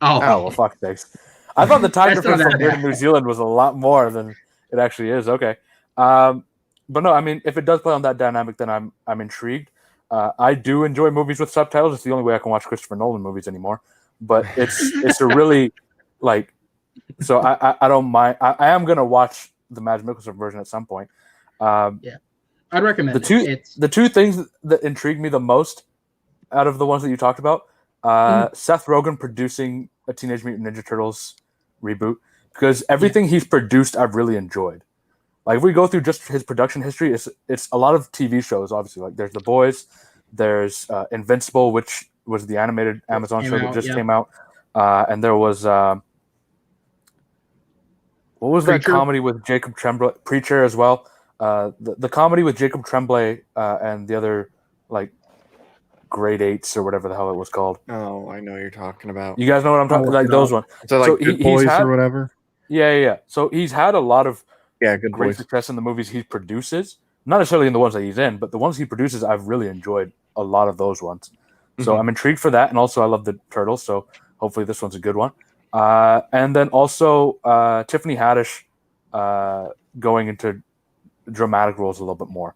S3: Oh well, fuck sakes. I thought the time difference from here to New Zealand was a lot more than it actually is. Okay. But no, I mean, if it does play on that dynamic, then I'm intrigued. I do enjoy movies with subtitles. It's the only way I can watch Christopher Nolan movies anymore. But it's a really like. So I don't mind. I am gonna watch the Mads Mikkelsen version at some point.
S1: I'd recommend
S3: the two things that intrigue me the most out of the ones that you talked about. Seth Rogen producing a Teenage Mutant Ninja Turtles reboot, because everything he's produced I've really enjoyed. Like if we go through just his production history, it's a lot of TV shows. Obviously, like there's The Boys, there's Invincible, which was the animated Amazon show that just came out, and there was what was that comedy with Jacob Tremblay, Preacher as well. The comedy with Jacob Tremblay and the other like grade 8s or whatever the hell it was called.
S2: Oh, I know what you're talking about.
S3: You guys know what I'm talking like those ones.
S2: So like Good Boys or whatever.
S3: Yeah. So he's had a lot of
S2: Good
S3: great
S2: Boys.
S3: success in the movies he produces. Not necessarily in the ones that he's in, but the ones he produces, I've really enjoyed a lot of those ones. So I'm intrigued for that, and also I love the Turtles. So hopefully this one's a good one. And then also Tiffany Haddish going into dramatic roles a little bit more.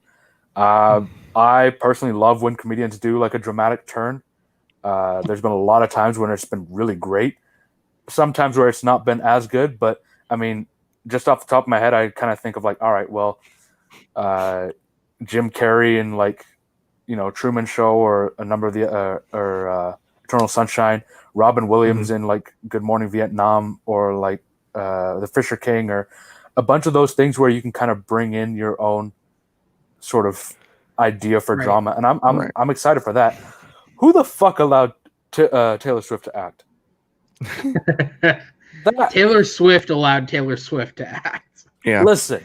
S3: I personally love when comedians do like a dramatic turn. There's been a lot of times when it's been really great. Sometimes where it's not been as good, but I mean, just off the top of my head, I kind of think of like, all right, well, Jim Carrey in like, Truman Show or a number of the Eternal Sunshine, Robin Williams in like Good Morning Vietnam or like The Fisher King or a bunch of those things where you can kind of bring in your own sort of idea for drama, and I'm excited for that. Who the fuck allowed Taylor Swift to act?
S1: Taylor Swift allowed Taylor Swift to act.
S3: Yeah. Listen,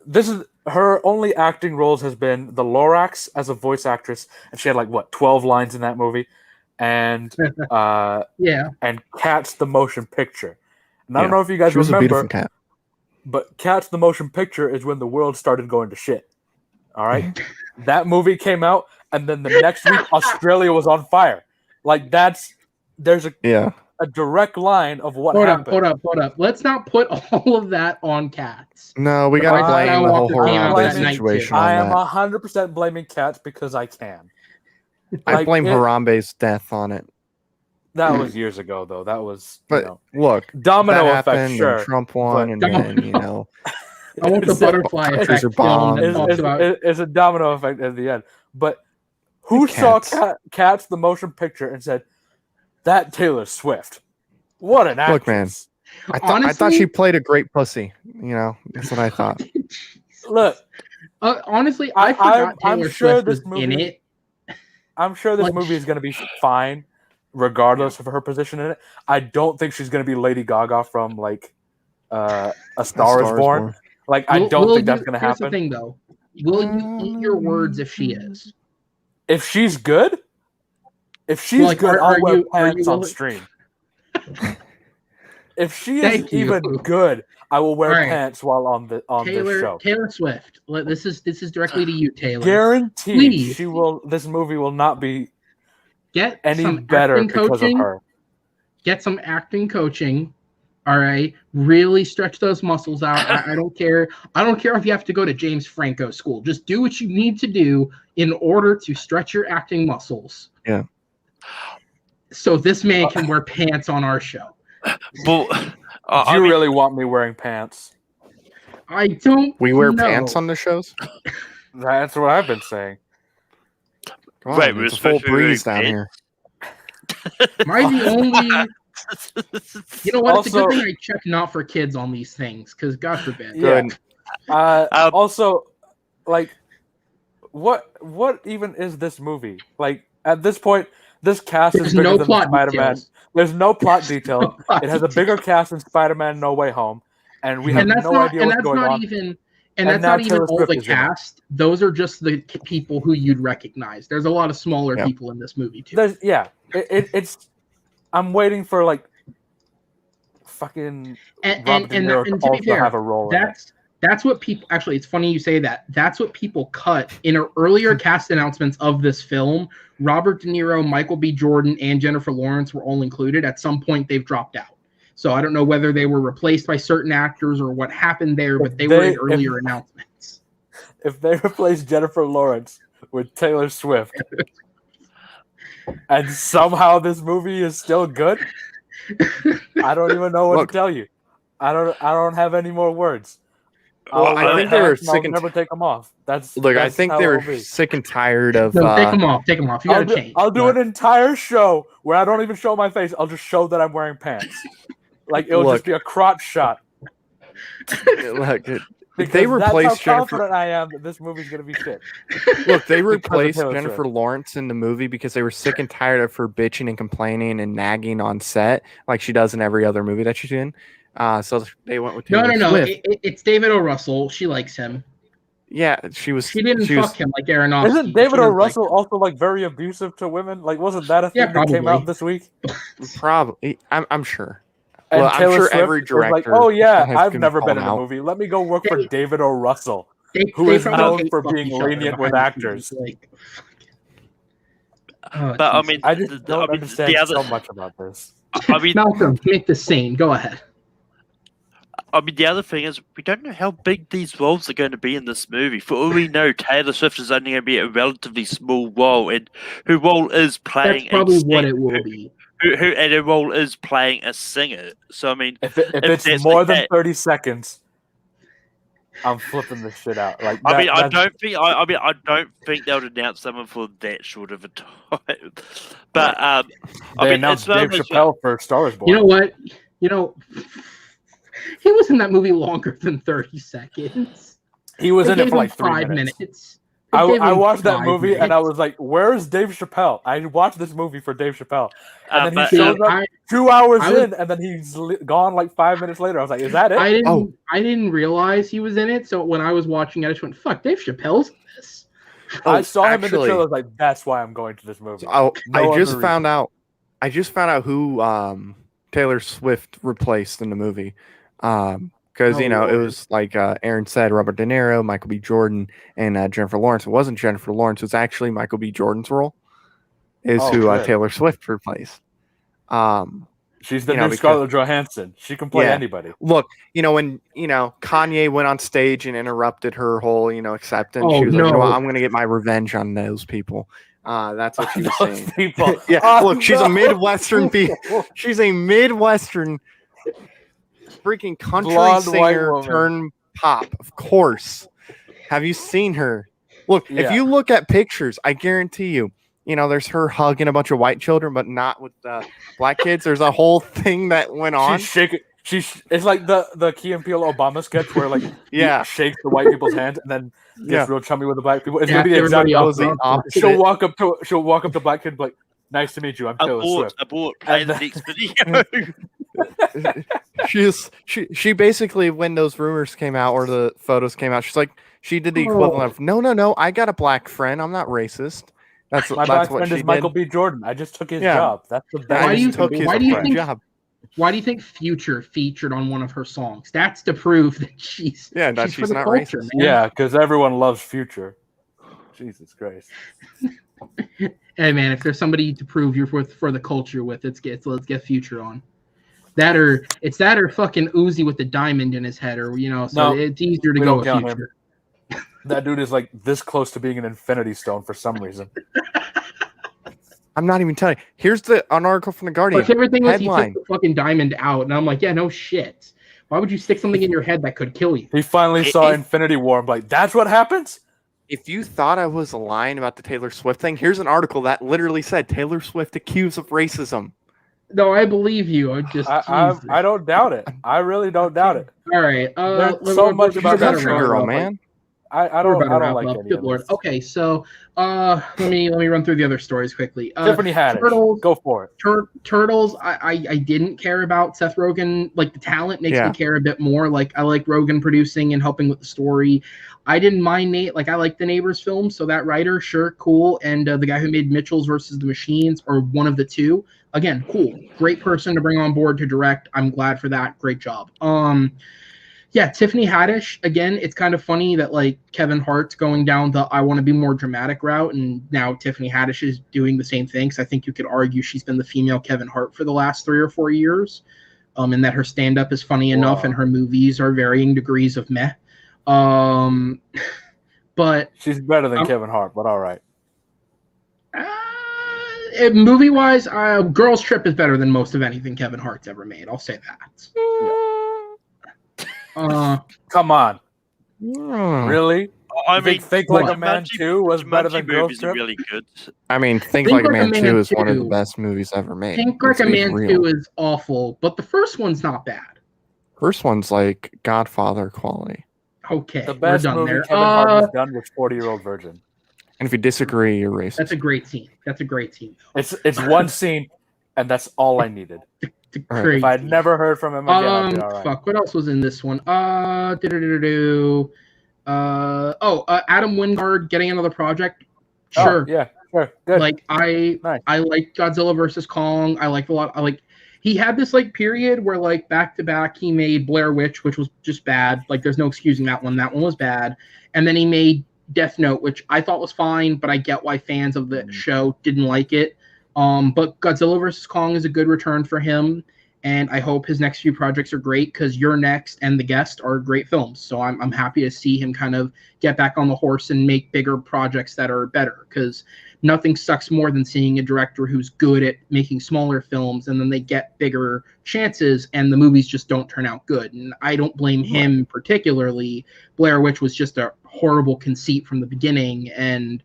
S3: this is her only acting roles has been The Lorax as a voice actress, and she had like 12 lines in that movie, and and Cats the motion picture. And I don't know if you guys remember,
S2: a beautiful cat.
S3: But Cats the motion picture is when the world started going to shit. All right, that movie came out, and then the next week Australia was on fire. Like there's a direct line of what happened.
S1: Hold up. Let's not put all of that on Cats.
S2: No, we gotta blame the whole Harambe situation.
S3: I am 100% blaming Cats because I can.
S2: I blame Harambe's death on it.
S3: That was years ago, though. That was,
S2: look,
S3: domino effect. Sure,
S2: Trump won, and then
S1: I want the butterfly effect.
S3: It's a domino effect at the end. But who saw Cats the motion picture and said, that Taylor Swift, what an actress.
S2: Look, man, I thought she played a great pussy. That's what I thought.
S3: Look,
S1: honestly, I forgot Taylor Swift was in it.
S3: I'm sure this movie is going to be fine, regardless of her position in it. I don't think she's going to be Lady Gaga from like A Star Is Born. Like, I don't think that's going to happen.
S1: Here's the thing, though. Will you eat your words if she is?
S3: If she's good? If she's good, I'll wear pants on stream. If she is even good, I will wear pants while on this show.
S1: Taylor Swift. This is directly to you, Taylor.
S3: Guaranteed, this movie will not be any better because of her.
S1: Get some acting coaching. All right, really stretch those muscles out. I don't care. I don't care if you have to go to James Franco school. Just do what you need to do in order to stretch your acting muscles.
S2: Yeah.
S1: So this man can wear pants on our show.
S3: Well, do you really want me wearing pants?
S1: I don't.
S2: We wear pants on the shows.
S3: That's what I've been saying.
S2: Wait, it's a full breeze down here.
S1: Am I the only? You know what? It's a good thing I check not for kids on these things, because God forbid.
S3: Yeah. Also, like, what even is this movie? Like, at this point, this cast is bigger than Spider-Man. There's no plot detail. It has a bigger cast than Spider-Man No Way Home, and we have no idea what's going on.
S1: And that's not even all the cast. Those are just the people who you'd recognize. There's a lot of smaller people in this movie too.
S3: It's. I'm waiting for like fucking Robert De Niro to also have a role.
S1: That's what people actually. It's funny you say that. That's what people cut in earlier cast announcements of this film. Robert De Niro, Michael B. Jordan, and Jennifer Lawrence were all included. At some point, they've dropped out. So I don't know whether they were replaced by certain actors or what happened there, but they were in earlier announcements.
S3: If they replace Jennifer Lawrence with Taylor Swift, and somehow this movie is still good, I don't even know what to tell you. I don't have any more words.
S2: Well, I think they were sick
S3: and never take them off.
S2: I think they were sick and tired of.
S1: No, take them off. Take them off. You gotta change.
S3: I'll do an entire show where I don't even show my face. I'll just show that I'm wearing pants. Like it'll just be a crotch shot.
S2: Look, they replaced
S3: Jennifer. Confident I am that this movie's gonna be shit.
S2: Look, they replaced Jennifer Lawrence in the movie because they were sick and tired of her bitching and complaining and nagging on set, like she does in every other movie that she's in. So they went with Taylor
S1: No.
S2: Swift.
S1: It's David O. Russell. She likes him.
S2: Yeah, she
S1: didn't fuck him like Aronofsky.
S3: Isn't David O. Russell also like very abusive to women? Like, wasn't that a thing that came out this week?
S2: Probably. I'm sure.
S3: And
S2: well,
S3: Taylor
S2: I'm sure
S3: Swift
S2: every
S3: was
S2: director.
S3: like, oh yeah, I've
S2: been
S3: never been in
S2: called
S3: a
S2: out.
S3: movie. Let me go work for David O. Russell, who is known for being lenient with actors.
S1: But
S4: I mean,
S3: I just don't understand so much about this.
S1: I mean, Malcolm, make this sane. Go ahead.
S4: I mean, the other thing is, we don't know how big these roles are going to be in this movie. For all we know, Taylor Swift is only going to be a relatively small role, and her role is playing.
S1: That's probably what it will be.
S4: Her role is playing a singer. So I mean,
S3: if it's more than 30 seconds, I'm flipping this shit out. Like,
S4: I don't think they would announce someone for that short of a time. But
S3: they announced Dave Chappelle for Star Is Born.
S1: You know what? He was in that movie longer than 30 seconds.
S3: He was in it for like 5 minutes. I watched that movie and I was like, "Where's Dave Chappelle?" I watched this movie for Dave Chappelle, and then he shows up 2 hours in, and then he's gone like 5 minutes later. I was like, "Is that it?"
S1: I didn't realize he was in it, so when I was watching it, I just went, "Fuck, Dave Chappelle's in this."
S3: I saw him in the trailer. I was like, "That's why I'm going to this movie."
S2: I just found out who Taylor Swift replaced in the movie. Because it was like Aaron said, Robert De Niro, Michael B. Jordan, and Jennifer Lawrence. It wasn't Jennifer Lawrence; it was actually Michael B. Jordan's role. Taylor Swift replaced.
S3: She's the new Scarlett Johansson. She can play anybody.
S2: Look, when Kanye went on stage and interrupted her whole acceptance, she was like, I'm going to get my revenge on those people. That's what she was saying.
S3: People.
S2: Look, she's a Midwestern. She's a Midwestern. Freaking country singer turn pop, of course. Have you seen her? Look, if you look at pictures, I guarantee you, there's her hugging a bunch of white children, but not with black kids. There's a whole thing that went on.
S3: She's shaking. It's like the Key and Peele Obama sketch where he shakes the white people's hands and then gets real chummy with the black people. It's gonna be the exact opposite. She'll walk up to black kid like, "Nice to meet you. I'm Taylor Swift."
S4: Abort. Play the next video.
S2: She basically, when those rumors came out or the photos came out, she's like, she did the equivalent of no, I got a black friend, I'm not racist. That's
S3: my black friend is Michael B. Jordan. I just took his job. That's the best.
S1: Why do you think Future featured on one of her songs? That's to prove that she's
S2: not
S1: culture,
S2: racist.
S1: Man.
S3: Yeah, because everyone loves Future. Jesus Christ.
S1: Hey man, if there's somebody to prove you're for the culture with, let's get Future on. It's that or fucking Uzi with the diamond in his head, it's easier to go with Future.
S3: That dude is like this close to being an Infinity Stone for some reason.
S2: I'm not even telling you. Here's an article from The Guardian.
S1: My favorite thing was he took the fucking diamond out, and I'm like, yeah, no shit. Why would you stick something in your head that could kill you?
S3: He finally saw Infinity War. I'm like, that's what happens?
S2: If you thought I was lying about the Taylor Swift thing, here's an article that literally said Taylor Swift accused of racism.
S1: No, I believe you.
S3: I don't doubt it. I really don't doubt it.
S1: All right.
S3: There's so much about that
S2: girl, man.
S3: I don't like any
S1: Good Lord. Okay, so let me run through the other stories quickly.
S3: Tiffany Haddish. Turtles, go for it.
S1: Turtles. I didn't care about Seth Rogen. Like the talent makes me care a bit more. Like I like Rogen producing and helping with the story. I didn't mind Nate. Like I like the Neighbors film, so that writer, sure, cool. And the guy who made Mitchell's versus the Machines, or one of the two, again, cool. Great person to bring on board to direct. I'm glad for that. Great job. Yeah, Tiffany Haddish, again, it's kind of funny that like Kevin Hart's going down the I want to be more dramatic route, and now Tiffany Haddish is doing the same thing. So I think you could argue she's been the female Kevin Hart for the last 3 or 4 years, and that her stand-up is funny enough and her movies are varying degrees of meh. But
S3: she's better than Kevin Hart, but all right.
S1: Movie-wise, Girls Trip is better than most of anything Kevin Hart's ever made. I'll say that.
S3: Come on. Really?
S4: I mean,
S3: Think Like a Man 2 was better than Girls Trip?
S4: Really good.
S2: I mean, Think Like a Man 2 is one of the best movies ever made.
S1: Think Like a Man 2 is awful, but the first one's not bad.
S2: First one's like Godfather quality.
S1: Okay,
S3: the best movie Kevin Hart has done was 40-Year-Old Virgin.
S2: And if you disagree, you're racist.
S1: That's a great scene.
S3: It's one scene, and that's all I needed. If I'd never heard from him again, I'd be all right.
S1: Fuck, what else was in this one? Adam Wingard getting another project. Sure.
S3: Oh, yeah, sure. Good.
S1: Like I like Godzilla versus Kong. I like a lot. He had this like period where like back to back he made Blair Witch, which was just bad. Like there's no excusing that one. That one was bad. And then he made Death Note, which I thought was fine, but I get why fans of the show didn't like it. But Godzilla vs. Kong is a good return for him, and I hope his next few projects are great because You're Next and The Guest are great films. So I'm happy to see him kind of get back on the horse and make bigger projects that are better, because nothing sucks more than seeing a director who's good at making smaller films and then they get bigger chances and the movies just don't turn out good. And I don't blame him particularly. Blair Witch was just a horrible conceit from the beginning, and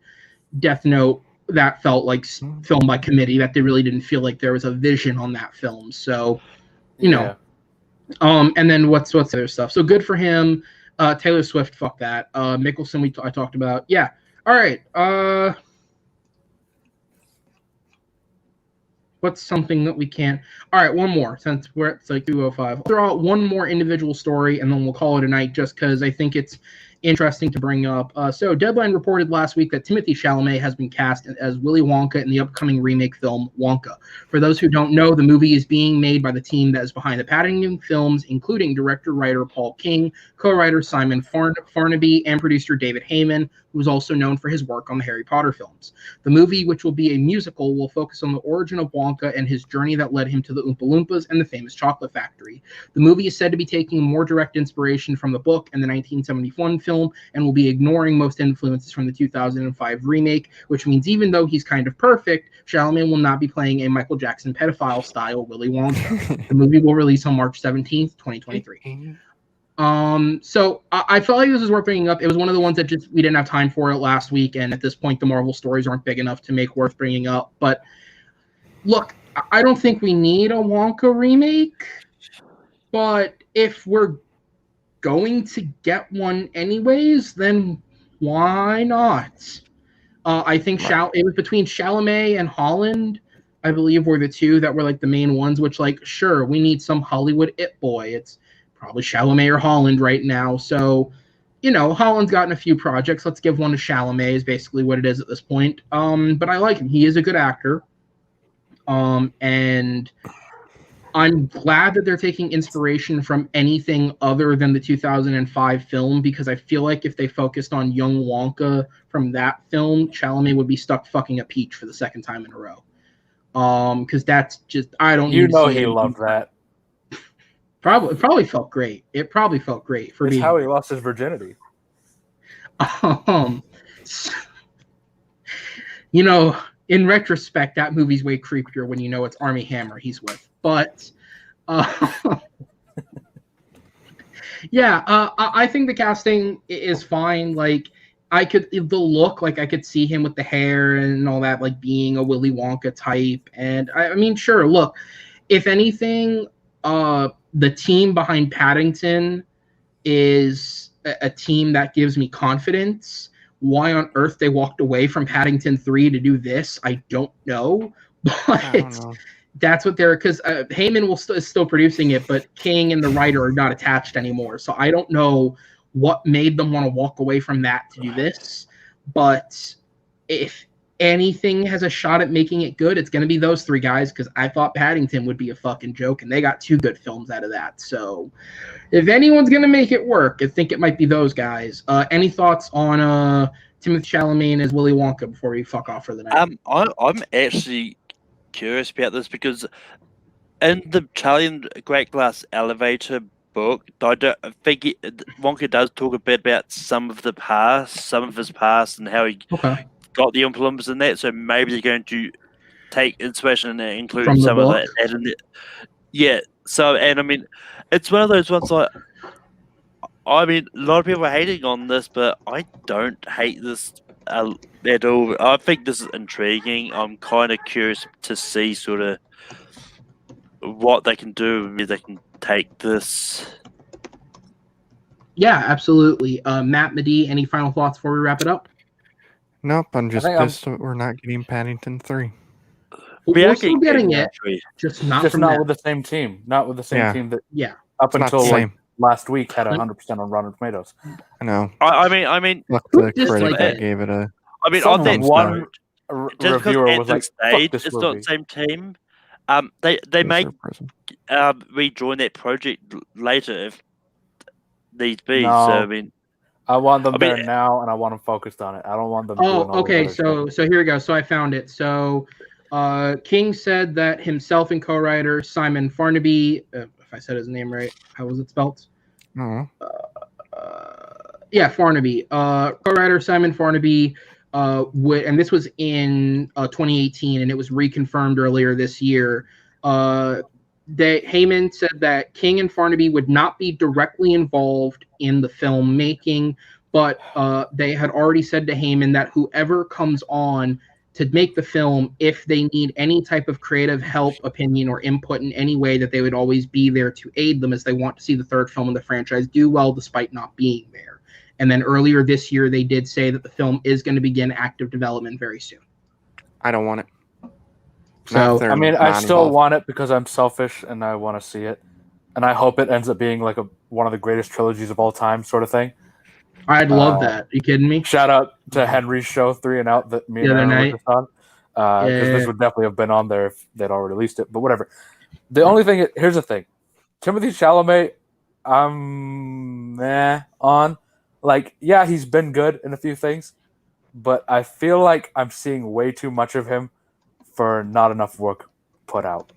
S1: Death Note, that felt like film by committee. That they really didn't feel like there was a vision on that film. So, you know, and then what's the other stuff? So good for him. Taylor Swift, fuck that. Mickelson, I talked about. Yeah. All right. What's something that we can't? All right, one more, since it's like 2:05. I'll throw out one more individual story, and then we'll call it a night, just because I think it's interesting to bring up. So Deadline reported last week that Timothée Chalamet has been cast as Willy Wonka in the upcoming remake film Wonka. For those who don't know, the movie is being made by the team that is behind the Paddington films, including director-writer Paul King, co-writer Simon Farnaby, and producer David Heyman, who is also known for his work on the Harry Potter films. The movie, which will be a musical, will focus on the origin of Wonka and his journey that led him to the Oompa Loompas and the famous chocolate factory. The movie is said to be taking more direct inspiration from the book and the 1971 film, and will be ignoring most influences from the 2005 remake, which means even though he's kind of perfect, Chalamet will not be playing a Michael Jackson pedophile-style Willy Wonka. The movie will release on March 17th, 2023. So I felt like this was worth bringing up. It was one of the ones that just we didn't have time for it last week, and at this point the Marvel stories aren't big enough to make worth bringing up. But look, I don't think we need a Wonka remake, but if we're going to get one anyways, then why not? I think it was between Chalamet and Holland, I believe, were the two that were like the main ones, which, like, sure, we need some Hollywood it boy. It's probably Chalamet or Holland right now. So, you know, Holland's gotten a few projects. Let's give one to Chalamet is basically what it is at this point. But I like him. He is a good actor. And I'm glad that they're taking inspiration from anything other than the 2005 film, because I feel like if they focused on young Wonka from that film, Chalamet would be stuck fucking a peach for the second time in a row. Because that's just, I don't.
S3: You know he loved that.
S1: It probably felt great. It probably felt great for me.
S3: It's how he lost his virginity.
S1: You know, in retrospect, that movie's way creepier when you know it's Armie Hammer he's with. But, yeah, I think the casting is fine. Like, the look, like, I could see him with the hair and all that, like, being a Willy Wonka type. And, I mean, sure, look, if anything, the team behind Paddington is a team that gives me confidence. Why on earth they walked away from Paddington 3 to do this, I don't know. But that's what they're, because Heyman is still producing it, but King and the writer are not attached anymore. So I don't know what made them want to walk away from that to do this. But if anything has a shot at making it good, it's going to be those three guys, because I thought Paddington would be a fucking joke, and they got two good films out of that. So if anyone's going to make it work, I think it might be those guys. Any thoughts on Timothée Chalamet and his Willy Wonka before we fuck off for the night?
S4: I'm actually curious about this, because in the Italian Great Glass Elevator book, I think Wonka does talk a bit about some of his past, and how he got the implements in that. So maybe they're going to take inspiration and include
S1: from
S4: some
S1: book?
S4: of that in it. Yeah. So, and I mean, it's one of those ones like, I mean, a lot of people are hating on this, but I don't hate this at all. I think this is intriguing. I'm kind of curious to see sort of what they can do, if they can take this.
S1: Yeah, absolutely. Matt, Madi, any final thoughts before we wrap it up?
S2: Nope, I'm just pissed that we're not getting Paddington 3.
S1: We're still getting it, just not
S3: with
S1: them.
S3: the same team. Not with the same team that
S1: yeah.
S3: up
S2: It's
S3: until
S2: not the same.
S3: last week had 100% on Rotten Tomatoes.
S2: I know.
S4: I mean,
S2: Look, the critic that gave it a.
S4: I mean, on that
S3: one
S4: just
S3: reviewer
S4: because
S3: was like,
S4: stage,
S3: "Fuck this
S4: it's
S3: movie."
S4: not the same team. They may rejoin that project later if needs be.
S3: No.
S4: So I mean,
S3: I want them there now, and I want them focused on it. I don't want them.
S1: Oh, okay. So here we go. So I found it. So King said that himself and co-writer Simon Farnaby, if I said his name right, how was it spelled? Yeah, Farnaby. Co-writer Simon Farnaby. And this was in 2018, and it was reconfirmed earlier this year. Heyman said that King and Farnaby would not be directly involved in the filmmaking, but they had already said to Heyman that whoever comes on to make the film, if they need any type of creative help, opinion, or input in any way, that they would always be there to aid them, as they want to see the third film in the franchise do well despite not being there. And then earlier this year, they did say that the film is going to begin active development very soon.
S2: I don't want it.
S1: So
S3: I mean, I still want it because I'm selfish and I want to see it, and I hope it ends up being like one of the greatest trilogies of all time, sort of thing.
S1: I'd love that. Are you kidding me?
S3: Shout out to Henry's show 3 and Out that me and Aaron were just on, because this would definitely have been on there if they'd already released it. But whatever. The only thing, here's the thing: Timothée Chalamet, I'm on. Like, yeah, he's been good in a few things, but I feel like I'm seeing way too much of him for not enough work put out.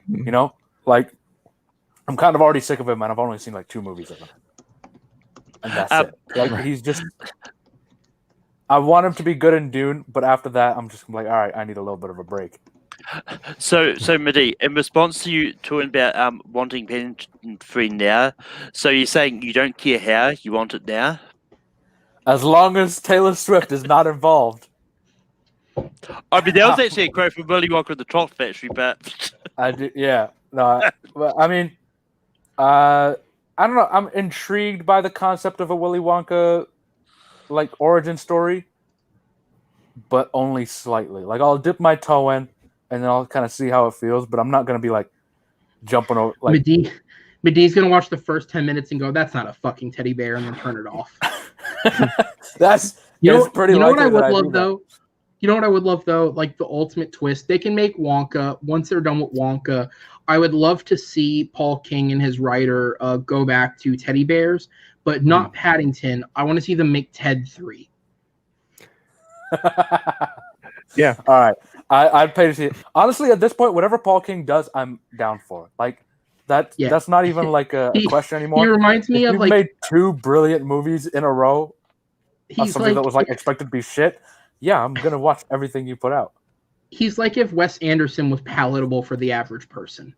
S3: You know? Like, I'm kind of already sick of him, and I've only seen like 2 movies of him. And that's it. Like, he's just... I want him to be good in Dune, but after that, I'm just like, all right, I need a little bit of a break.
S4: So Midi, in response to you talking about wanting Paddington 3 now, so you're saying you don't care how, you want it now?
S3: As long as Taylor Swift is not involved.
S4: I mean, that was actually a quote from Willy Wonka and the Chocolate Factory, but...
S3: I do, yeah. No, I mean, I don't know. I'm intrigued by the concept of a Willy Wonka, like, origin story, but only slightly. Like, I'll dip my toe in, and then I'll kind of see how it feels, but I'm not going to be, like, jumping over. Like,
S1: Medee's going to watch the first 10 minutes and go, that's not a fucking teddy bear, and then turn it off.
S3: You know what I would
S1: love, though? You know what I would love, though? Like, the ultimate twist. They can make Wonka, once they're done with Wonka, I would love to see Paul King and his writer go back to teddy bears, but not Paddington. I want to see them make Ted 3.
S2: Yeah.
S3: All right. I'd pay to see it. Honestly, at this point, whatever Paul King does, I'm down for. Like, that's not even like a question anymore.
S1: He reminds me of, like...
S3: made 2 brilliant movies in a row of something that was, like, expected to be shit. Yeah, I'm going to watch everything you put out.
S1: He's like if Wes Anderson was palatable for the average person.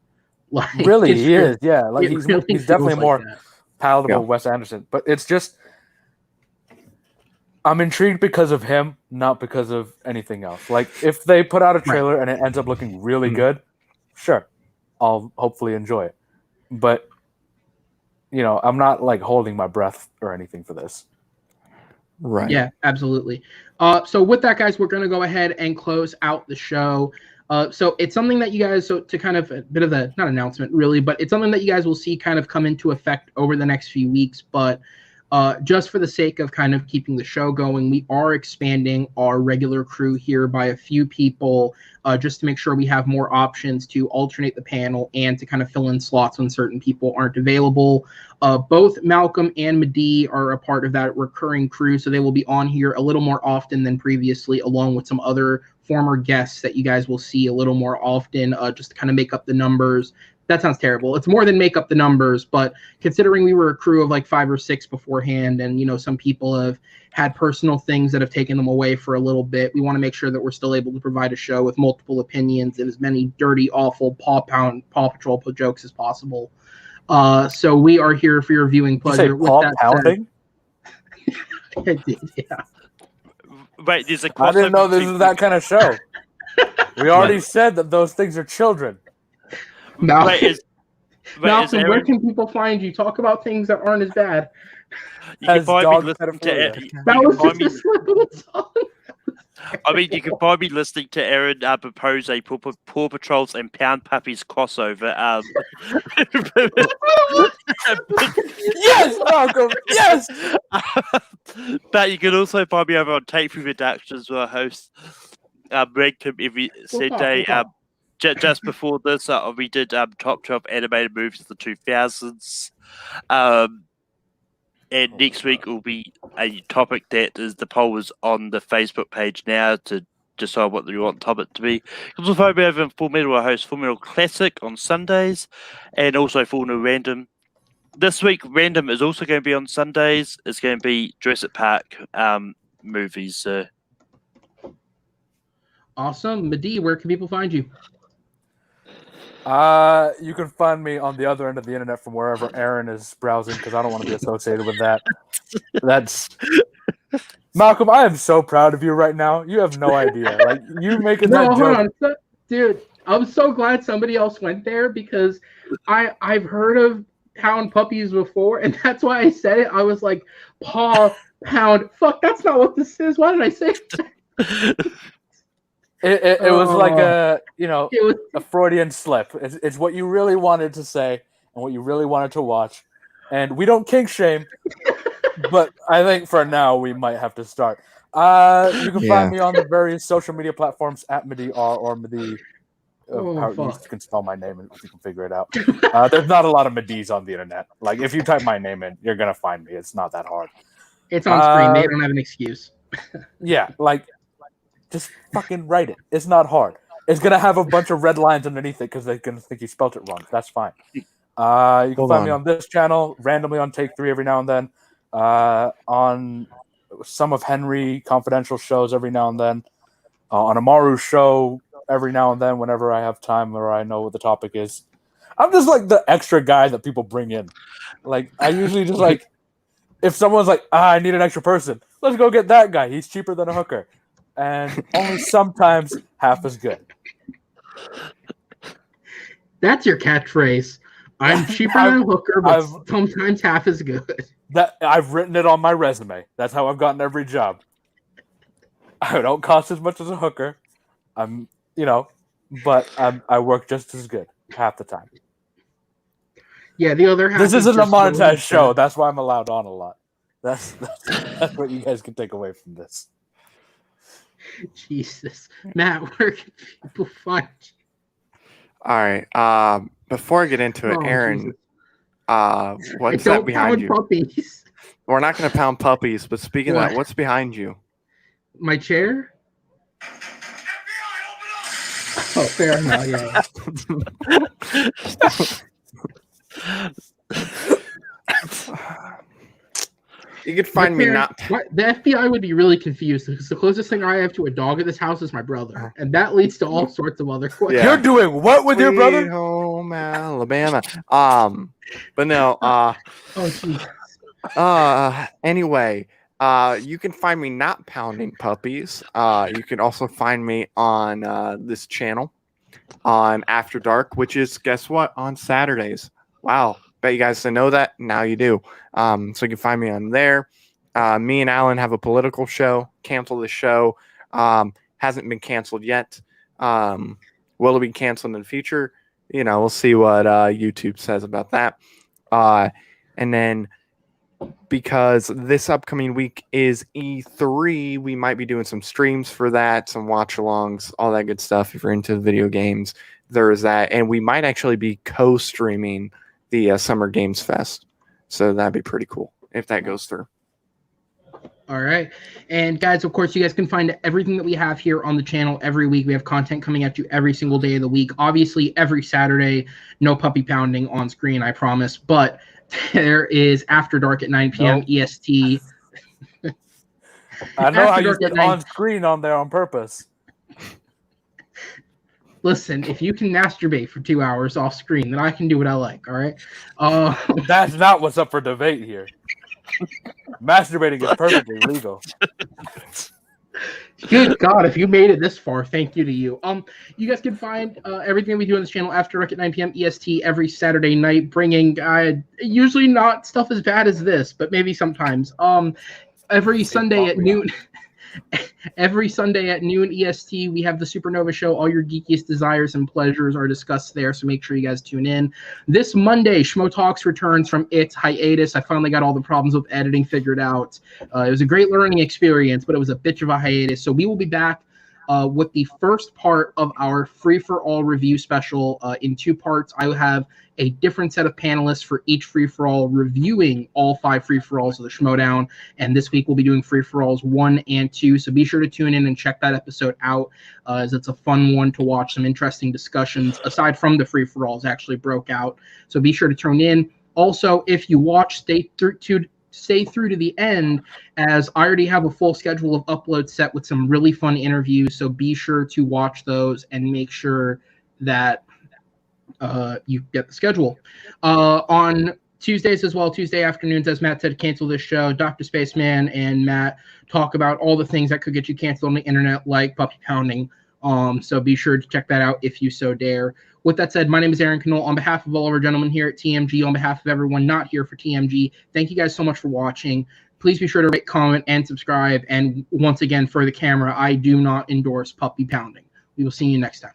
S1: Like,
S3: really, he is. Yeah, like he's definitely more
S1: like
S3: palatable Wes Anderson. But it's just, I'm intrigued because of him, not because of anything else. Like, if they put out a trailer and it ends up looking really good, sure, I'll hopefully enjoy it. But, you know, I'm not, like, holding my breath or anything for this.
S2: Right.
S1: Yeah, absolutely. So with that, guys, we're going to go ahead and close out the show. So it's something that you guys, so to kind of a bit of a, not announcement really, but it's something that you guys will see kind of come into effect over the next few weeks. But just for the sake of kind of keeping the show going, we are expanding our regular crew here by a few people, just to make sure we have more options to alternate the panel and to kind of fill in slots when certain people aren't available. Both Malcolm and Medee are a part of that recurring crew, so they will be on here a little more often than previously, along with some other former guests that you guys will see a little more often, just to kind of make up the numbers. That sounds terrible. It's more than make up the numbers, but considering we were a crew of like 5 or 6 beforehand, and, you know, some people have had personal things that have taken them away for a little bit, we want to make sure that we're still able to provide a show with multiple opinions and as many dirty, awful Paw Patrol jokes as possible. So we are here for your viewing pleasure.
S3: You say Paw Pounding?
S1: I did, yeah.
S4: Wait, there's a
S3: I didn't know this was that kind of show. We already said that those things are children.
S1: Malcolm, where can people find you? Talk about things that aren't as bad.
S4: You can find me listening to
S1: that was just a slip of the tongue.
S4: I mean, you could probably be listening to Aaron propose a Paw Patrols and Pound Puppies crossover.
S3: Yes, Malcolm. Yes.
S4: But you can also find me over on Take Three Productions, where I host Rectum every Sunday. Just before this, we did top 12 animated movies of the 2000s. And next week will be a topic that is the poll is on the Facebook page now to decide what you want the topic to be. You can also find me over in Full Metal. I host Full Metal Classic on Sundays and also Full Metal Random. This week, Random is also going to be on Sundays. It's going to be Jurassic Park movies. So.
S1: Awesome. Madi, where can people find you?
S3: You can find me on the other end of the internet from wherever Aaron is browsing because I don't want to be associated with that. That's Malcolm. I am so proud of you right now. You have no idea. Like you making that joke.
S1: Hold on. Dude, I'm so glad somebody else went there because I've heard of Pound Puppies before, and that's why I said it. I was like, Paw Pound. Fuck, that's not what this is. Why did I say that?
S3: It was like a Freudian slip. It's what you really wanted to say and what you really wanted to watch. And we don't kink shame, but I think for now we might have to start. You can find me on the various social media platforms at Madi R or Madi. You can spell my name and you can figure it out. There's not a lot of Madis on the internet. Like if you type my name in, you're gonna find me. It's not that hard.
S1: It's on screen. They don't have an excuse.
S3: Yeah, like. Just fucking write it. It's not hard. It's going to have a bunch of red lines underneath it because they're going to think you spelled it wrong. That's fine. You can find me on this channel, randomly on Take 3 every now and then, on some of Henry Confidential shows every now and then, on Amaru's show every now and then whenever I have time or I know what the topic is. I'm just like the extra guy that people bring in. Like, I usually just like, if someone's like, I need an extra person, let's go get that guy. He's cheaper than a hooker. And only sometimes half as good.
S1: That's your catchphrase. I'm cheaper than a hooker, but sometimes half as good.
S3: That I've written it on my resume. That's how I've gotten every job. I don't cost as much as a hooker. But I work just as good half the time.
S1: Yeah, the other half.
S3: This isn't a monetized show. That's why I'm allowed on a lot. That's what you guys can take away from this.
S1: Jesus, Matt, where can people find you?
S2: All right. Before I get into it, Aaron, what's that behind you?
S1: Puppies.
S2: We're not going to pound puppies, but speaking of that, what's behind you?
S1: My chair. Oh, fair enough. Yeah.
S2: You could find me not.
S1: The FBI would be really confused because the closest thing I have to a dog at this house is my brother, and that leads to all sorts of other questions.
S3: Yeah. You're doing what with your brother?
S2: Home Alabama. But no.
S1: Oh, geez.
S2: Anyway, you can find me not pounding puppies. You can also find me on this channel on After Dark, which is, guess what, on Saturdays. Wow. Bet you guys didn't know that. Now you do. So you can find me on there. Me and Alan have a political show. Cancel the show. Hasn't been canceled yet. Will it be canceled in the future? We'll see what YouTube says about that. And then because this upcoming week is E3, we might be doing some streams for that, some watch-alongs, all that good stuff. If you're into video games, there is that. And we might actually be co-streaming the Summer Games Fest. So that'd be pretty cool if that goes through.
S1: All right. And guys, of course, you guys can find everything that we have here on the channel every week. We have content coming at you every single day of the week. Obviously, every Saturday, no puppy pounding on screen, I promise. But there is After Dark at 9 p.m. EST.
S3: I know how you get on screen on there on purpose.
S1: Listen, if you can masturbate for 2 hours off screen, then I can do what I like, all right?
S3: That's not what's up for debate here. Masturbating is perfectly legal.
S1: Good God, if you made it this far, thank you to you. You guys can find everything we do on this channel After Dark at 9 p.m. EST every Saturday night, bringing usually not stuff as bad as this, but maybe sometimes. Every Sunday at noon. Every Sunday at noon EST, we have the Supernova Show. All your geekiest desires and pleasures are discussed there, so make sure you guys tune in. This Monday, Schmo Talks returns from its hiatus. I finally got all the problems with editing figured out. It was a great learning experience, but it was a bitch of a hiatus. So we will be back with the first part of our free-for-all review special in 2 parts. I will have a different set of panelists for each free-for-all reviewing all 5 free-for-alls of the Schmodown. And this week we'll be doing free-for-alls 1 and 2. So be sure to tune in and check that episode out, as it's a fun one to watch. Some interesting discussions, aside from the free-for-alls, actually broke out. So be sure to tune in. Also, if you watch, stay through to the end, as I already have a full schedule of uploads set with some really fun interviews. So be sure to watch those and make sure that you get the schedule. On Tuesdays as well, Tuesday afternoons, as Matt said, cancel this show. Dr. Spaceman and Matt talk about all the things that could get you canceled on the internet, like puppy pounding. So be sure to check that out if you so dare. With that said, my name is Aaron Knoll. On behalf of all of our gentlemen here at TMG, on behalf of everyone not here for TMG, thank you guys so much for watching. Please be sure to rate, comment, and subscribe. And once again, for the camera, I do not endorse puppy pounding. We will see you next time.